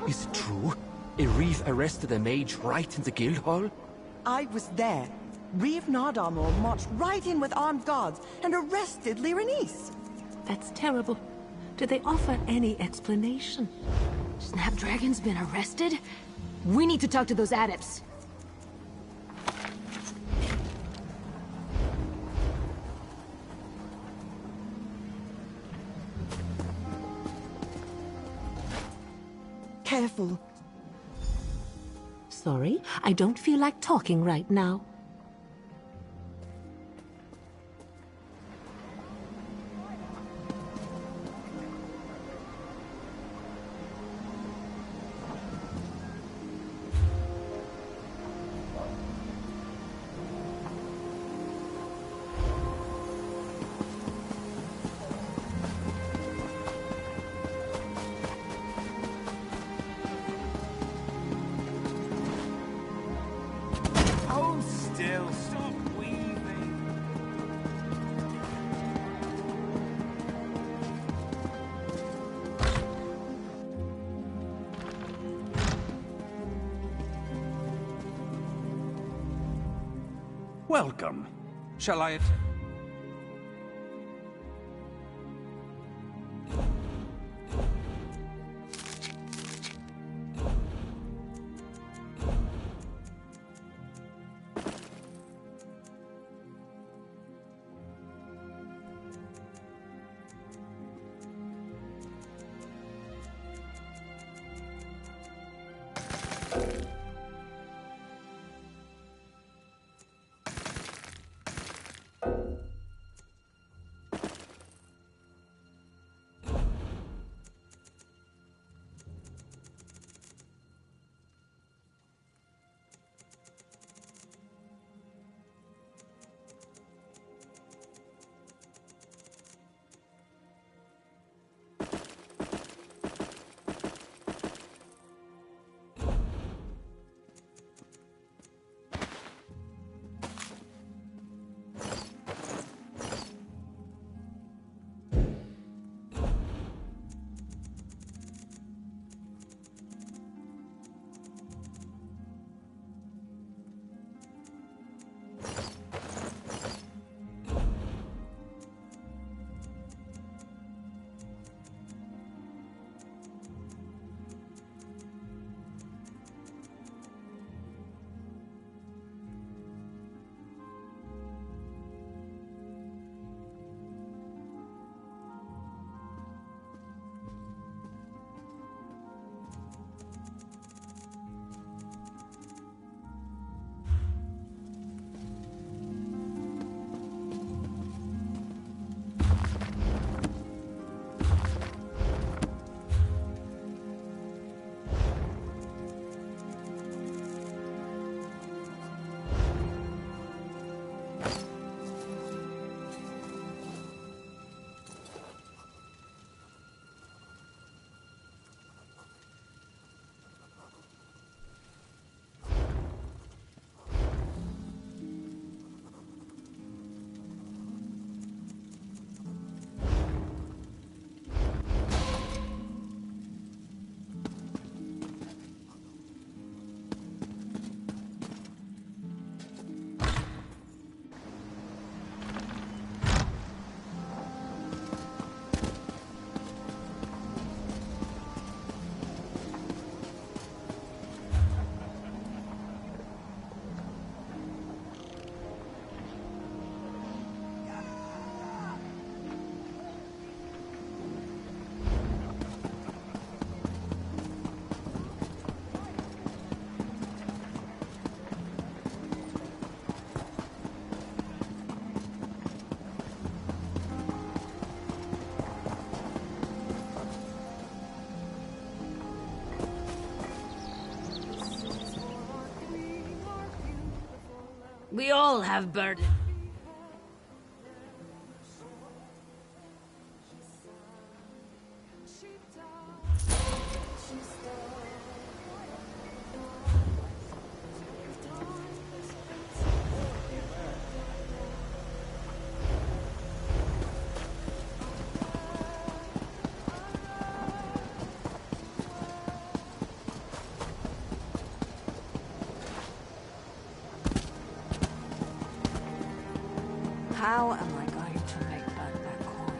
Is it true? Reeve arrested a mage right in the guild hall? I was there. Reeve Nardamor marched right in with armed guards and arrested Lyranese. That's terrible. Did they offer any explanation? Snapdragon's been arrested? We need to talk to those adepts. Careful. Sorry, I don't feel like talking right now. Stop weaving. Welcome. Shall I attend? We all have burdens. How am I going to make back that coin?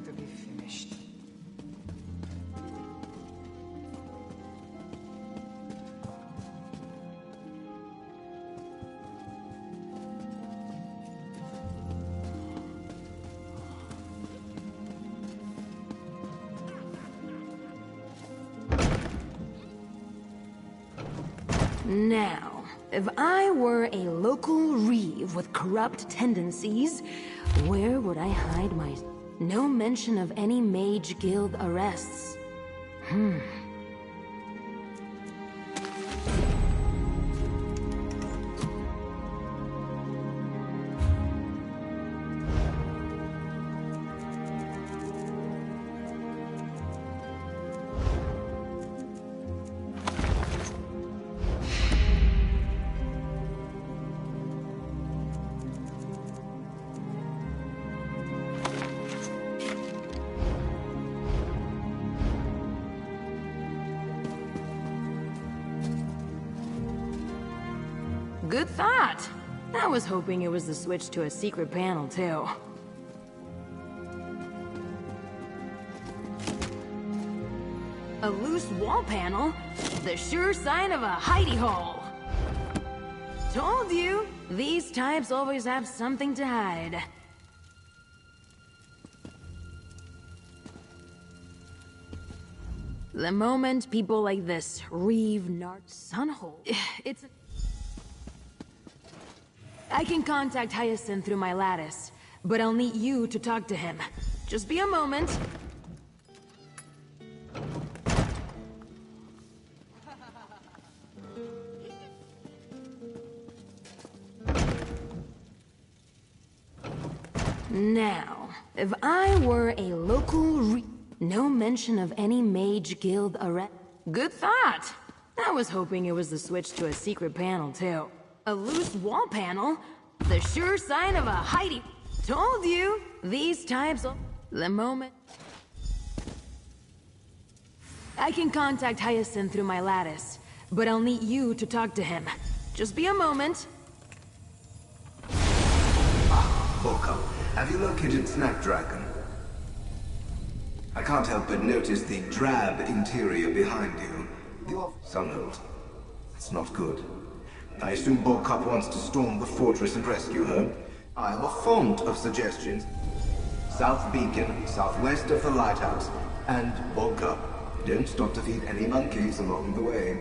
To be finished. Now, if I were a local reeve with corrupt tendencies, where would I hide my... No mention of any mage guild arrests. Good thought. I was hoping it was the switch to a secret panel, too. A loose wall panel? The sure sign of a hidey hole. Told you, these types always have something to hide. The moment people like this reeve Nart Sunhold, it's... I can contact Hyacinth through my lattice, but I'll need you to talk to him. Just be a moment. Now, if I were a local no mention of any mage guild arrest. Good thought. I was hoping it was the switch to a secret panel, too. A loose wall panel? The sure sign of a hidey... Told you! These types... The moment... I can contact Hyacinth through my lattice, but I'll need you to talk to him. Just be a moment. Volko, have you located Snapdragon? I can't help but notice the drab interior behind you. The Sunhold. That's not good. I assume Volkop wants to storm the fortress and rescue her. I am a font of suggestions. South Beacon, southwest of the lighthouse, and Volkop. Don't stop to feed any monkeys along the way.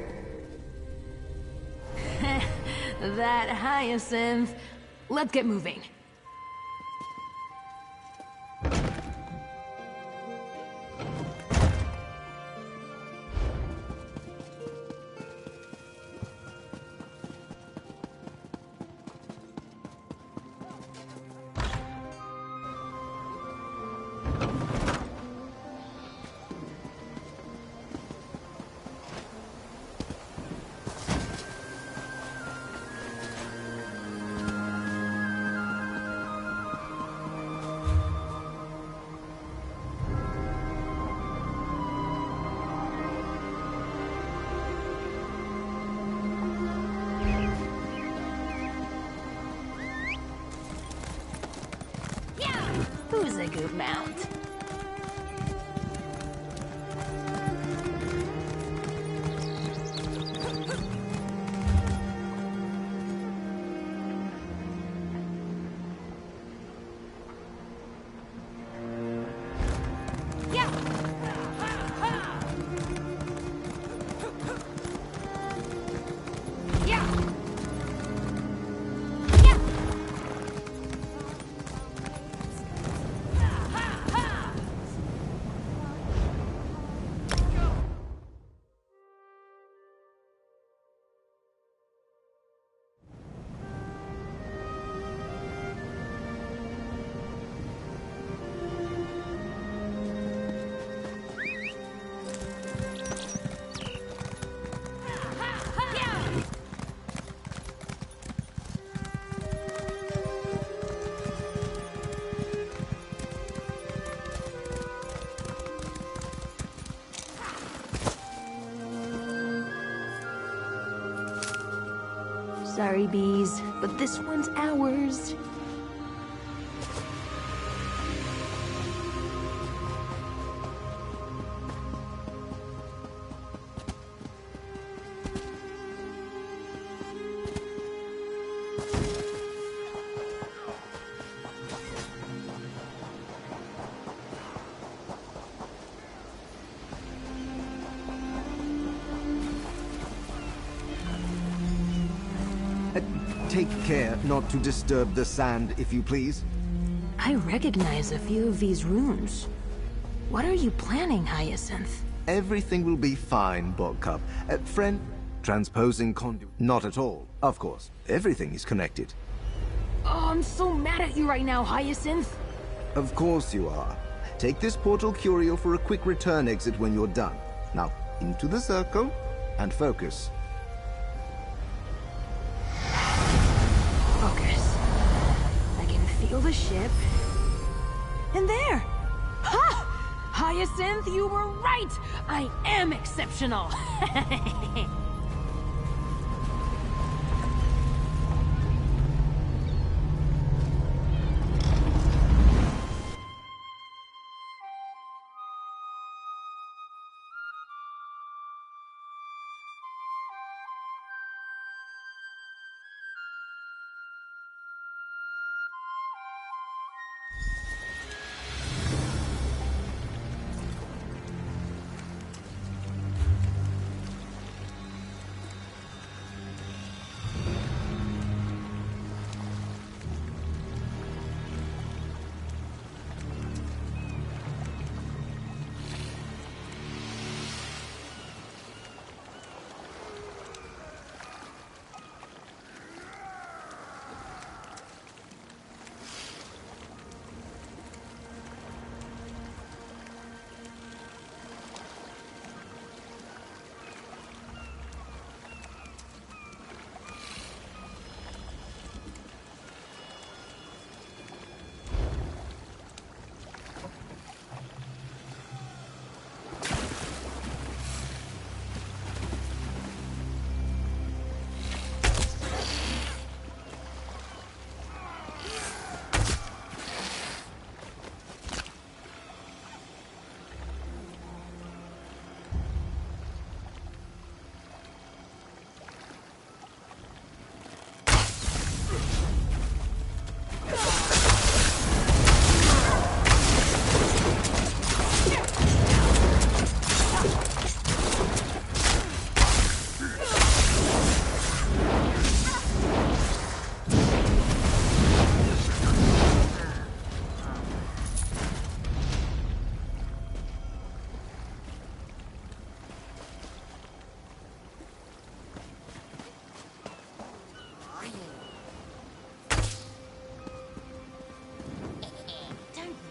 That Hyacinth. Let's get moving. good mount. Sorry, bees, but this one's ours. Take care not to disturb the sand, if you please. I recognize a few of these runes. What are you planning, Hyacinth? Everything will be fine, Bogcup. Friend, transposing conduit. Not at all, of course. Everything is connected. Oh, I'm so mad at you right now, Hyacinth. Of course you are. Take this portal curio for a quick return exit when you're done. Now, into the circle, and focus. Focus. I can feel the ship. And there! Ha! Hyacinth, you were right! I am exceptional!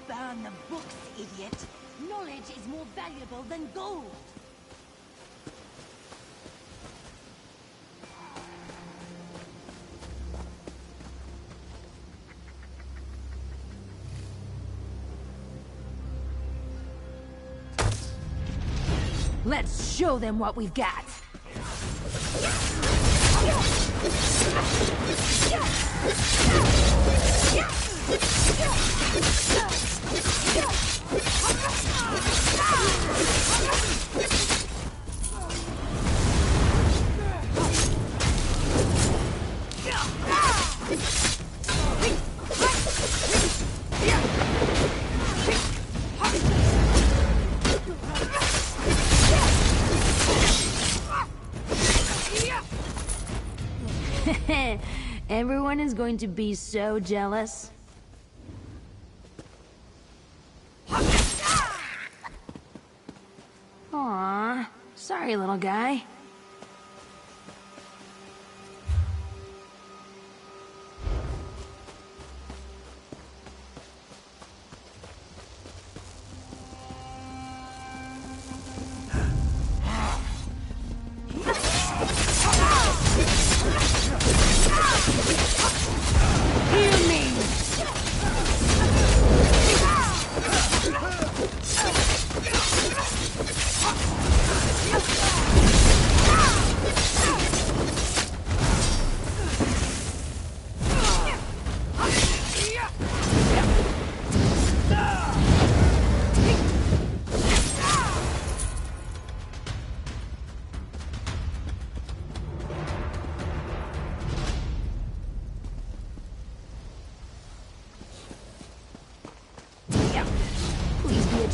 Burn the books, idiot! Knowledge is more valuable than gold! Let's show them what we've got! Everyone is going to be so jealous. Aww, sorry, little guy.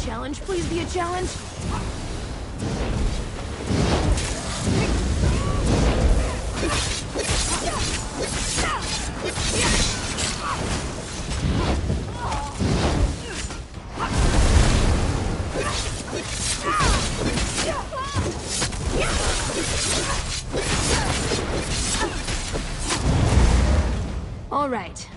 Challenge, please be a challenge. All right,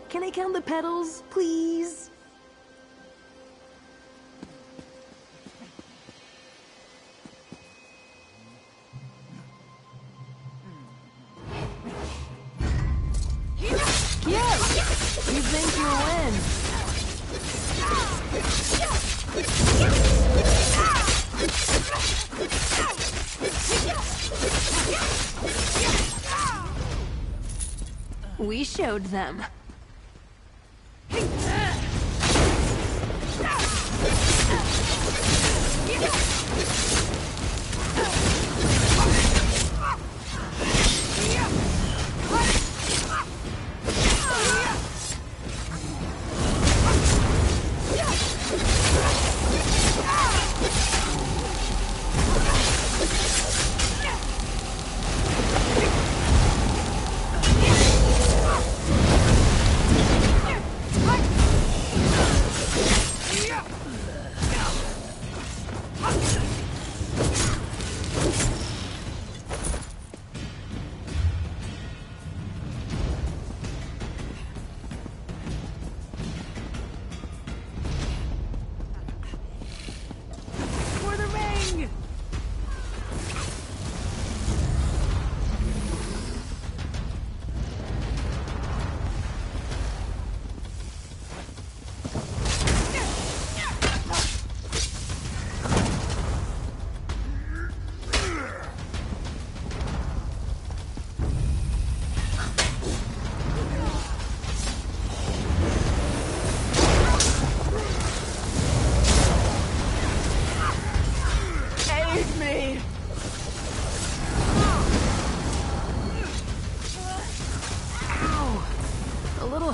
Can I count the petals, please? Yes! You think you'll win? We showed them.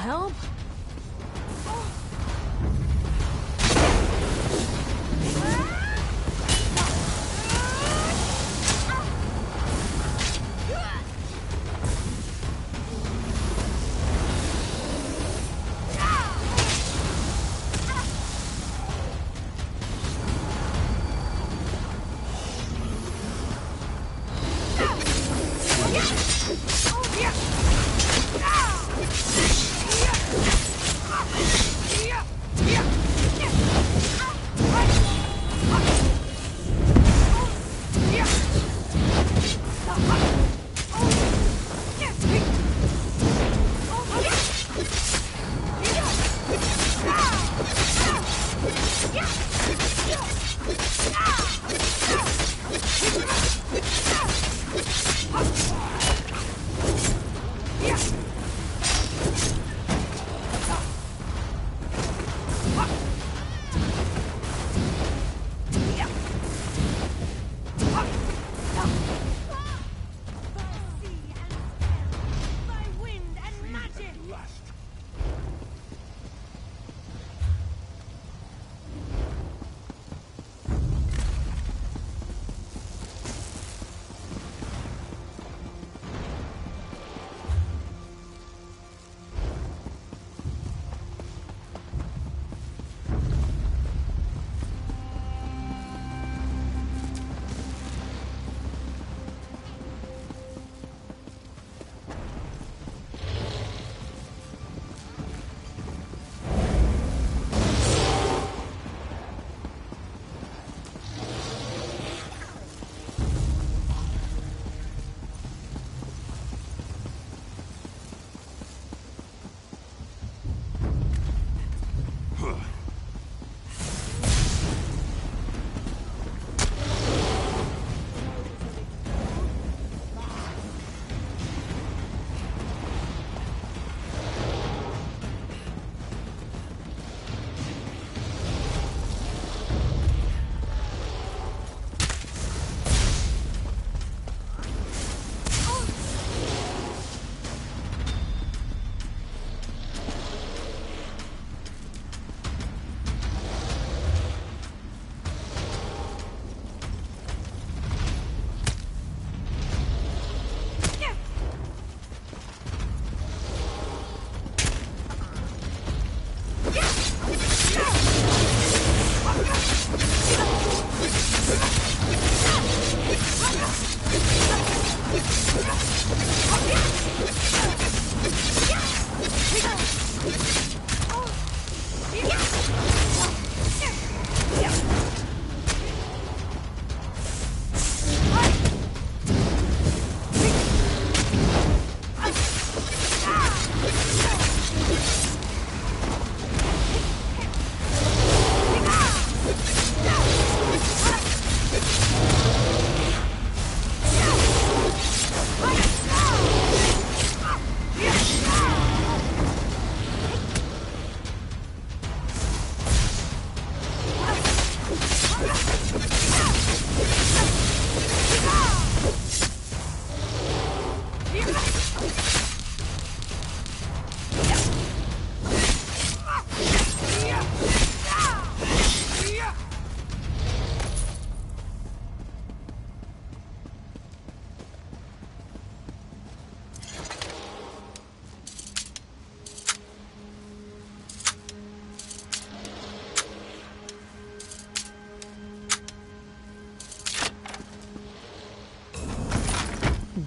Help?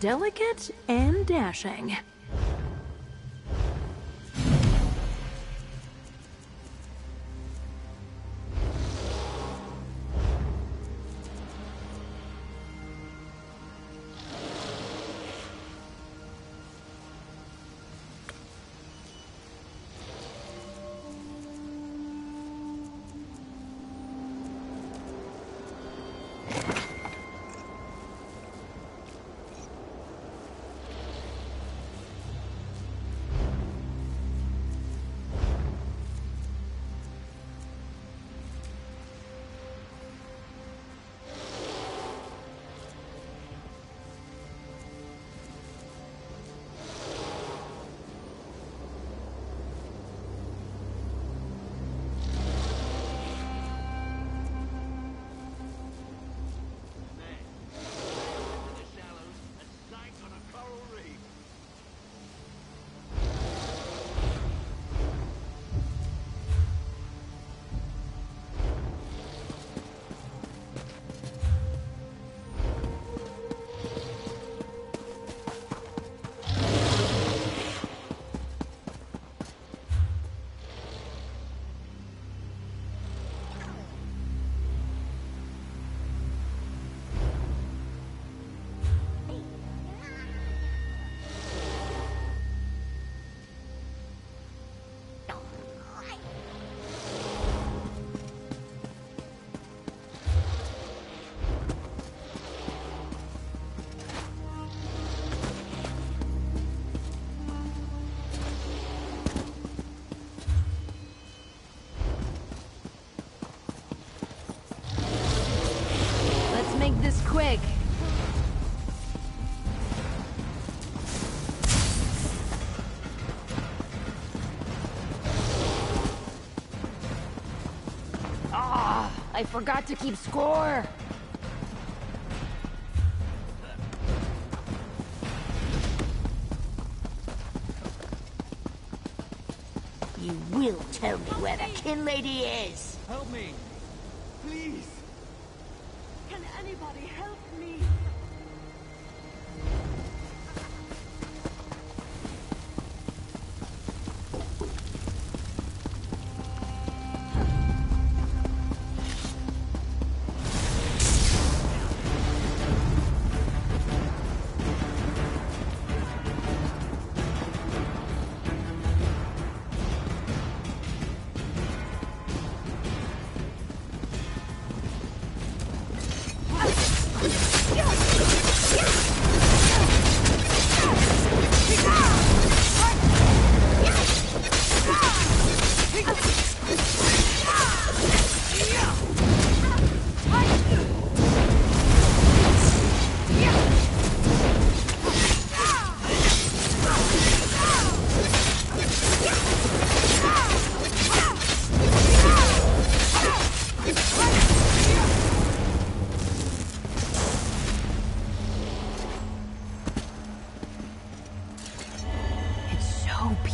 delicate and dashing. This quick. Ah, I forgot to keep score. You will tell me where the kin lady is. Help me! Please! Can anybody help me?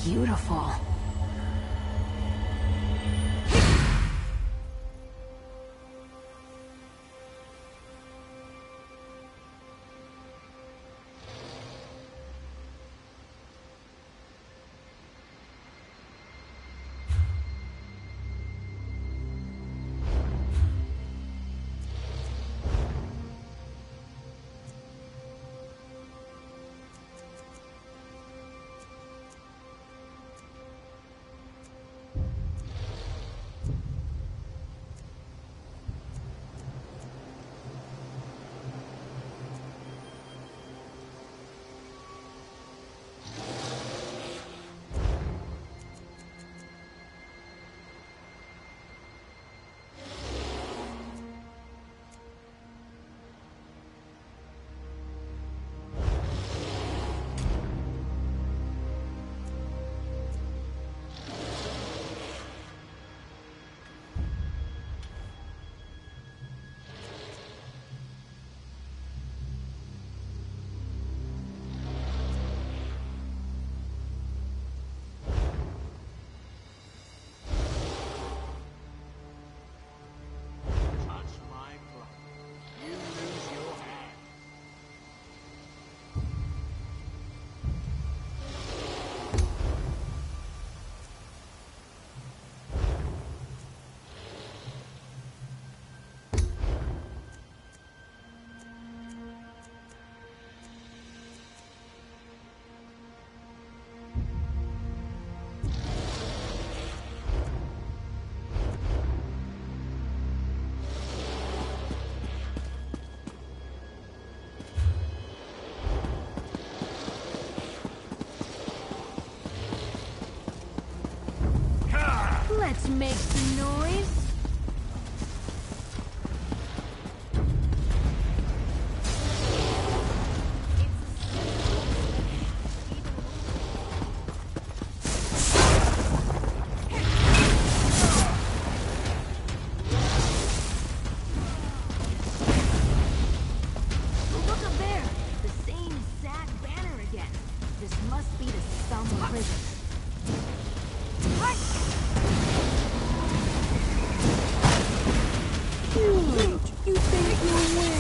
Beautiful. make some noise? Look up there! The same sad banner again. This must be the Stomach prison. Dude, you think you'll win?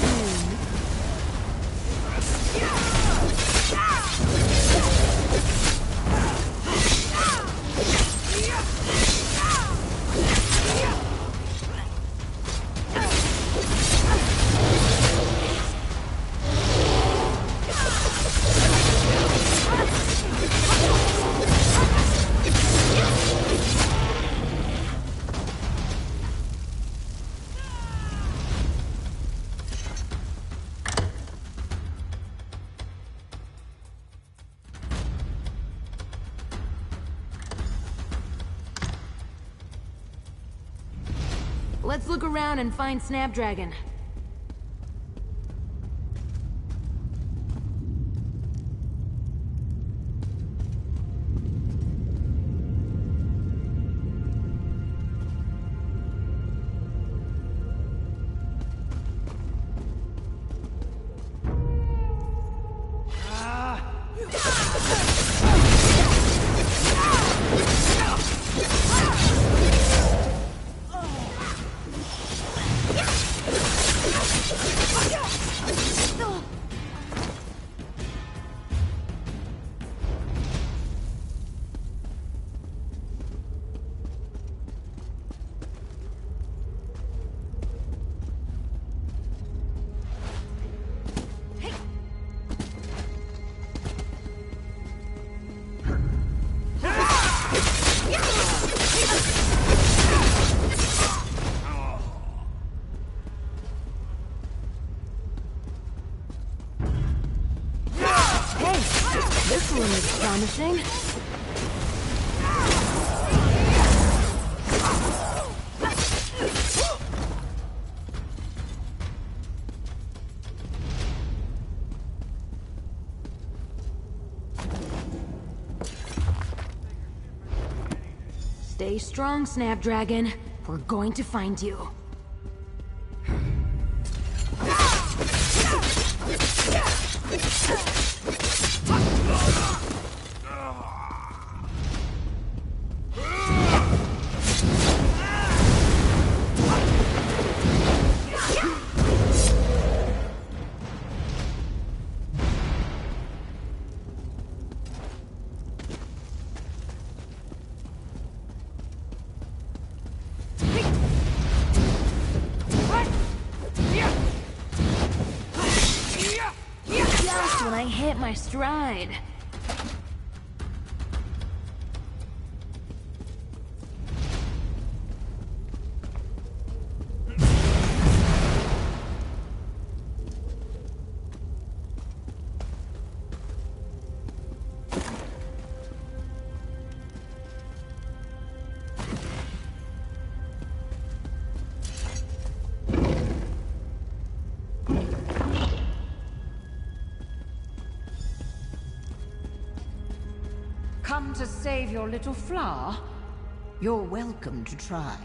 Let's look around and find Snapdragon. This one is promising. Stay strong, Snapdragon. We're going to find you. Just when I hit my stride. Come to save your little flower? You're welcome to try.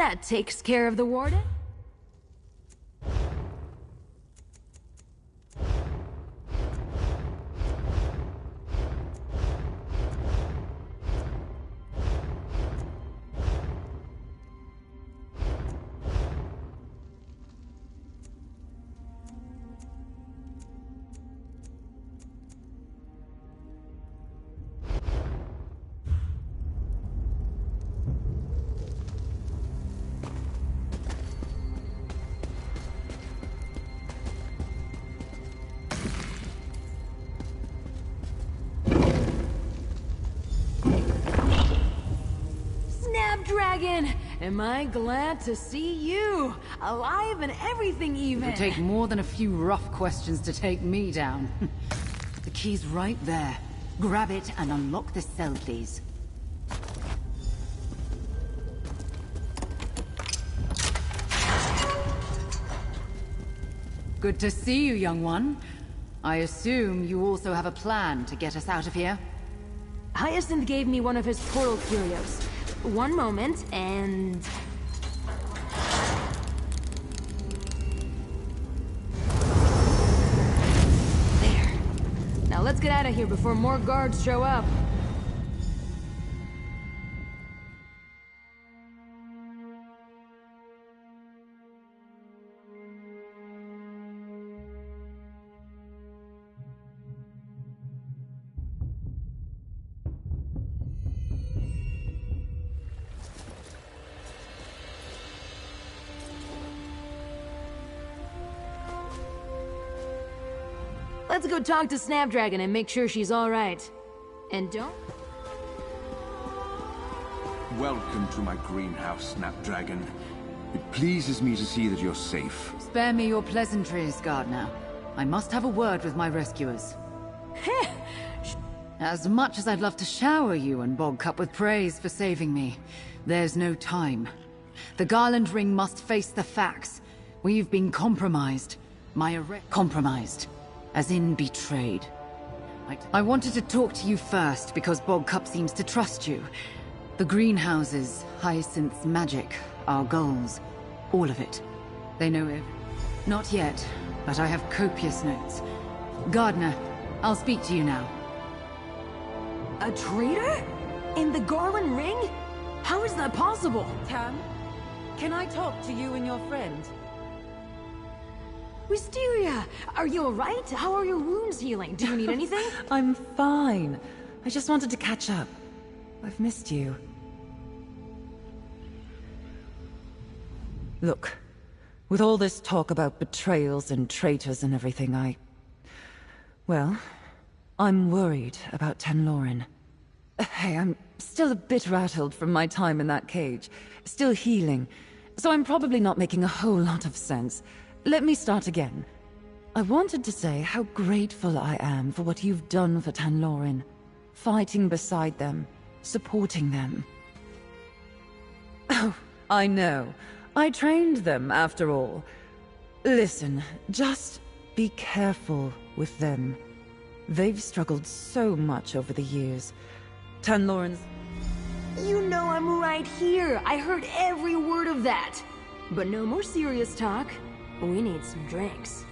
That takes care of the warden. Snapdragon! Am I glad to see you! Alive and everything even! It would take more than a few rough questions to take me down. The key's right there. Grab it and unlock the cell, please. Good to see you, young one. I assume you also have a plan to get us out of here? Hyacinth gave me one of his portal curios. One moment, and... there. Now let's get out of here before more guards show up. Let's go talk to Snapdragon and make sure she's all right. And don't... Welcome to my greenhouse, Snapdragon. It pleases me to see that you're safe. Spare me your pleasantries, Gardner. I must have a word with my rescuers. As much as I'd love to shower you and Bogcup with praise for saving me, there's no time. The Garland Ring must face the facts. We've been compromised. Compromised. As in betrayed. I wanted to talk to you first because Bogcup seems to trust you. The greenhouses, Hyacinth's magic, our goals, all of it. They know it. Not yet, but I have copious notes. Gardner, I'll speak to you now. A traitor? In the Garland Ring? How is that possible? Tam, can I talk to you and your friend? Wisteria! Are you alright? How are your wounds healing? Do you need anything? I'm fine. I just wanted to catch up. I've missed you. Look, with all this talk about betrayals and traitors and everything, well, I'm worried about Tenlorin. Hey, I'm still a bit rattled from my time in that cage. Still healing. So I'm probably not making a whole lot of sense. Let me start again. I wanted to say how grateful I am for what you've done for Tenlorin. Fighting beside them, supporting them. Oh, I know. I trained them, after all. Listen, just be careful with them. They've struggled so much over the years. Tenlorin's... You know I'm right here. I heard every word of that. But no more serious talk. We need some drinks.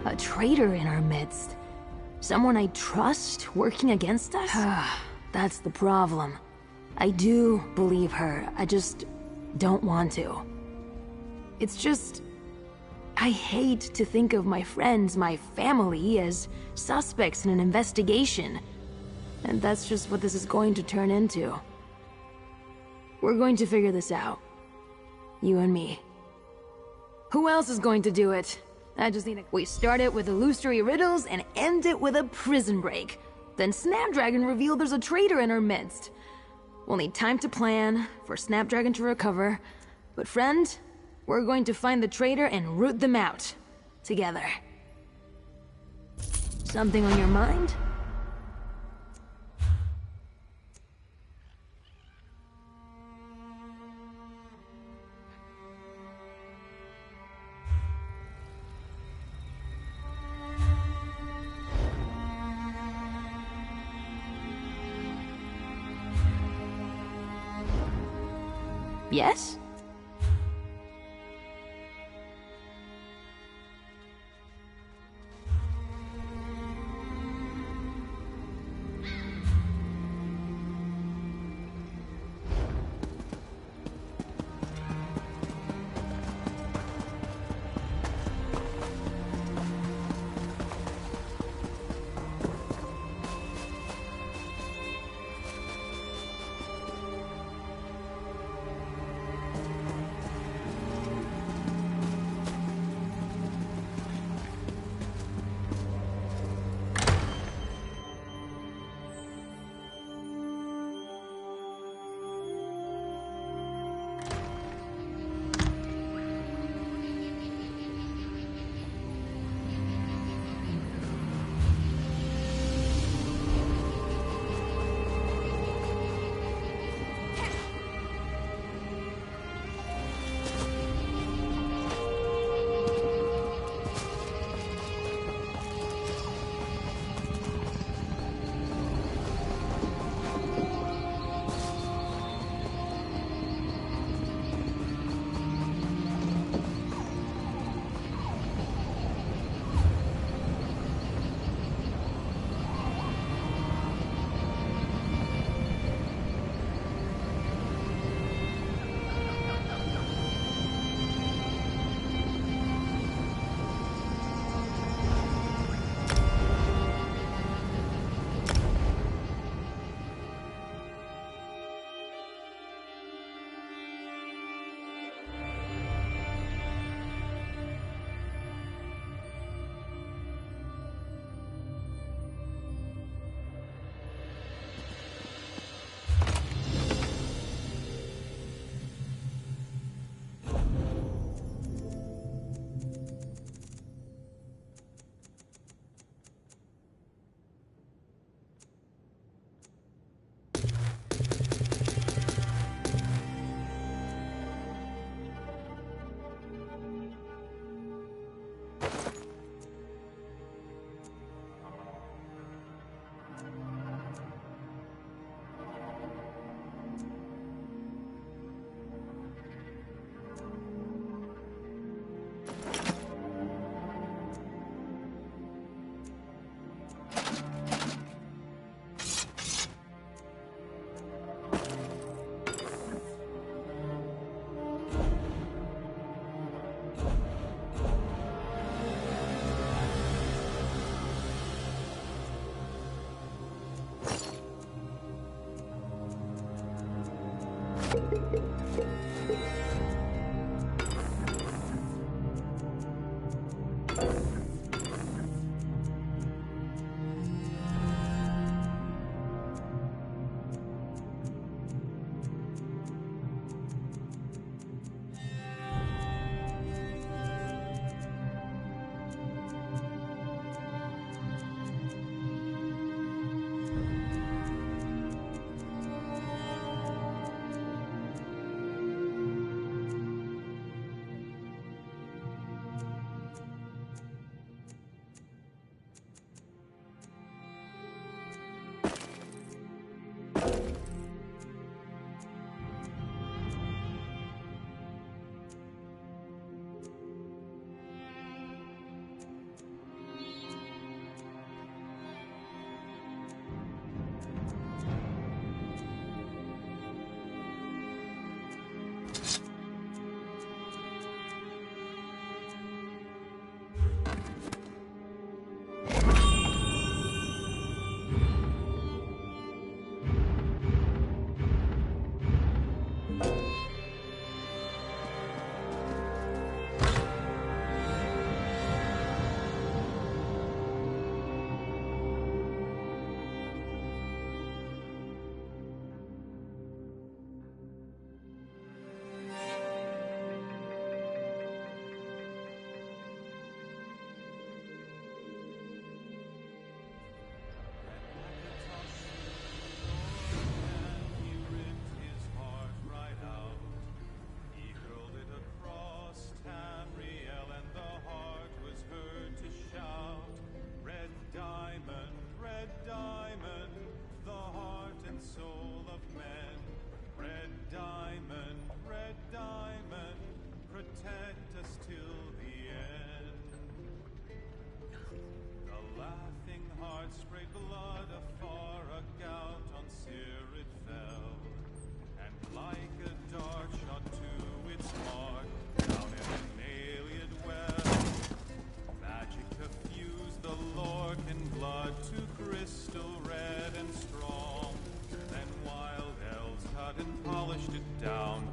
A traitor in our midst. Someone I trust working against us? That's the problem. I do believe her. I just don't want to. It's just... I hate to think of my friends, my family, as suspects in an investigation. And that's just what this is going to turn into. We're going to figure this out. You and me. Who else is going to do it? I just need we start it with illusory riddles and end it with a prison break. Then Snapdragon revealed there's a traitor in our midst. We'll need time to plan, for Snapdragon to recover. But friend, We're going to find the traitor and root them out. Together. Something on your mind? Yes?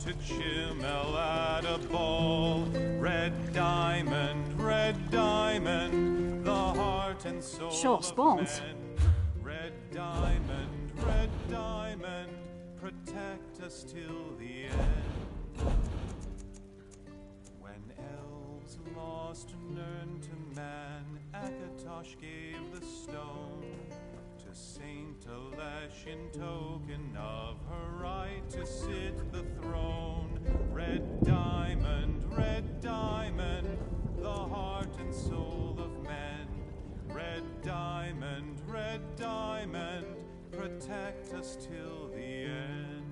to Chimel at a ball. Red diamond, the heart and soul Short spawns. of men. Red diamond, protect us till the end. When elves lost Nirn to man, Akatosh gave the stone to Saint Alesh in token of her right to sit the throne. Red diamond, the heart and soul of men. Red diamond, protect us till the end.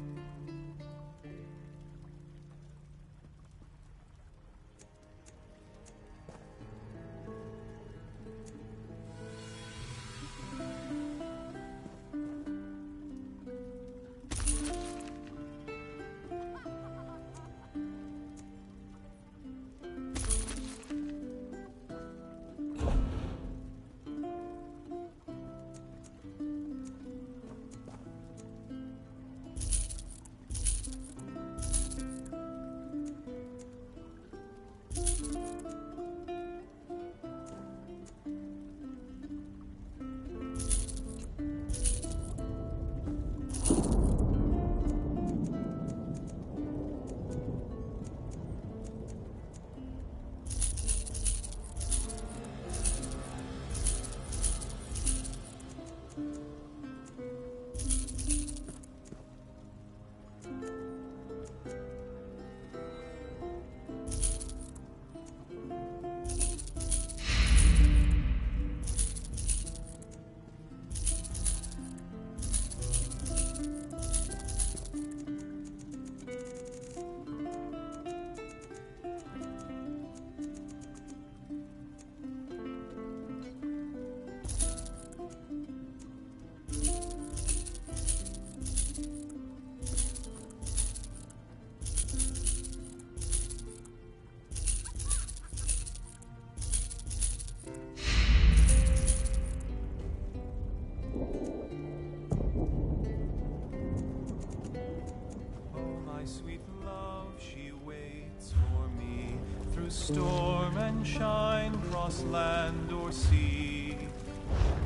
Storm and shine, cross land or sea,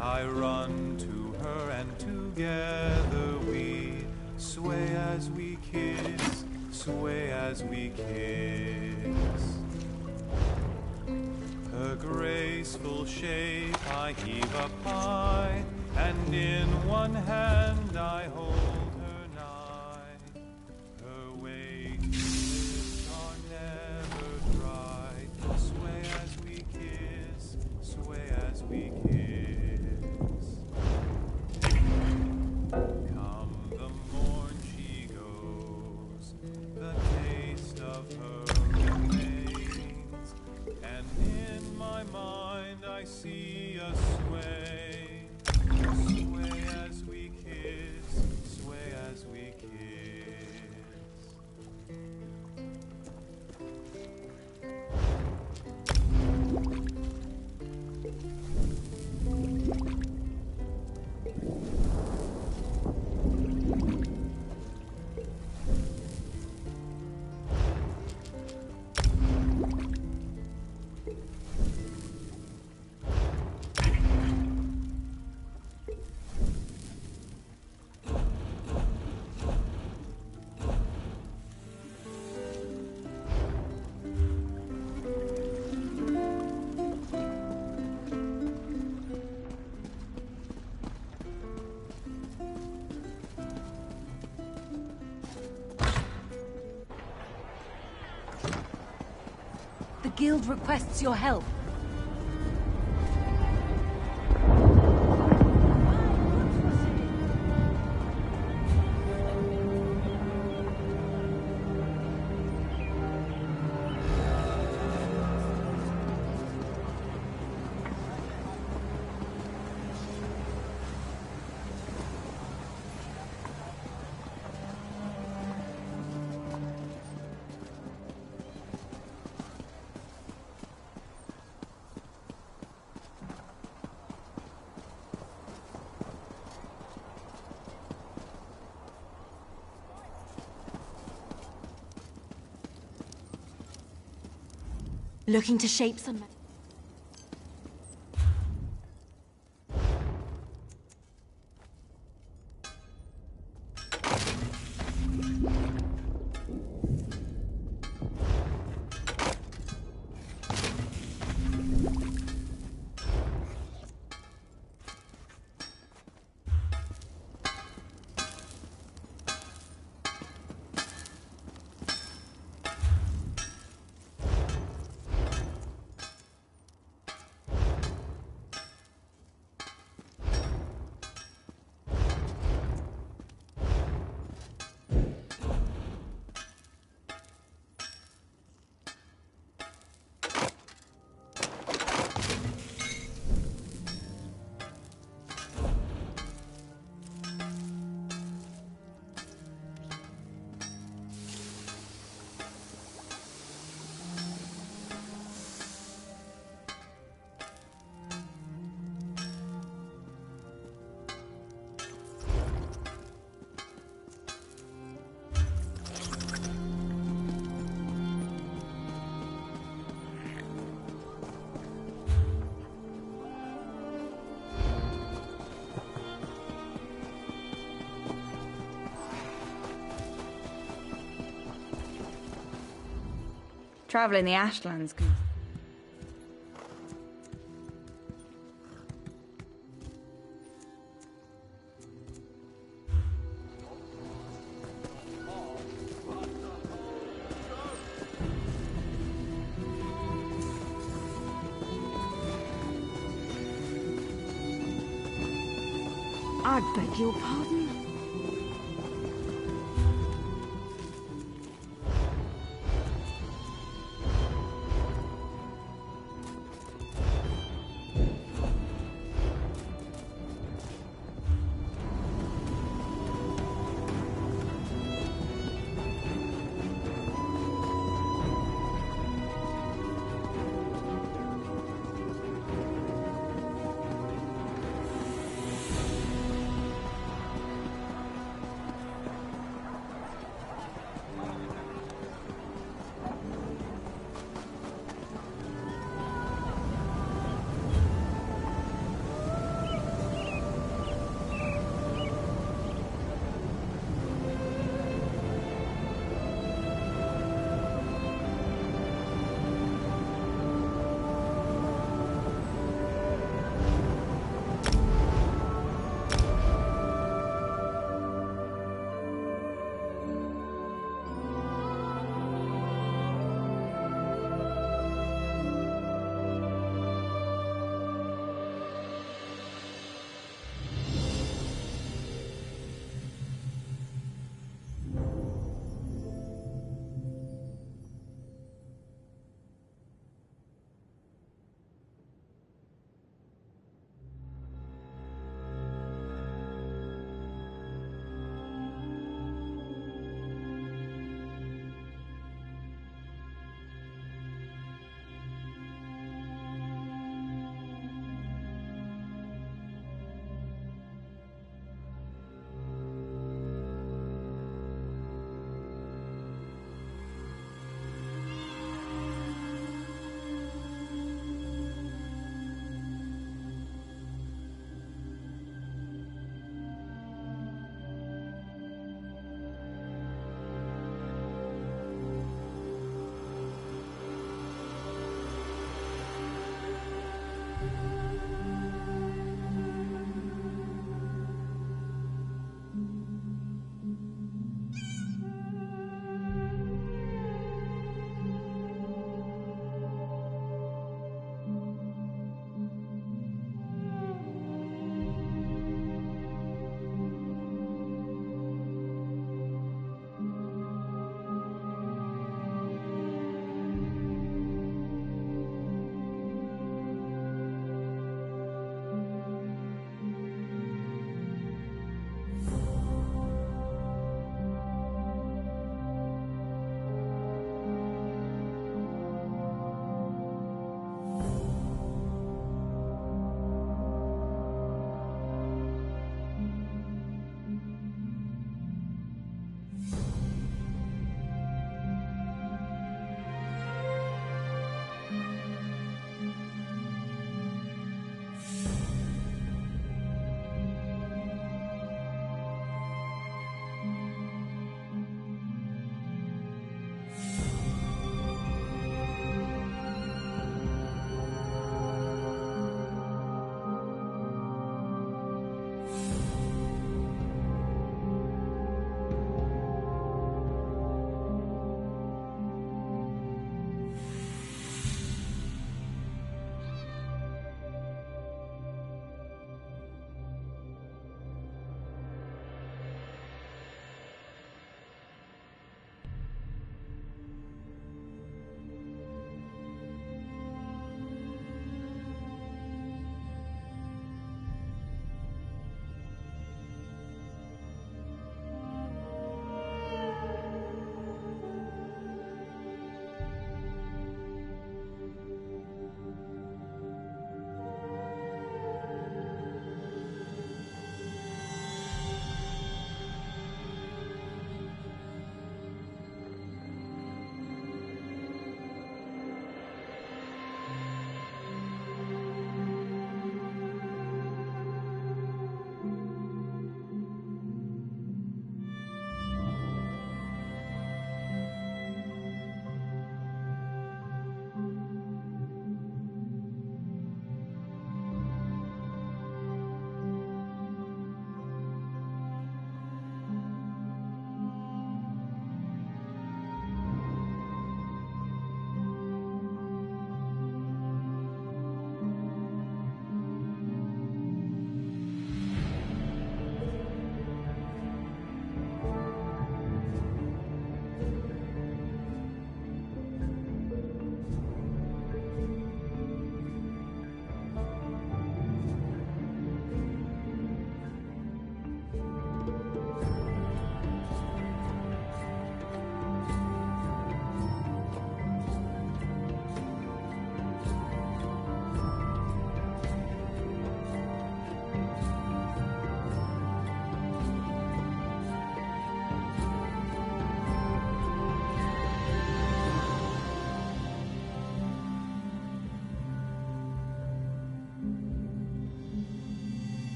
I run to her and together we sway as we kiss, sway as we kiss. Her graceful shape I heave up high, and in one hand I hold her nigh. Her waves are never dry. Sway as we kiss, sway as we kiss. Come the morn she goes, the taste of her remains, and in my mind I see us sway, sway as we kiss, sway as we kiss. The guild requests your help. Looking to shape some... Travel in the Ashlands. I beg your pardon?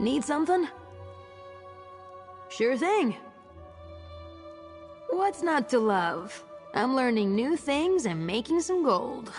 Need something? Sure thing. What's not to love? I'm learning new things and making some gold.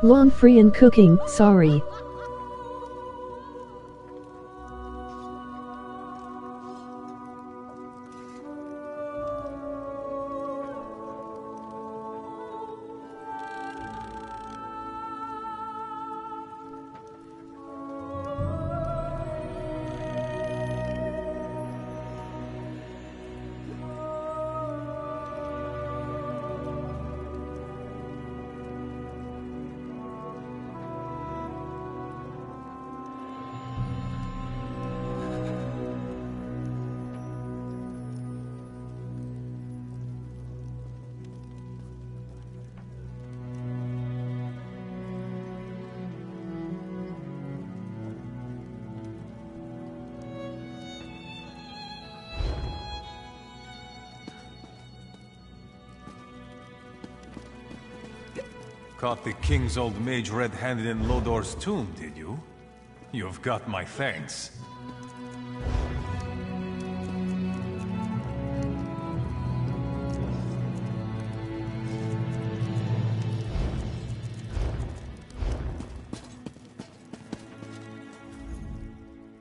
Lawn free and cooking, sorry. Caught the king's old mage red-handed in Lodor's tomb, did you? You've got my thanks.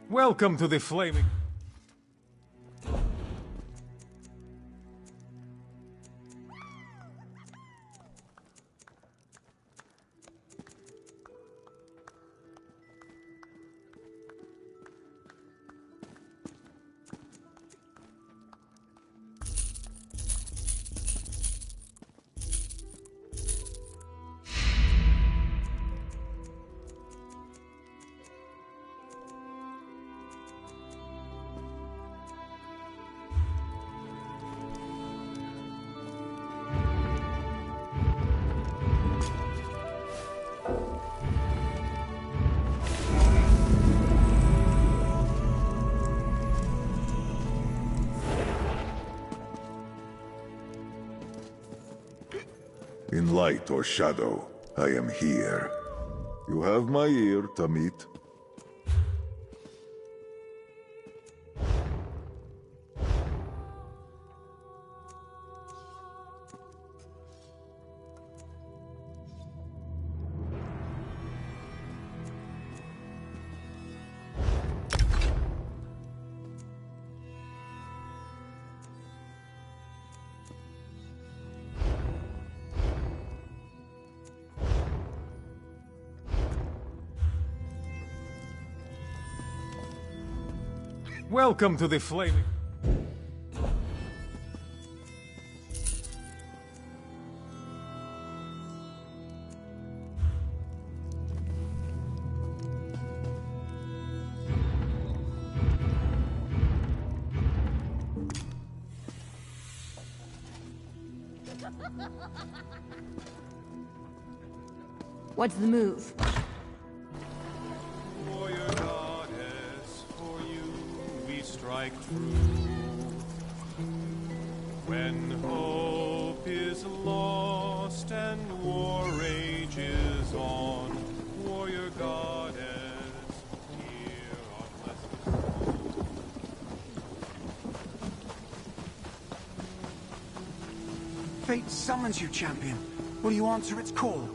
Welcome to the Flaming... In light or shadow, I am here. You have my ear, Tamit. Welcome to the Flaming... What's the move? Strike true. When hope is lost and war rages on, warrior goddess, hear our blessed. Fate summons you, champion. Will you answer its call?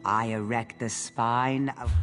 I erect the spine of...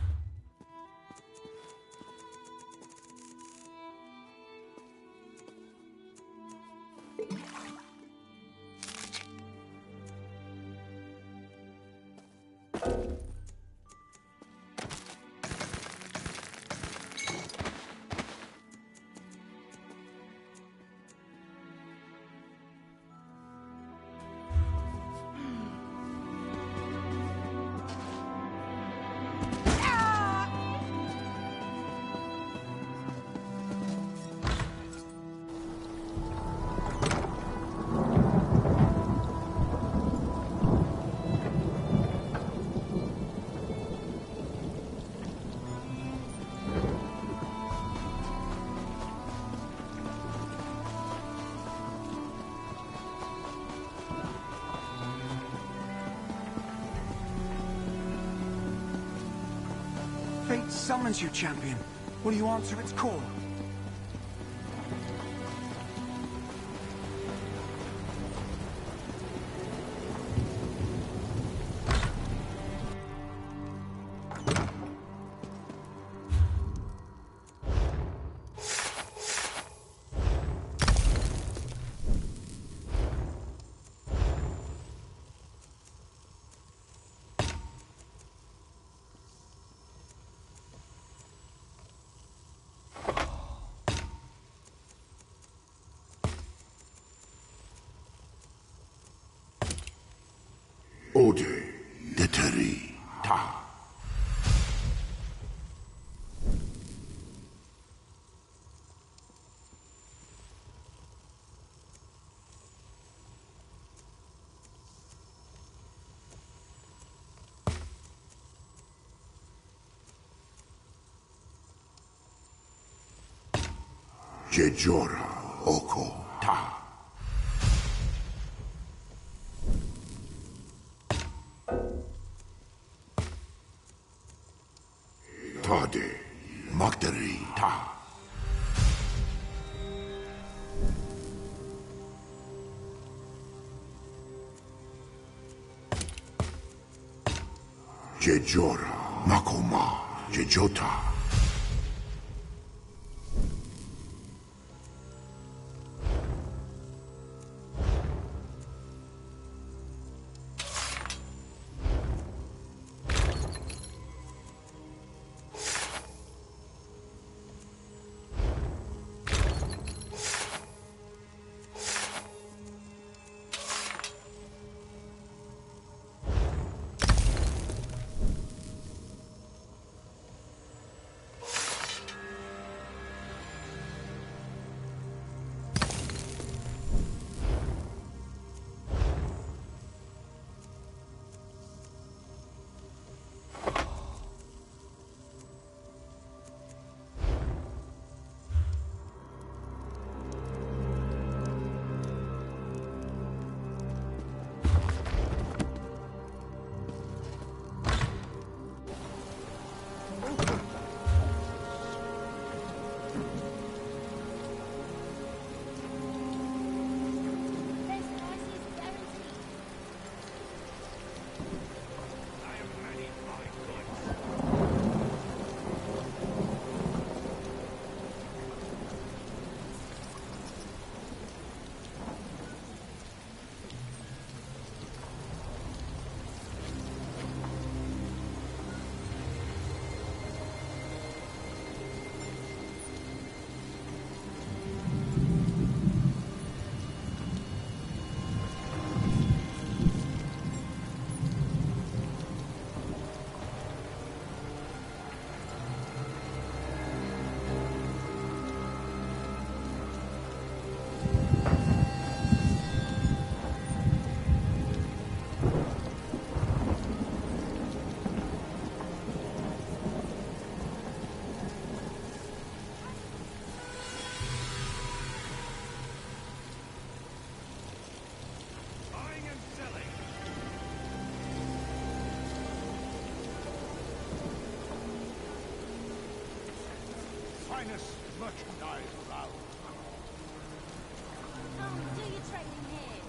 Fate summons you, champion. Will you answer its call? Ode, Deteri, Ta. Jejora, Oko, Ta. Tade, Magdari, Ta. Jejora, Makoma, Jejota. Finest merchandise around. Do your trading here.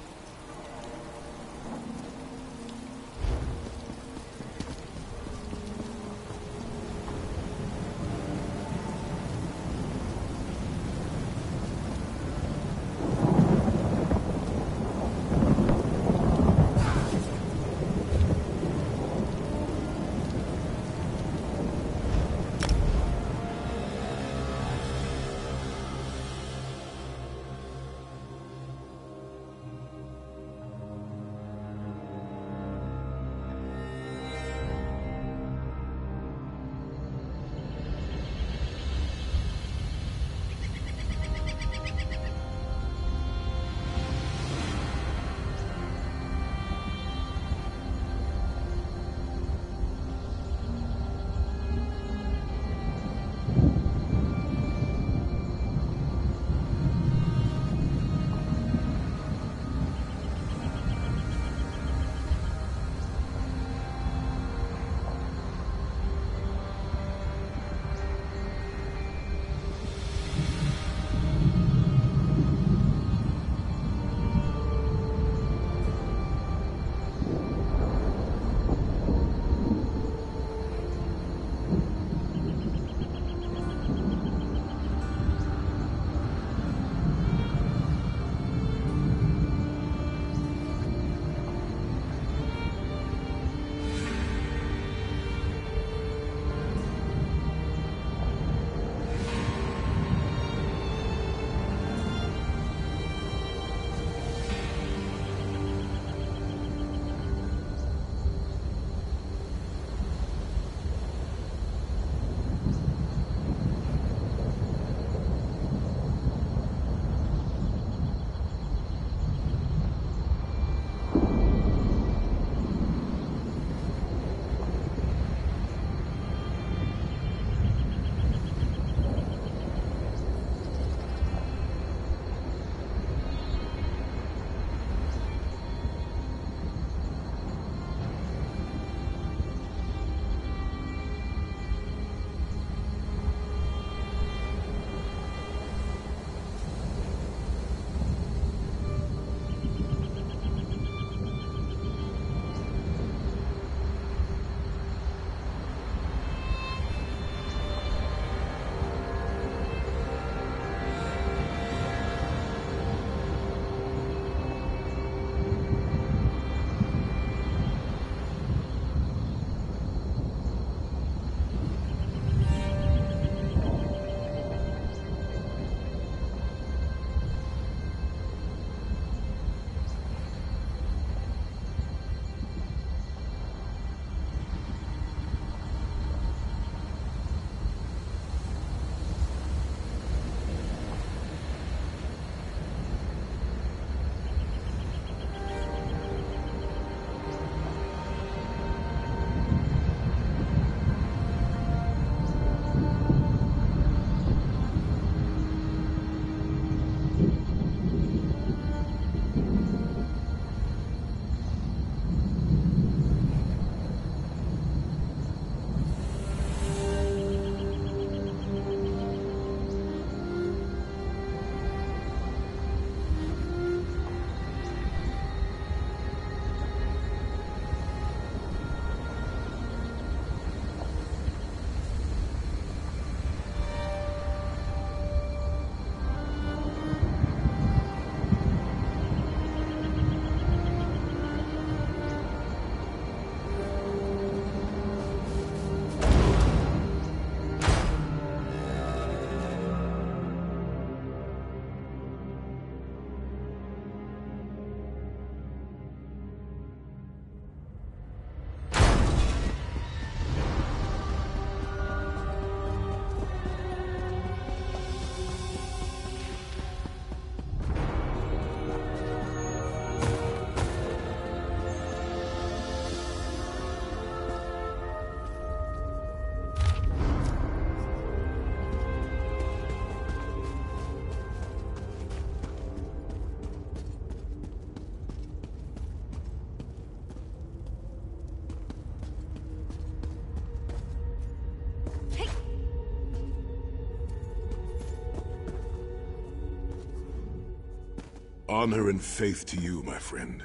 Honor and faith to you, my friend.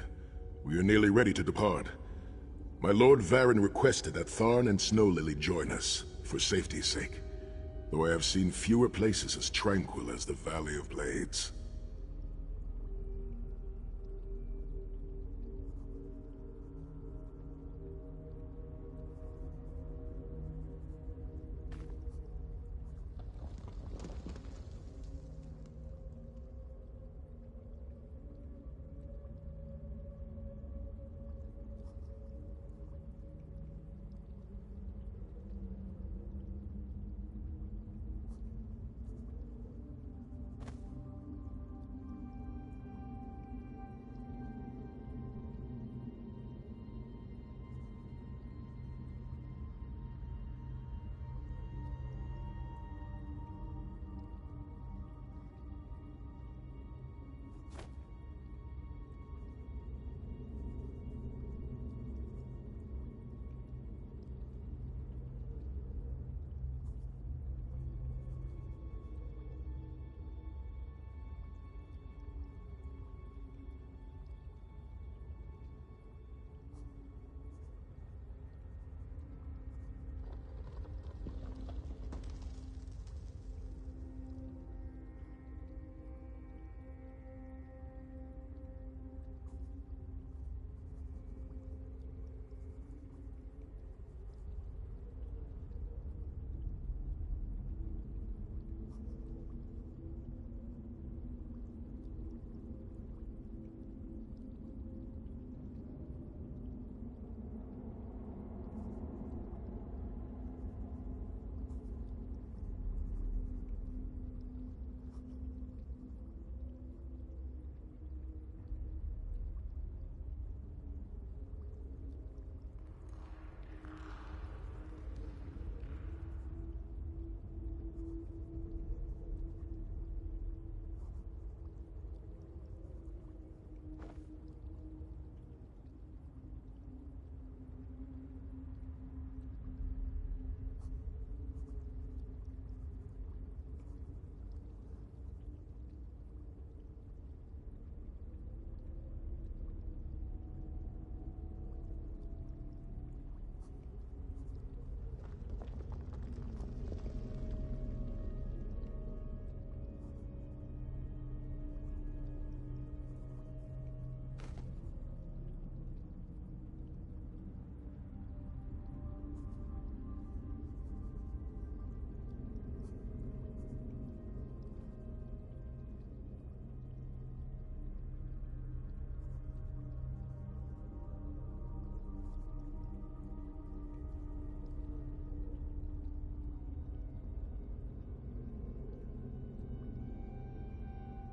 We are nearly ready to depart. My Lord Varen requested that Tharn and Snowlily join us, for safety's sake. Though I have seen fewer places as tranquil as the Valley of Blades.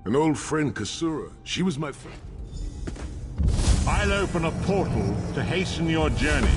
An old friend, Kasura. She was my friend. I'll open a portal to hasten your journey.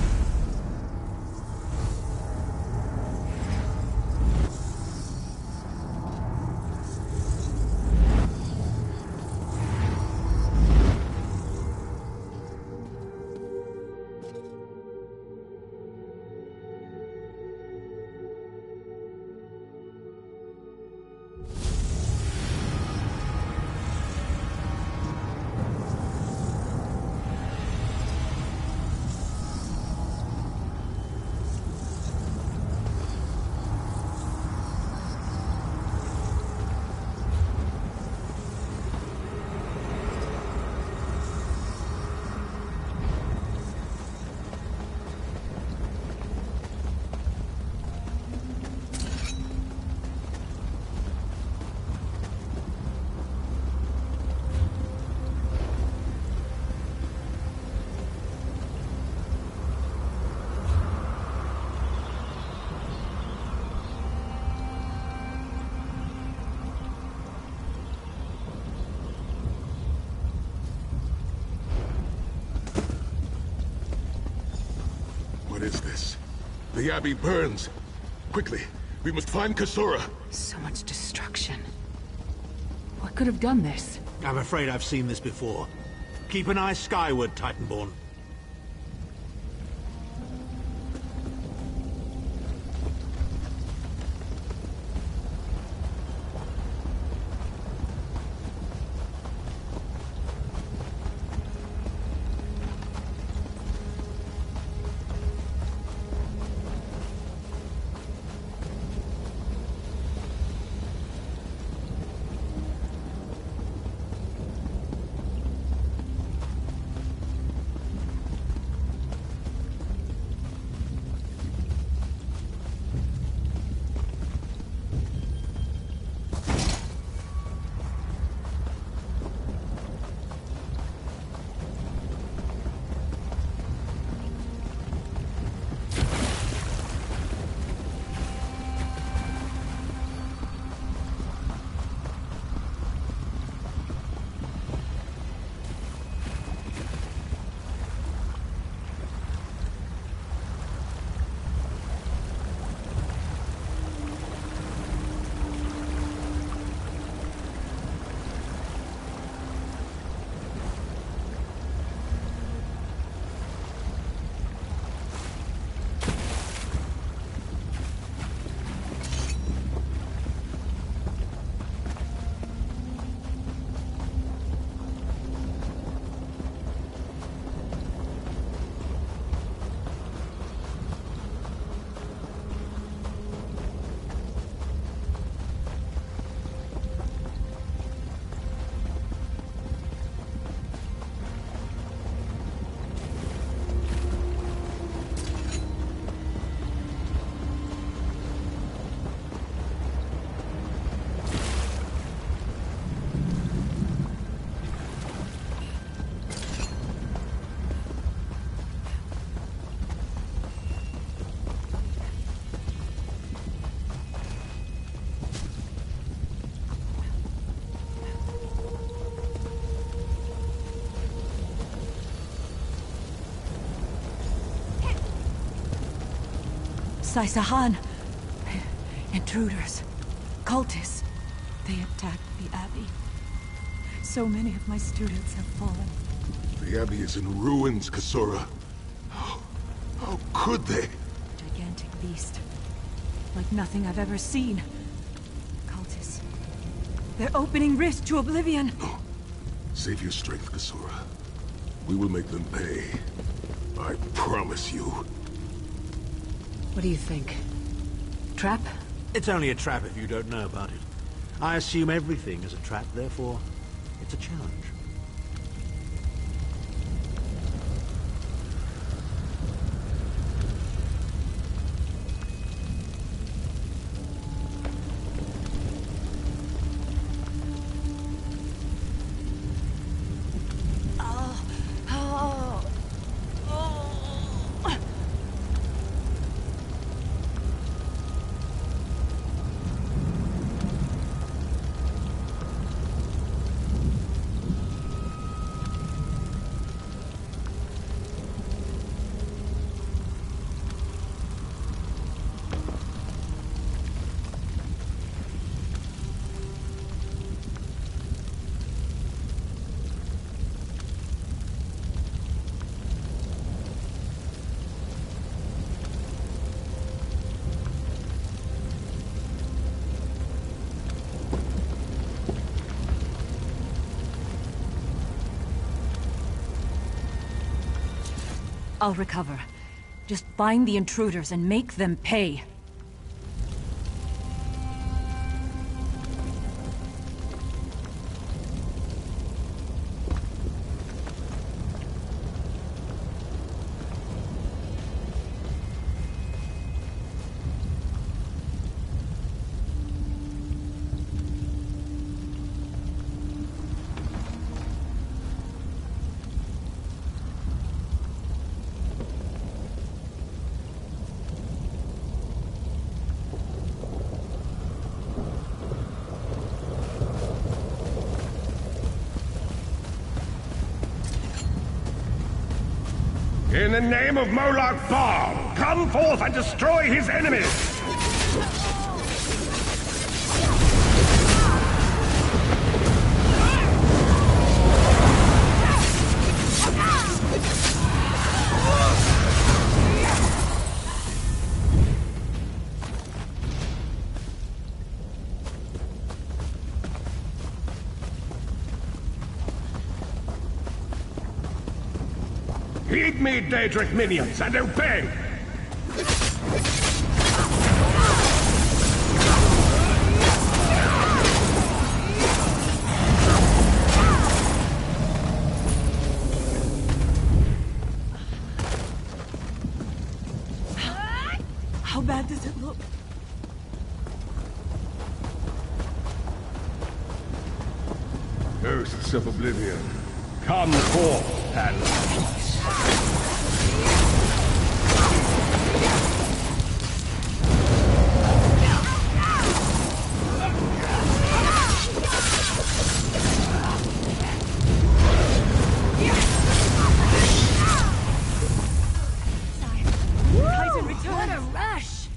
What is this? The Abbey burns. Quickly, we must find Kasura. So much destruction. What could have done this? I'm afraid I've seen this before. Keep an eye skyward, Titanborn. Sai Sahan. Intruders. Cultists. They attacked the Abbey. So many of my students have fallen. The Abbey is in ruins, Kasura. How could they? Gigantic beast. Like nothing I've ever seen. Cultists. They're opening rift to oblivion. Save your strength, Kasura. We will make them pay. I promise you. What do you think? Trap? It's only a trap if you don't know about it. I assume everything is a trap, therefore, it's a challenge. I'll recover. Just find the intruders and make them pay. In the name of Molag Bal, come forth and destroy his enemies! Heed me, Daedric minions, and obey! How bad does it look? Hosts of Oblivion, come forth and peace. What a rush!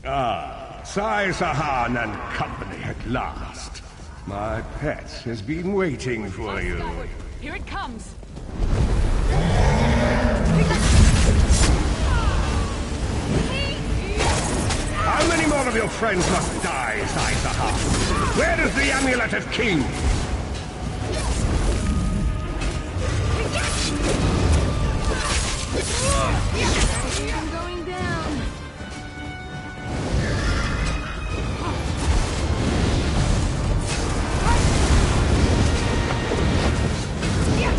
Ah, Sai Sahan and company at last. My pet has been waiting for you. Here it comes. How many more of your friends must die, Sai Sahan? Where is the Amulet of King? I'm going down. Yeah!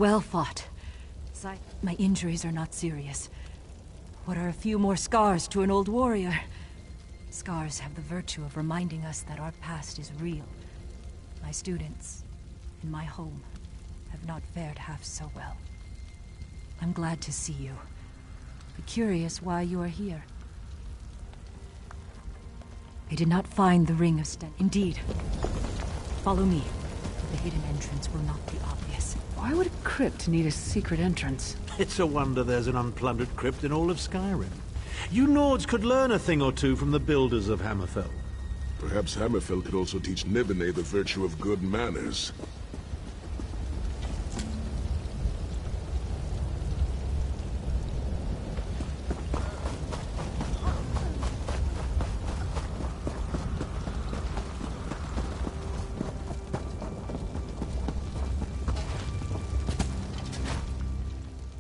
Well fought. My injuries are not serious. What are a few more scars to an old warrior? Scars have the virtue of reminding us that our past is real. My students, in my home, have not fared half so well. I'm glad to see you. But curious why you are here. I did not find the Ring of Sten. Indeed. Follow me. The hidden entrance will not be obvious. Why would a crypt need a secret entrance? It's a wonder there's an unplundered crypt in all of Skyrim. You Nords could learn a thing or two from the builders of Hammerfell. Perhaps Hammerfell could also teach Nibene the virtue of good manners.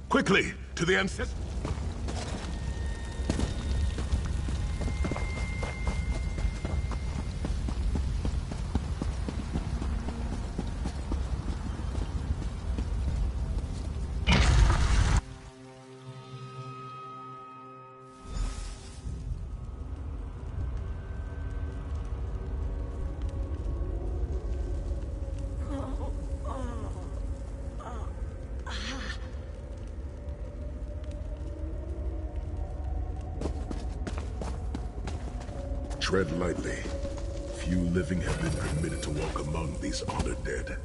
Quickly, to the ancestors. Tread lightly. Few living have been permitted to walk among these honored dead.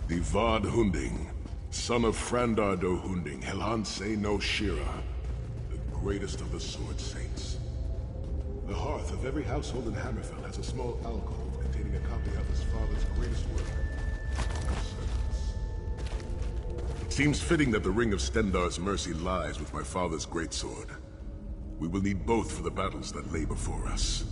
The Vard Hunding, son of Frandardo Hunding, Helhanse no Shira, the greatest of the Sword Saints. The hearth of every household in Hammerfell has a small alcove containing a copy of his father's greatest work, Servants. It seems fitting that the Ring of Stendarr's mercy lies with my father's greatsword. We will need both for the battles that lay before us.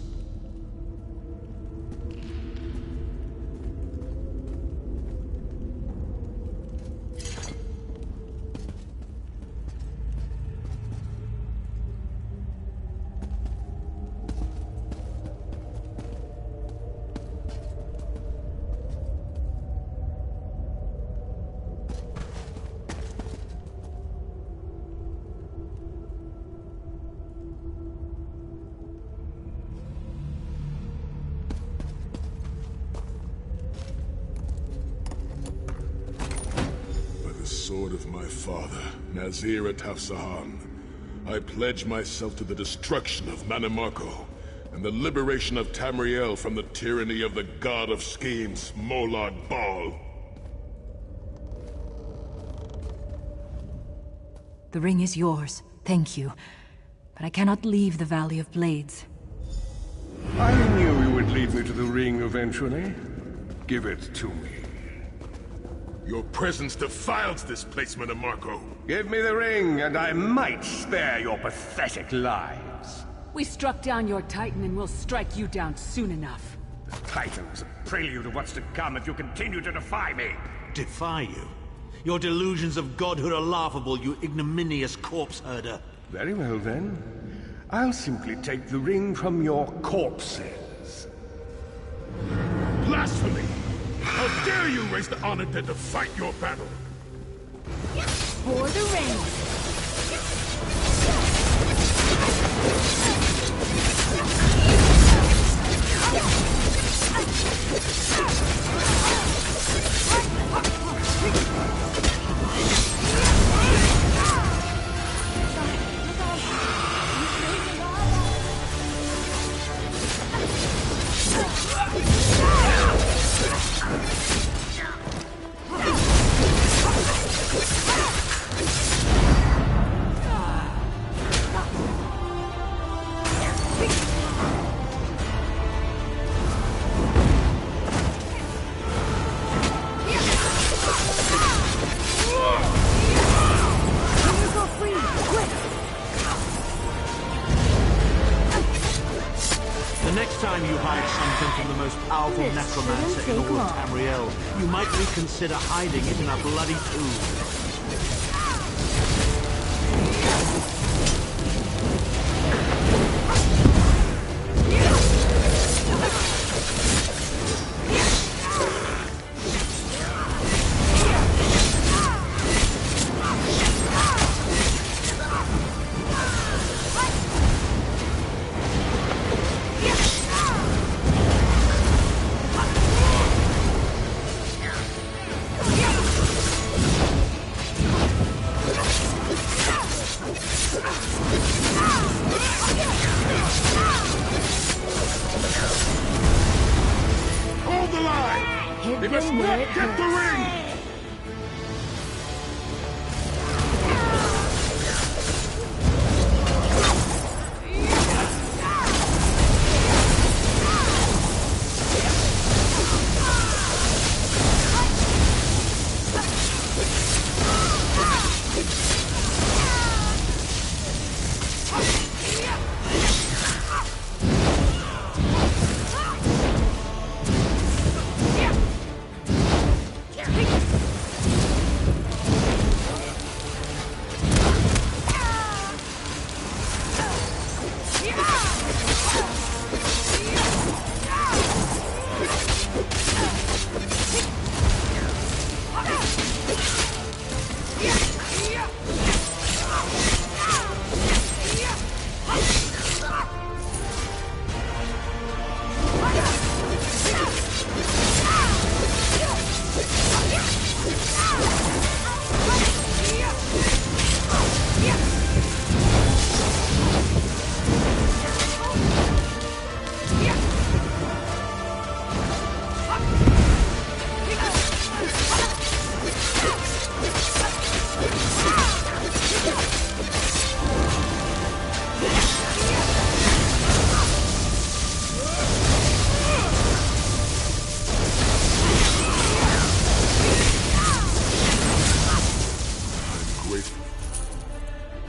Sword of my father, Nazir Ataf-Sahan, I pledge myself to the destruction of Mannimarco and the liberation of Tamriel from the tyranny of the god of schemes, Molad Bal. The ring is yours, thank you. But I cannot leave the Valley of Blades. I knew you would lead me to the ring eventually. Give it to me. Your presence defiles this place, Mannimarco. Give me the ring, and I might spare your pathetic lives. We struck down your Titan, and we'll strike you down soon enough. The Titan's a prelude to what's to come if you continue to defy me. Defy you? Your delusions of godhood are laughable, you ignominious corpse herder. Very well, then. I'll simply take the ring from your corpses. Blasphemy! How dare you raise the honored dead to fight your battle? For the ring! time you hide something from the most powerful necromancer in all of Tamriel, you might reconsider hiding it in a bloody tomb. Hold the line! They must not get the ring!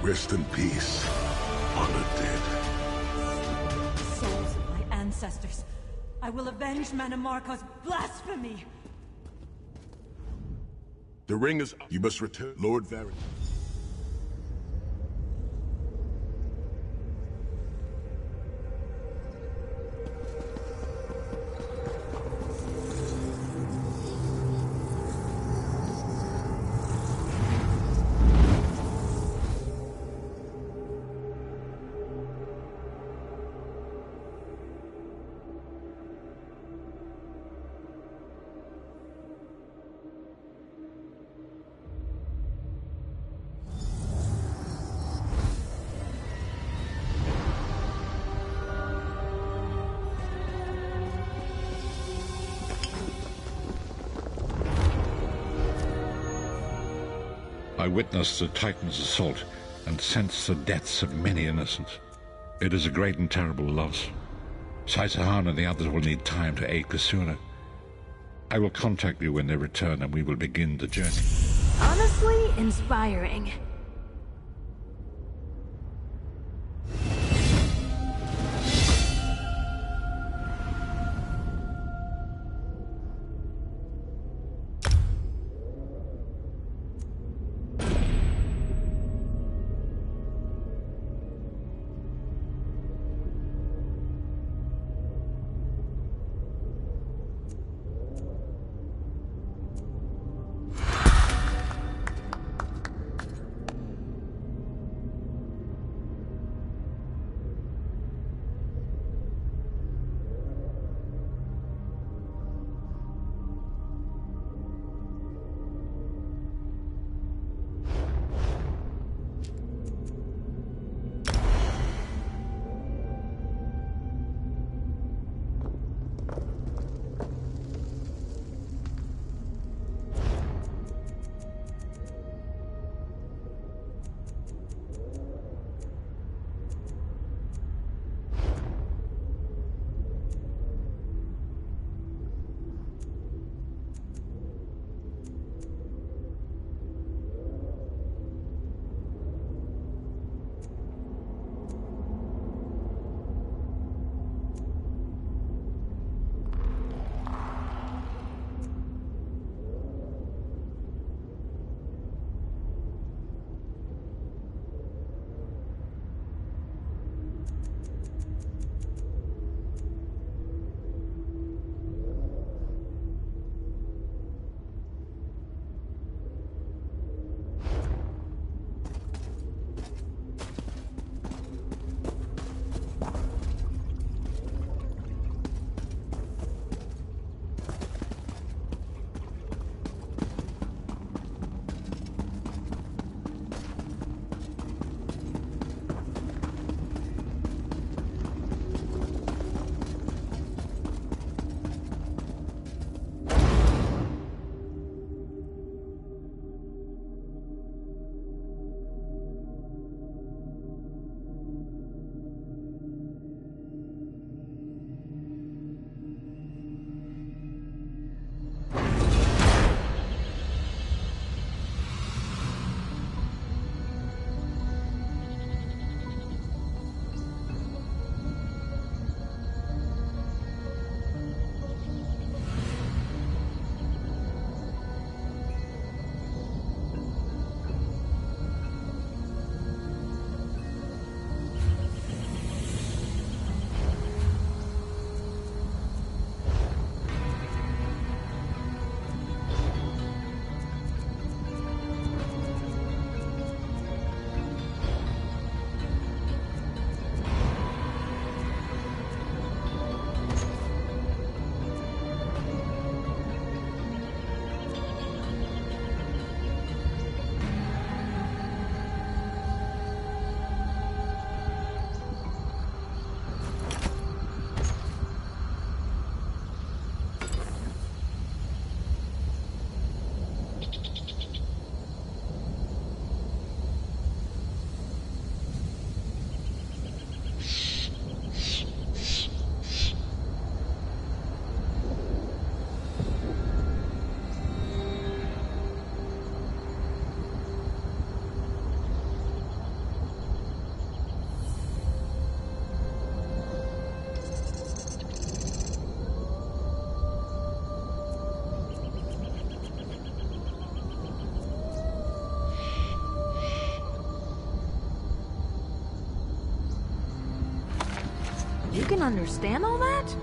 Rest in peace, honor dead. Souls of my ancestors, I will avenge Mannimarco's blasphemy! The ring is... You must return, Lord Varin. I witnessed the Titan's assault and sensed the deaths of many innocents. It is a great and terrible loss. Sai-Sahan and the others will need time to aid Kasuna. I will contact you when they return and we will begin the journey. Honestly, inspiring. You can understand all that?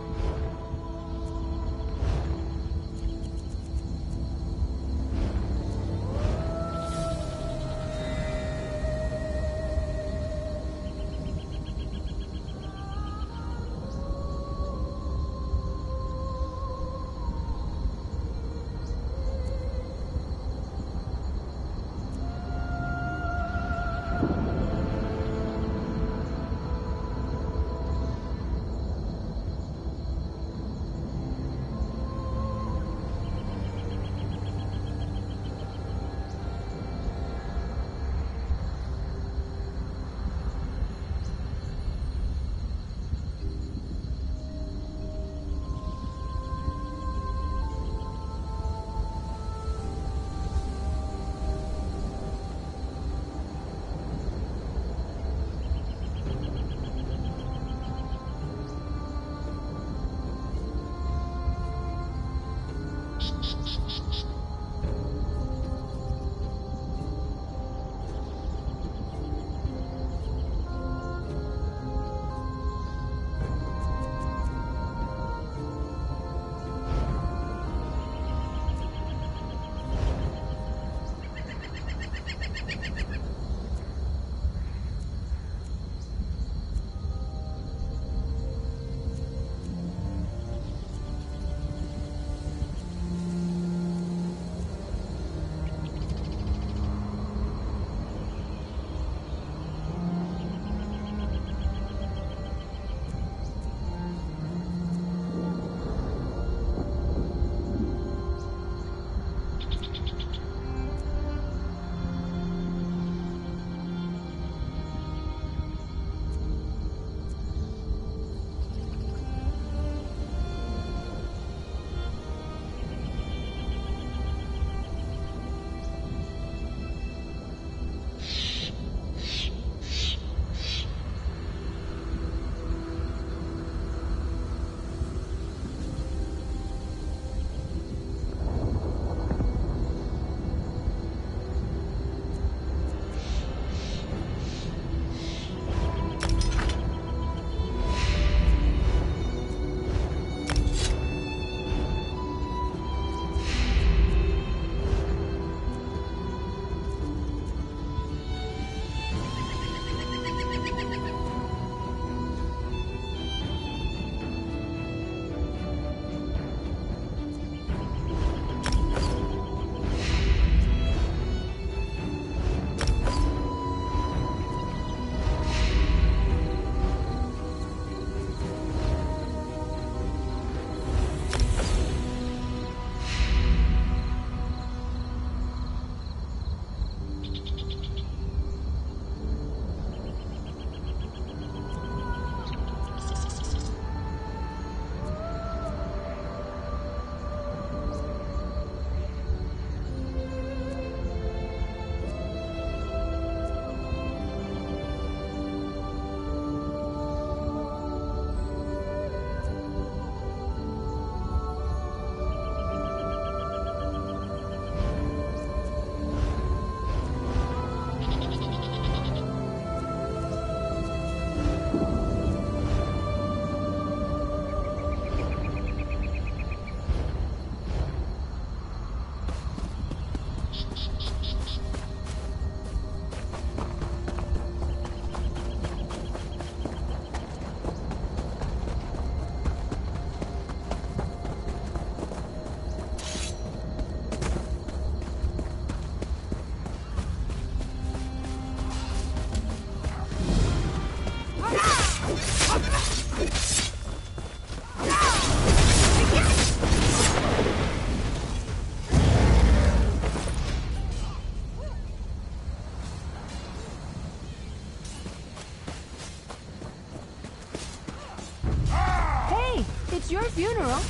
It's your funeral.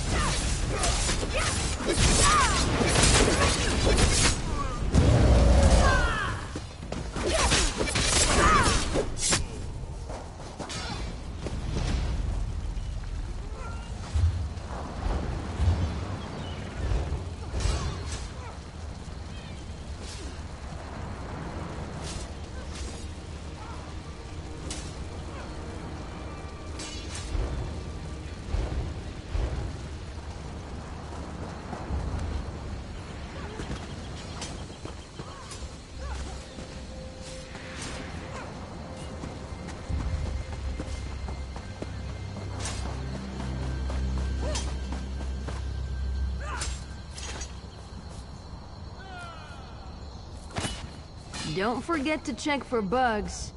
Don't forget to check for bugs.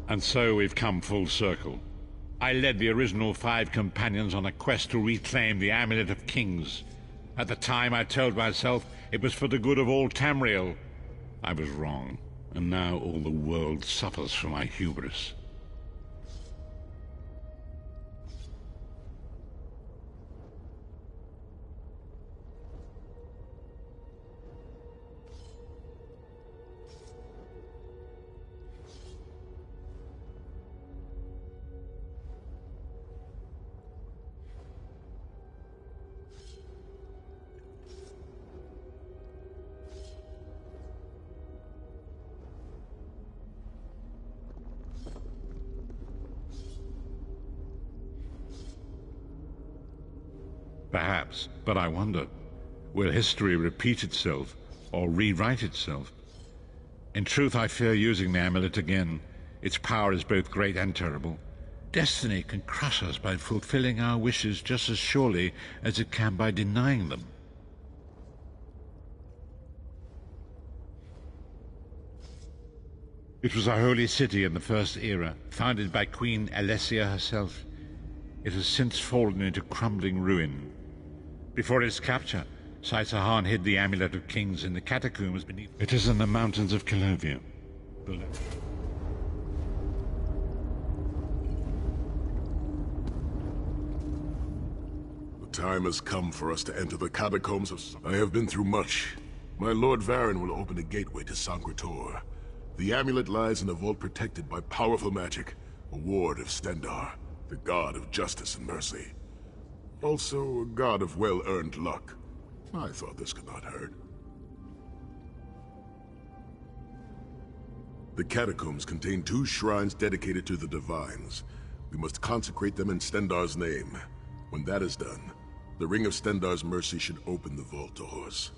And so we've come full circle. I led the original 5 companions on a quest to reclaim the Amulet of Kings. At the time, I told myself it was for the good of all Tamriel. I was wrong, and now all the world suffers from my hubris. Perhaps, but I wonder, will history repeat itself or rewrite itself? In truth, I fear using the amulet again. Its power is both great and terrible. Destiny can crush us by fulfilling our wishes just as surely as it can by denying them. It was a holy city in the First Era, founded by Queen Alessia herself. It has since fallen into crumbling ruin. Before its capture, Saitahan hid the Amulet of Kings in the catacombs beneath. It is in the mountains of Calovia. The time has come for us to enter the catacombs of... I have been through much. My Lord Varen will open a gateway to Sancre Tor. The amulet lies in a vault protected by powerful magic, a ward of Stendarr, the god of justice and mercy. Also, a god of well-earned luck. I thought this could not hurt. The catacombs contain 2 shrines dedicated to the Divines. We must consecrate them in Stendarr's name. When that is done, the Ring of Stendarr's mercy should open the vault doors.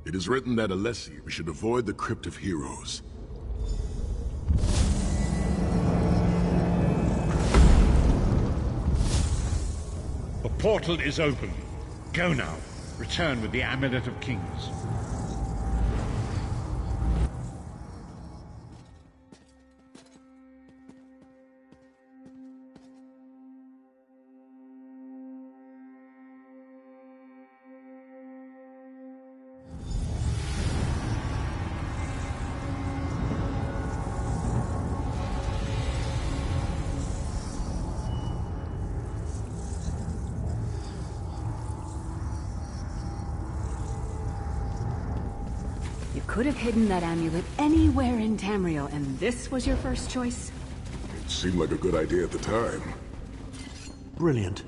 It is written that Alessi should avoid the Crypt of Heroes. The portal is open. Go now. Return with the Amulet of Kings. You could have hidden that amulet anywhere in Tamriel, and this was your first choice? It seemed like a good idea at the time. Brilliant.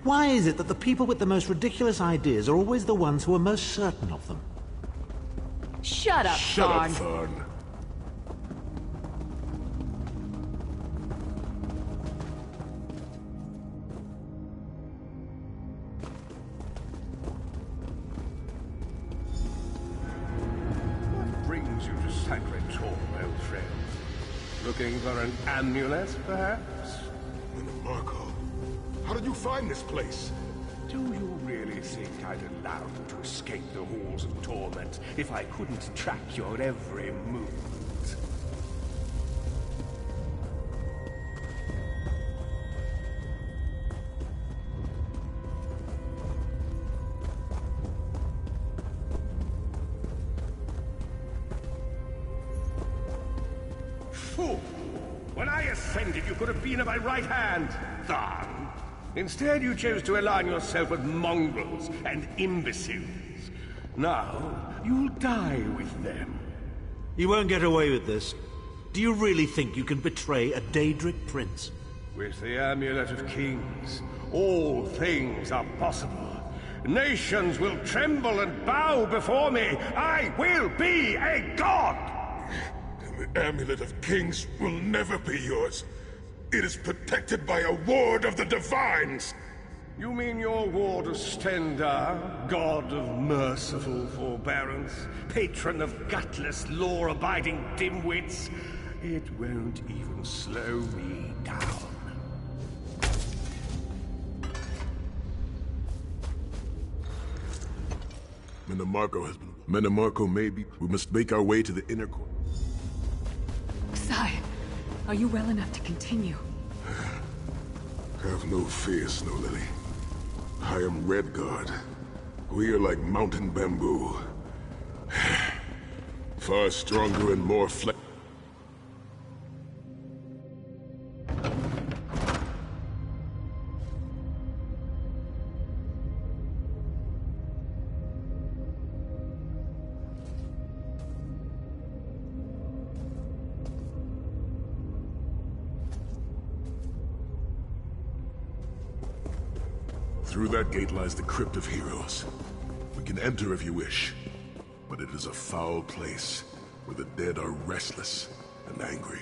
Why is it that the people with the most ridiculous ideas are always the ones who are most certain of them? Shut up, Shut Thorn. up, Thorn. Sacred Tor, old friend. Looking for an amulet, perhaps? Marco, how did you find this place? Do you really think I'd allow you to escape the halls of torment if I couldn't track your every movement? Fool! When I ascended, you could have been at my right hand, Thorn. Instead, you chose to align yourself with mongrels and imbeciles. Now, you'll die with them. You won't get away with this. Do you really think you can betray a Daedric prince? With the Amulet of Kings, all things are possible. Nations will tremble and bow before me. I will be a god! The Amulet of Kings will never be yours. It is protected by a ward of the Divines! You mean your ward of Stendarr, god of merciful forbearance, patron of gutless, law-abiding dimwits? It won't even slow me down. Menomarco may be... We must make our way to the inner court. Sai, are you well enough to continue? Have no fear, Snow Lily. I am Redguard. We are like mountain bamboo. Far stronger and more flexible. Through that gate lies the Crypt of Heroes. We can enter if you wish, but it is a foul place where the dead are restless and angry.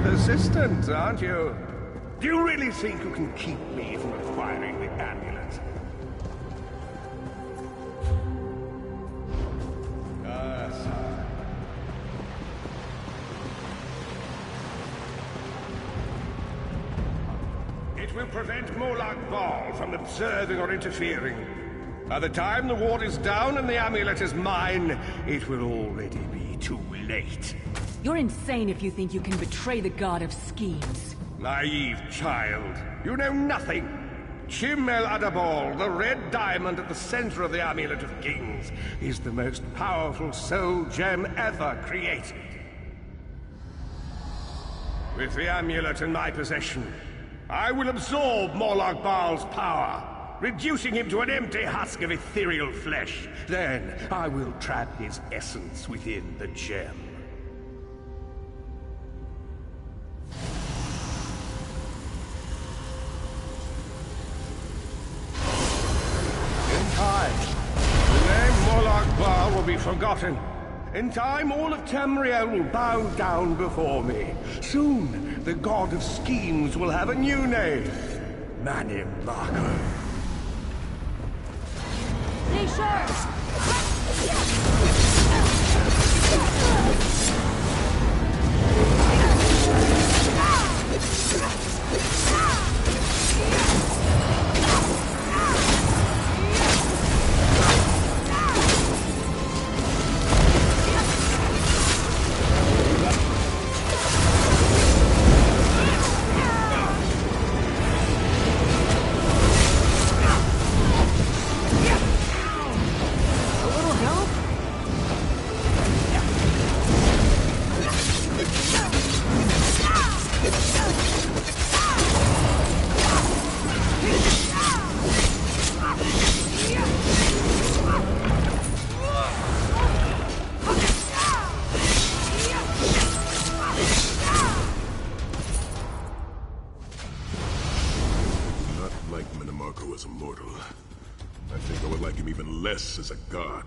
Persistent, aren't you? Do you really think you can keep me from acquiring the amulet? Sir. It will prevent Molag Bal from observing or interfering. By the time the ward is down and the amulet is mine, it will already be too late. You're insane if you think you can betray the god of schemes. Naive child. You know nothing. Chim El Adabal, the red diamond at the center of the Amulet of Kings, is the most powerful soul gem ever created. With the amulet in my possession, I will absorb Molag Bal's power, reducing him to an empty husk of ethereal flesh. Then I will trap his essence within the gem. Will be forgotten. In time, all of Tamriel will bow down before me. Soon, the god of schemes will have a new name. Mannimarco. Stay sharp! As a mortal, I think I would like him even less as a god.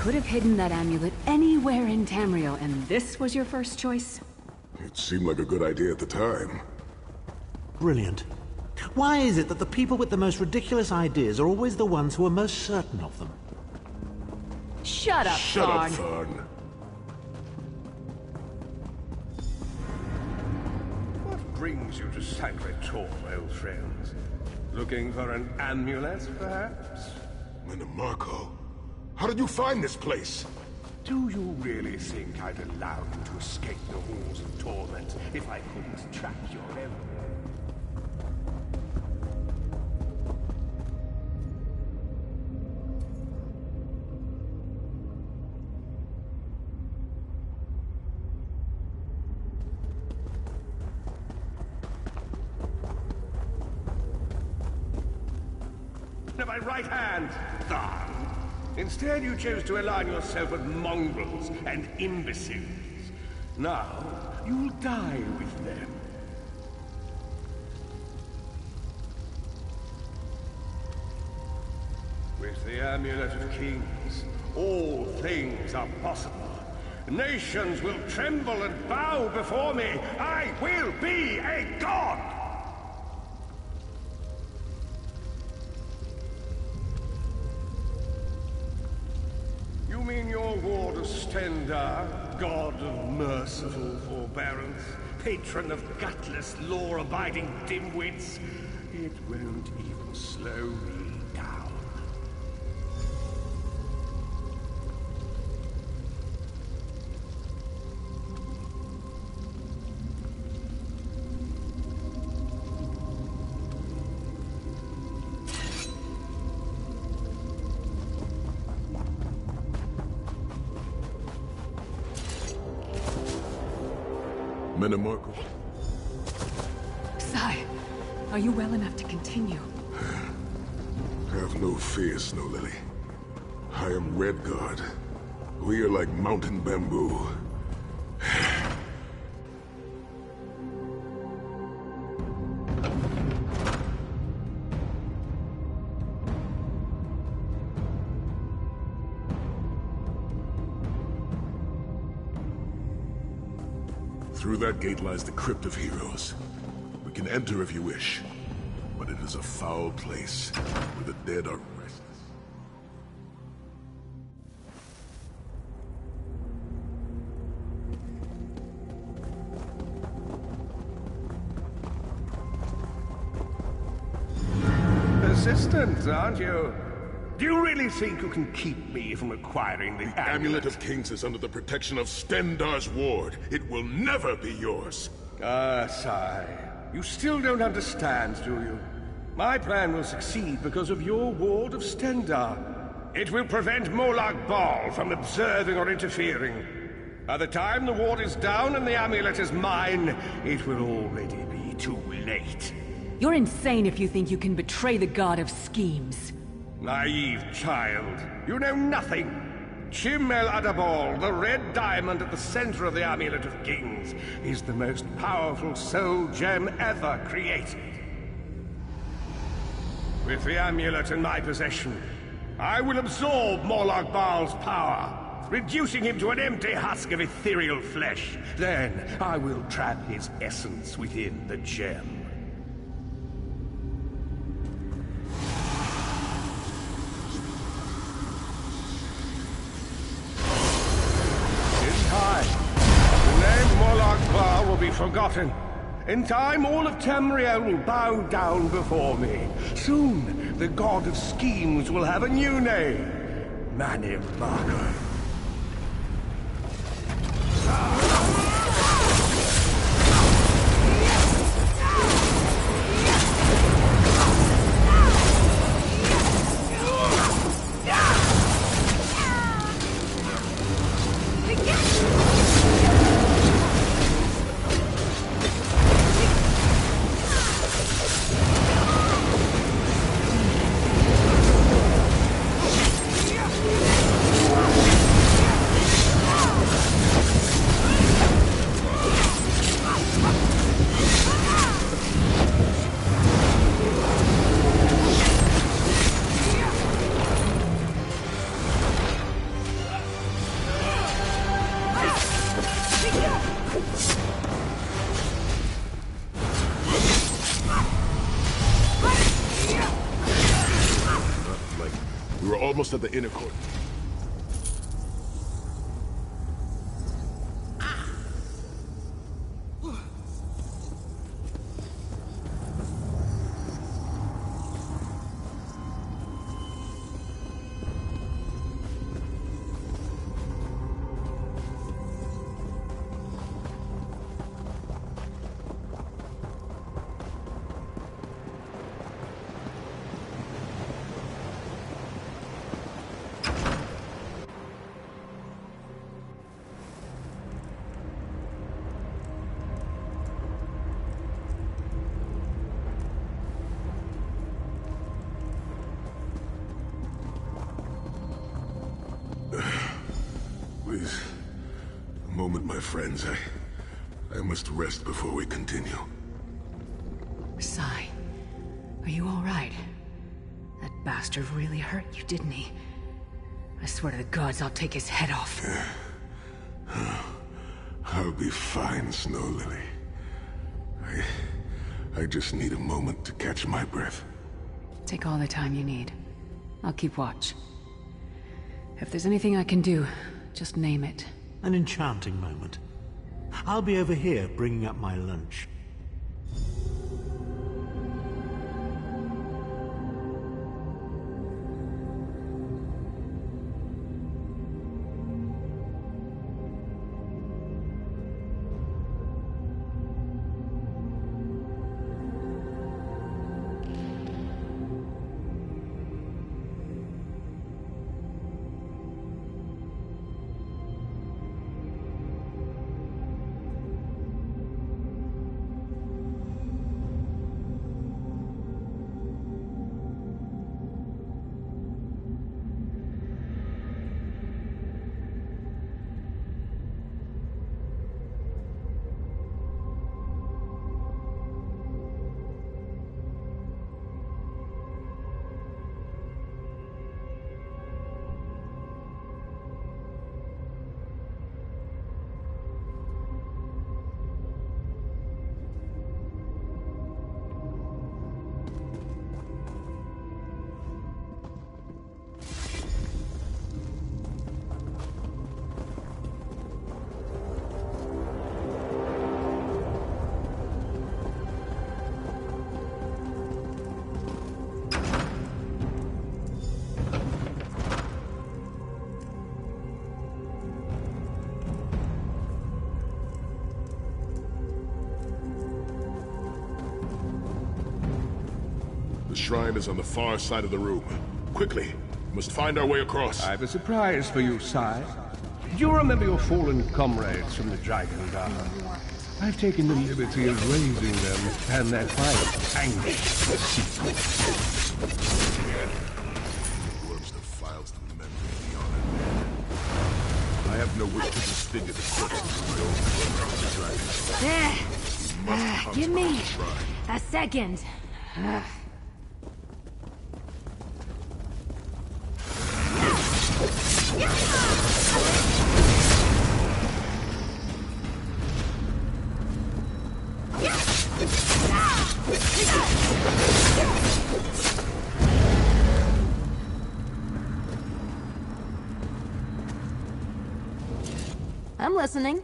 could have hidden that amulet anywhere in Tamriel, and this was your first choice? It seemed like a good idea at the time. Brilliant. Why is it that the people with the most ridiculous ideas are always the ones who are most certain of them? Shut up, Shut Thorn. up, Thorn. What brings you to Sacred Tor, old friends? Looking for an amulet, perhaps? Minimarco, how did you find this place? Do you really think I'd allow you to escape the halls of torment if I couldn't track your memory? My right hand, Thorn. Instead, you chose to align yourself with mongrels and imbeciles. Now, you'll die with them. With the Amulet of Kings, all things are possible. Nations will tremble and bow before me. I will be a god! You mean your ward of Stendarr, god of merciful forbearance, patron of gutless, law-abiding dimwits? It won't even slow me down. Minimarco? Sai, are you well enough to continue? Have no fear, Snow Lily. I am Redguard. We are like mountain bamboo. Through that gate lies the Crypt of Heroes. We can enter if you wish, but it is a foul place where the dead are restless. Persistent, aren't you? Do you really think you can keep me from acquiring the Amulet of Kings is under the protection of Stendarr's ward. It will never be yours. Ah, Sai. You still don't understand, do you? My plan will succeed because of your ward of Stendarr. It will prevent Molag Bal from observing or interfering. By the time the ward is down and the amulet is mine, it will already be too late. You're insane if you think you can betray the god of schemes. Naive child. You know nothing. Chim El Adabal, the red diamond at the center of the Amulet of Kings, is the most powerful soul gem ever created. With the amulet in my possession, I will absorb Molag Bal's power, reducing him to an empty husk of ethereal flesh. Then I will trap his essence within the gem. Will be forgotten. In time, all of Tamriel will bow down before me. Soon, the god of schemes will have a new name. Minimarco. almost at the inner court. Please, a moment, my friends. I must rest before we continue. Sai, are you all right? That bastard really hurt you, didn't he? I swear to the gods, I'll take his head off. I'll be fine, Snow Lily. I just need a moment to catch my breath. Take all the time you need. I'll keep watch. If there's anything I can do, just name it. An enchanting moment. I'll be over here bringing up my lunch. The shrine is on the far side of the room. Quickly, we must find our way across. I've a surprise for you, Sai. Do you remember your fallen comrades from the Dragon Guard? I've taken the liberty of raising them and their fight anguish for secrets. Warps the files to the memory of the honored. I have no wish to disfigure the corpses of those who are Give me a second. I'm listening.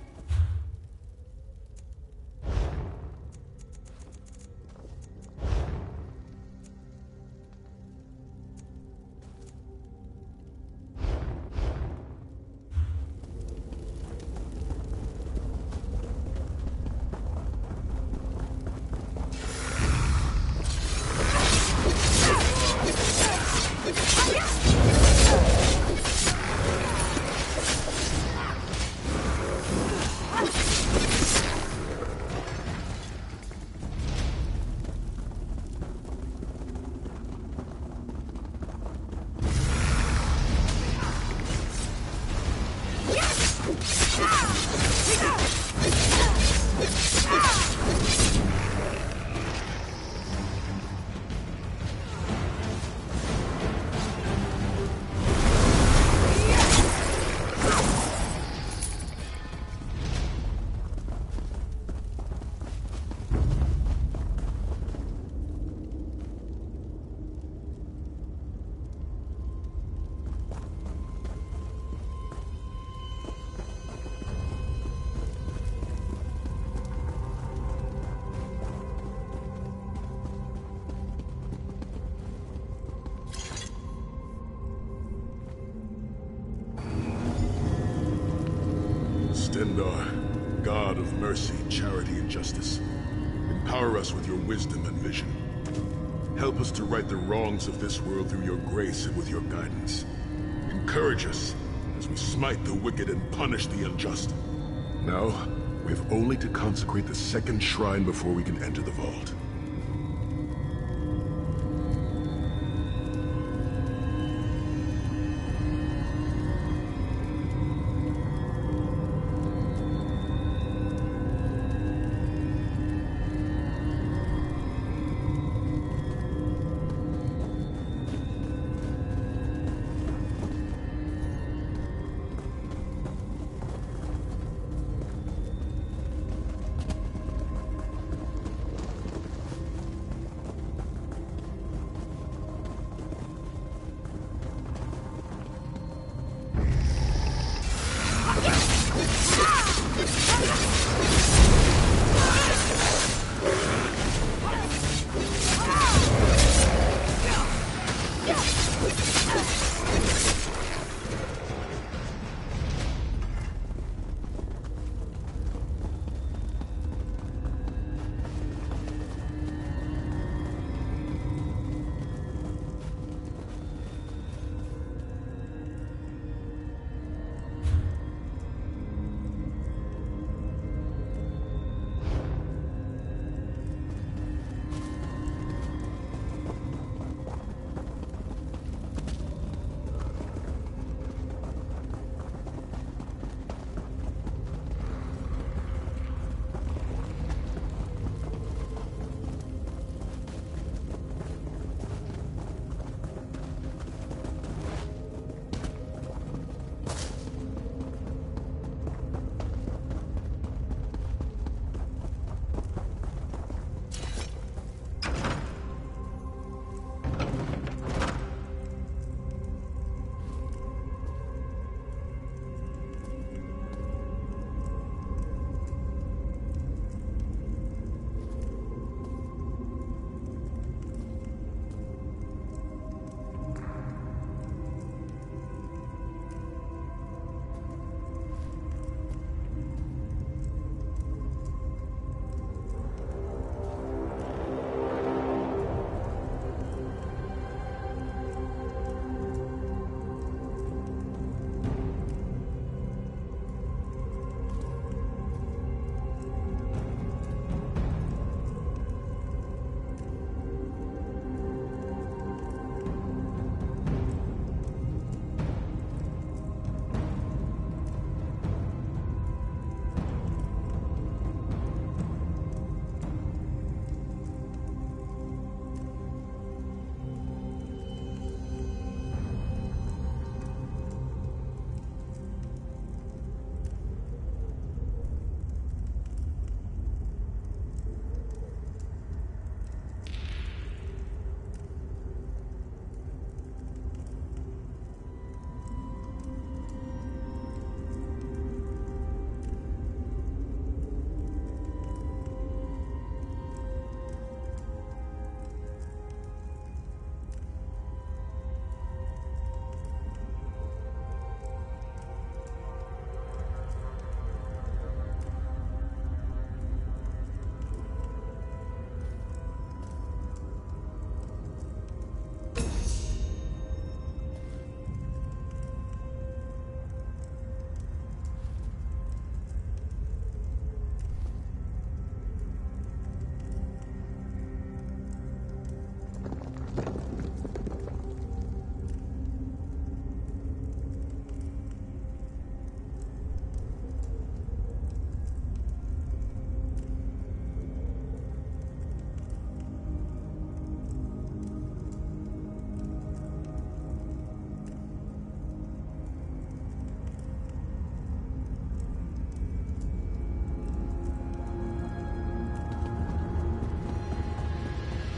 Stendarr, God of mercy, charity, and justice, empower us with your wisdom and vision. Help us to right the wrongs of this world through your grace and with your guidance. Encourage us as we smite the wicked and punish the unjust. Now, we have only to consecrate the second shrine before we can enter the vault.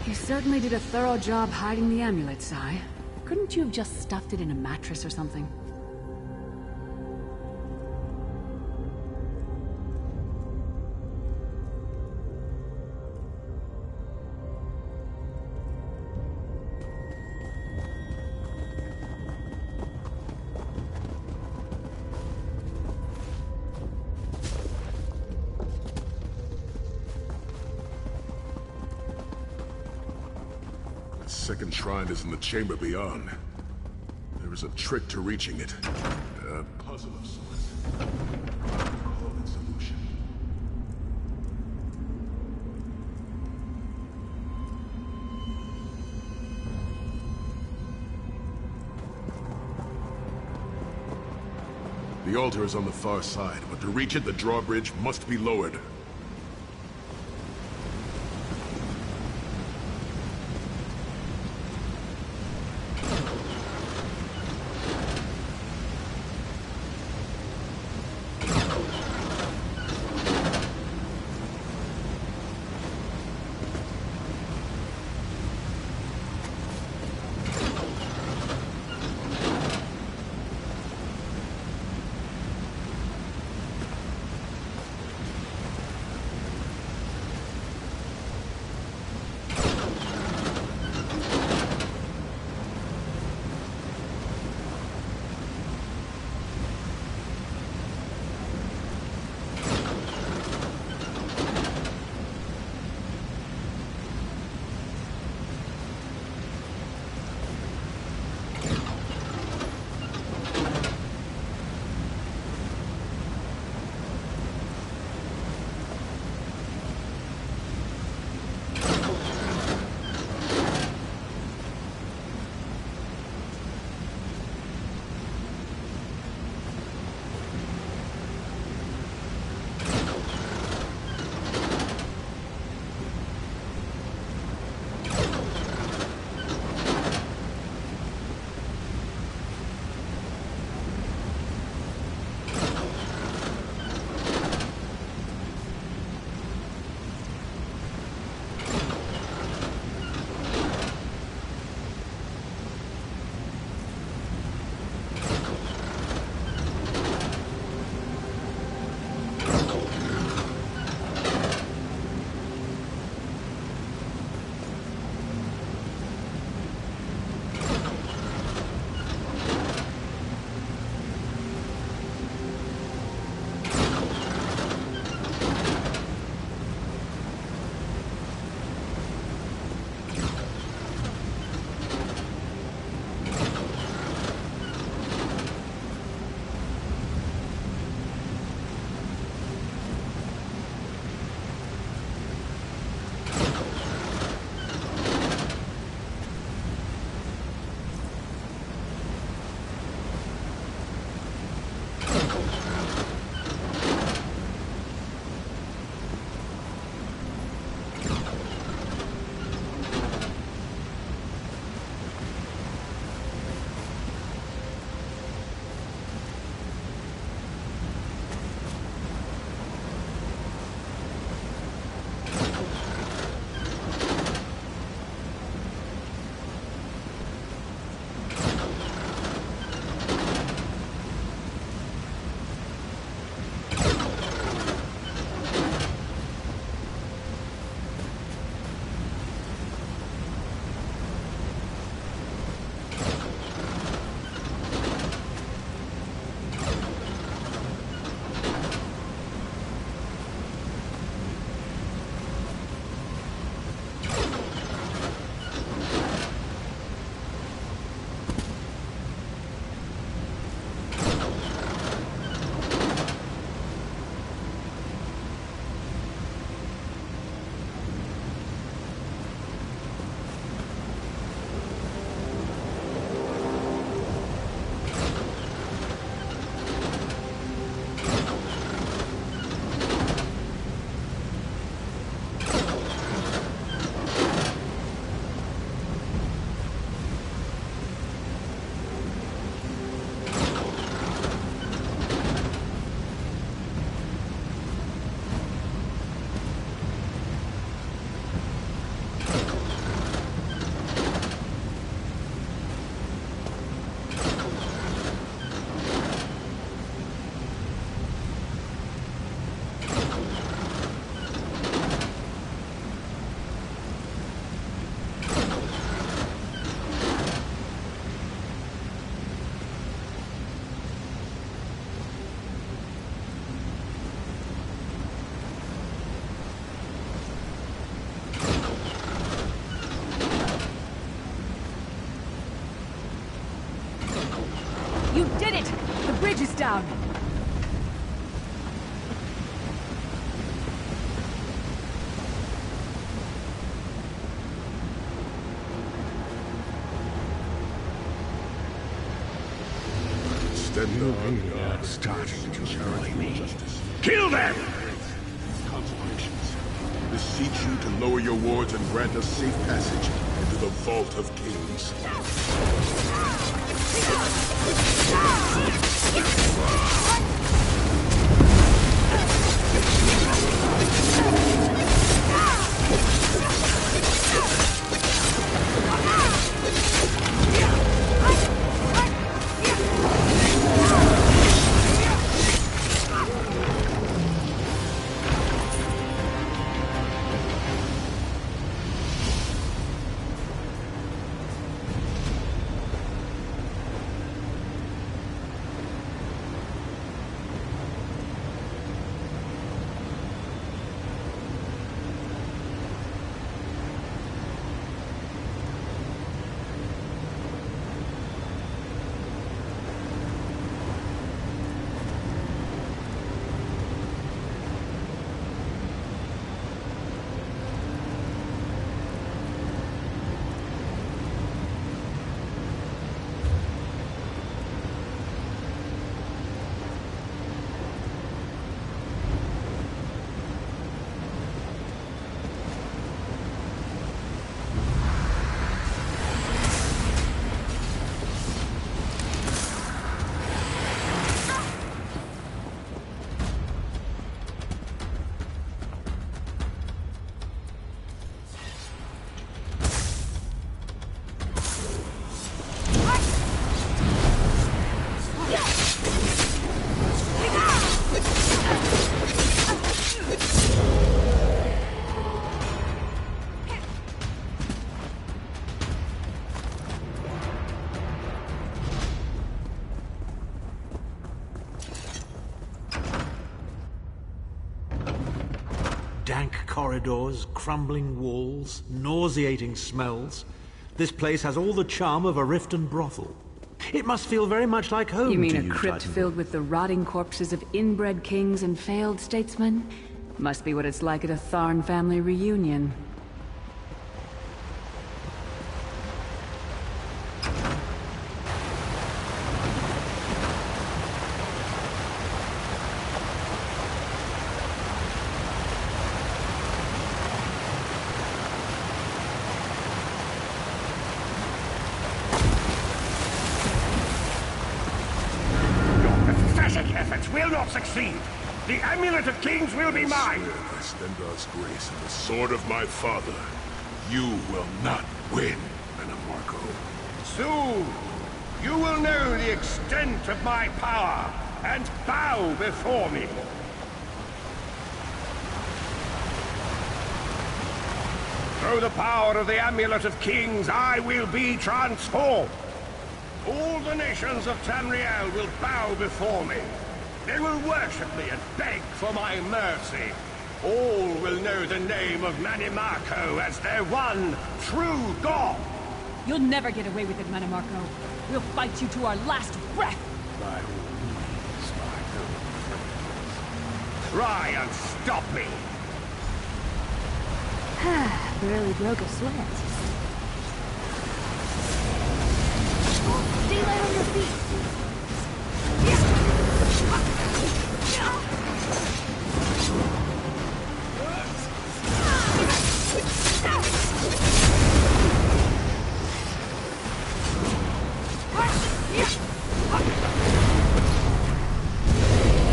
You certainly did a thorough job hiding the amulet, Sai. Couldn't you have just stuffed it in a mattress or something? second shrine is in the chamber beyond. There is a trick to reaching it. A puzzle of sorts. Call it solution. The altar is on the far side, but to reach it, the drawbridge must be lowered. extend You really are starting to annoy me. Kill them! Consecrations. Beseech you to lower your wards and grant us safe passage into the Vault of Kings. Dank corridors, crumbling walls, nauseating smells. This place has all the charm of a Riften brothel. It must feel very much like home. You mean to a crypt Titanborn. filled with the rotting corpses of inbred kings and failed statesmen? Must be what it's like at a Tharn family reunion. Pathetic efforts will not succeed. The Amulet of Kings will be mine. By Stendarr's grace and the sword of my father, you will not win, Mannimarco. Soon, you will know the extent of my power and bow before me. Through the power of the Amulet of Kings, I will be transformed. All the nations of Tamriel will bow before me. They will worship me and beg for my mercy. All will know the name of Mannimarco as their one true god. You'll never get away with it, Mannimarco. We'll fight you to our last breath. By all means, my noble friends. Try and stop me. Barely broke a sweat. Stay light on your feet.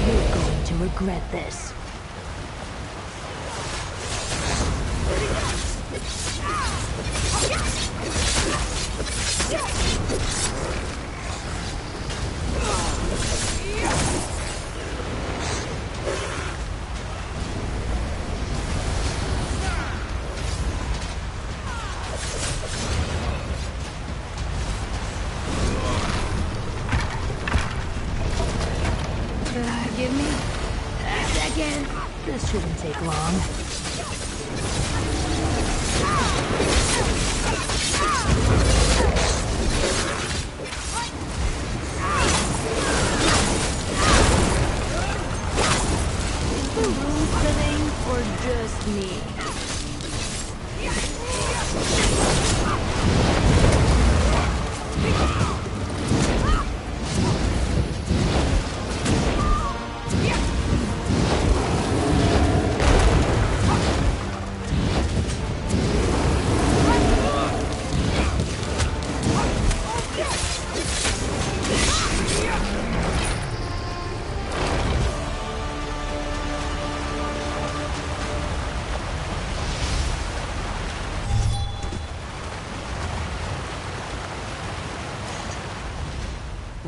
You're going to regret this. Give me a second. This shouldn't take long. Filling or just me?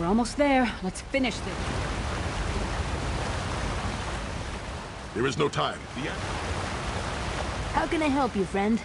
almost there. Let's finish this. There is no time. How can I help you, friend?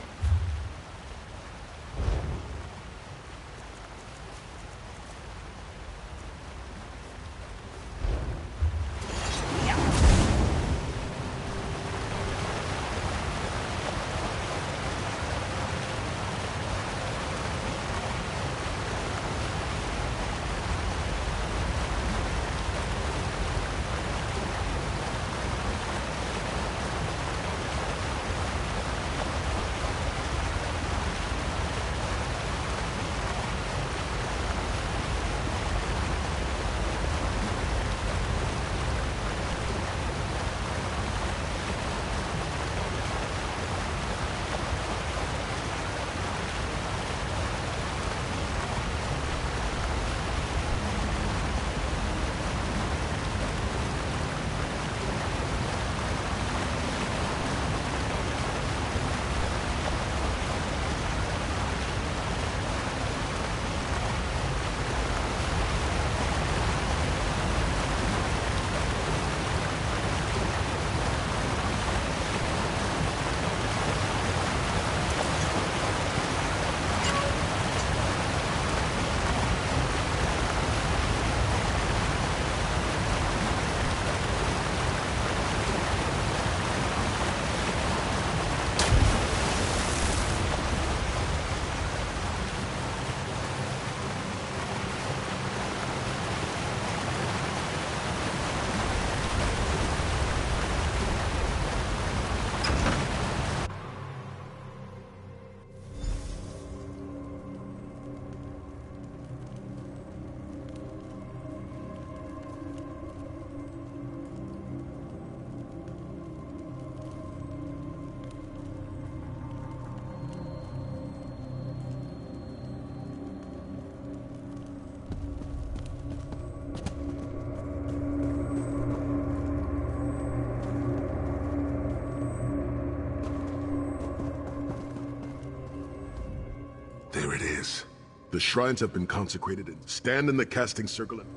There it is. The shrines have been consecrated and stand in the casting circle and...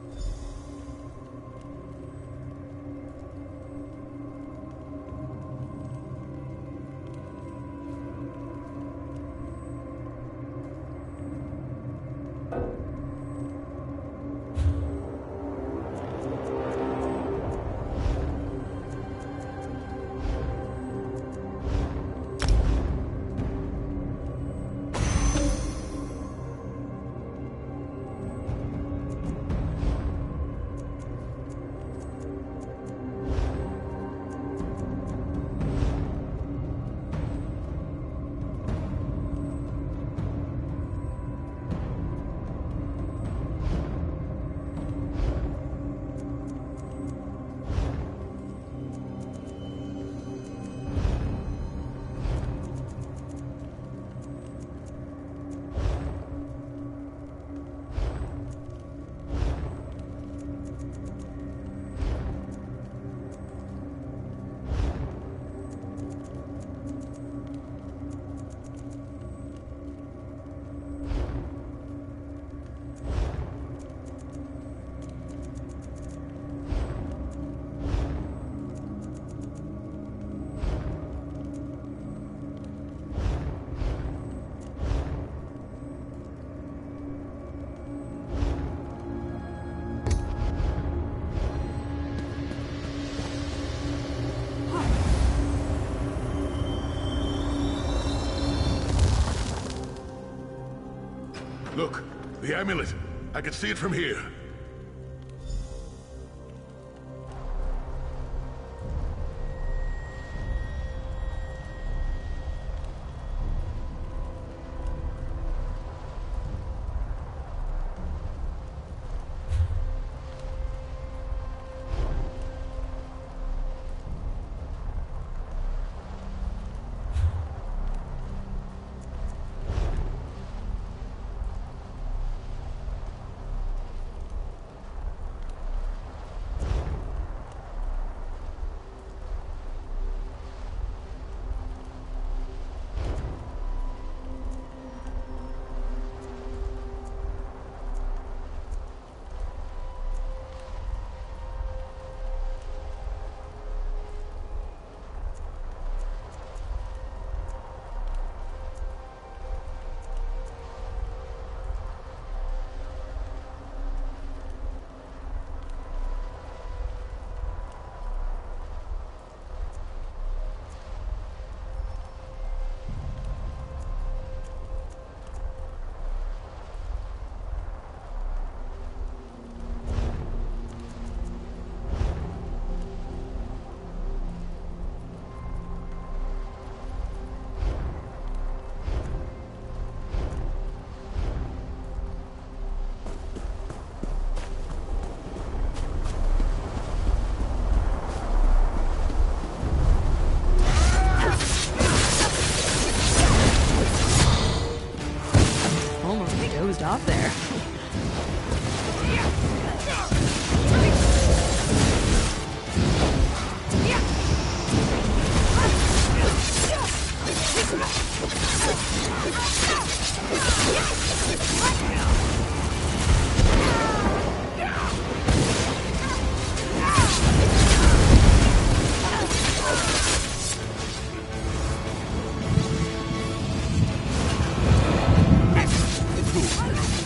Look, the amulet. I can see it from here. up there.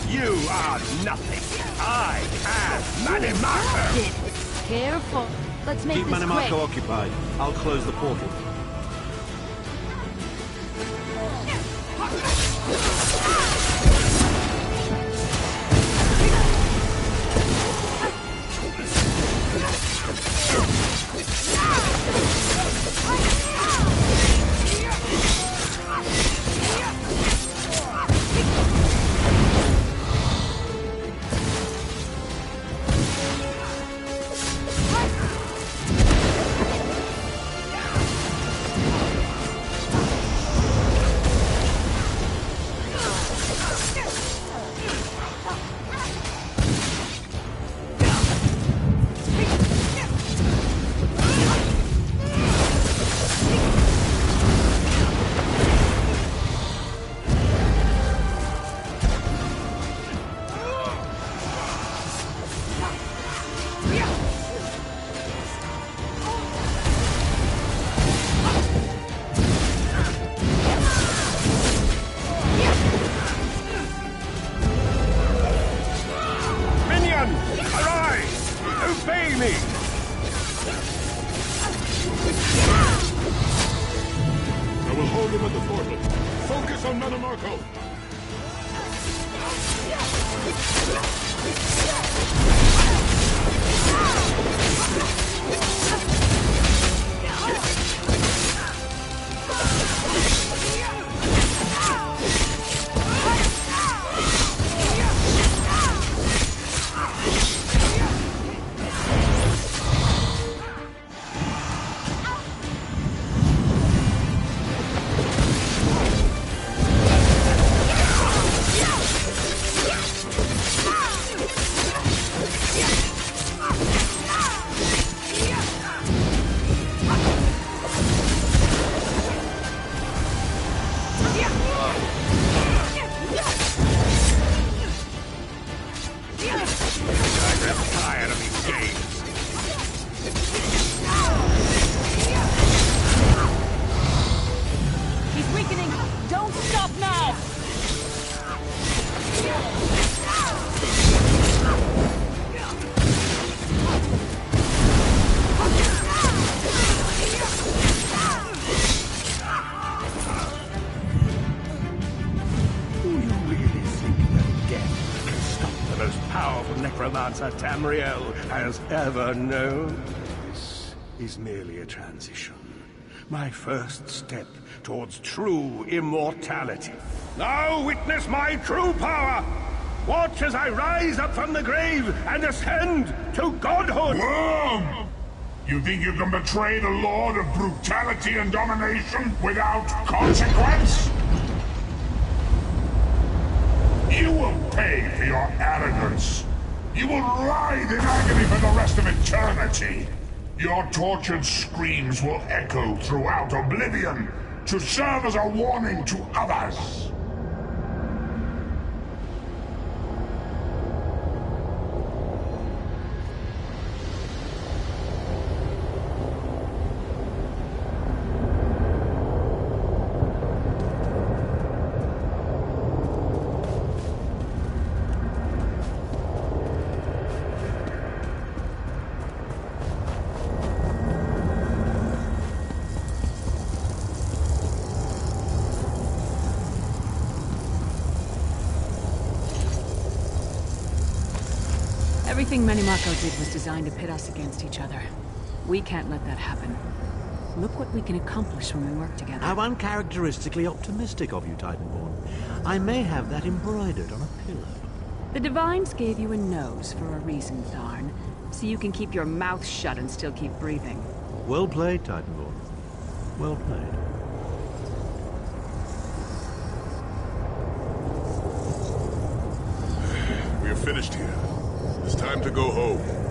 You are nothing. I am Manimarco. Careful. Let's make Keep this Manimarco quick. occupied. I'll close the portal. I will hold him at the portal. Focus on Manimarco. Necromancer Tamriel has ever known. This is merely a transition. My first step towards true immortality. Now witness my true power! Watch as I rise up from the grave and ascend to godhood! Worm! You think you can betray the Lord of Brutality and Domination without consequence? You will pay for your arrogance. You will writhe in agony for the rest of eternity. Your tortured screams will echo throughout oblivion to serve as a warning to others. Everything Manimarco did was designed to pit us against each other. We can't let that happen. Look what we can accomplish when we work together. How uncharacteristically optimistic of you, Titanborn. I may have that embroidered on a pillow. The Divines gave you a nose for a reason, Tharn. So you can keep your mouth shut and still keep breathing. Well played, Titanborn. Well played. finished here. It's time to go home.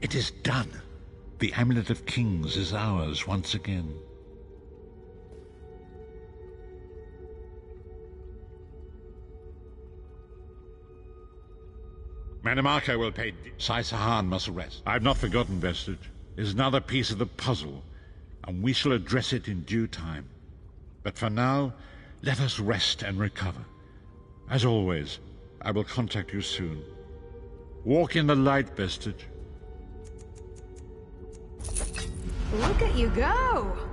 It is done. The Amulet of Kings is ours once again. Mannimarco will pay... Sai-Sahan must rest. I've not forgotten Vestige. It is another piece of the puzzle, and we shall address it in due time. But for now, let us rest and recover. As always, I will contact you soon. Walk in the light, Vestige. Look at you go!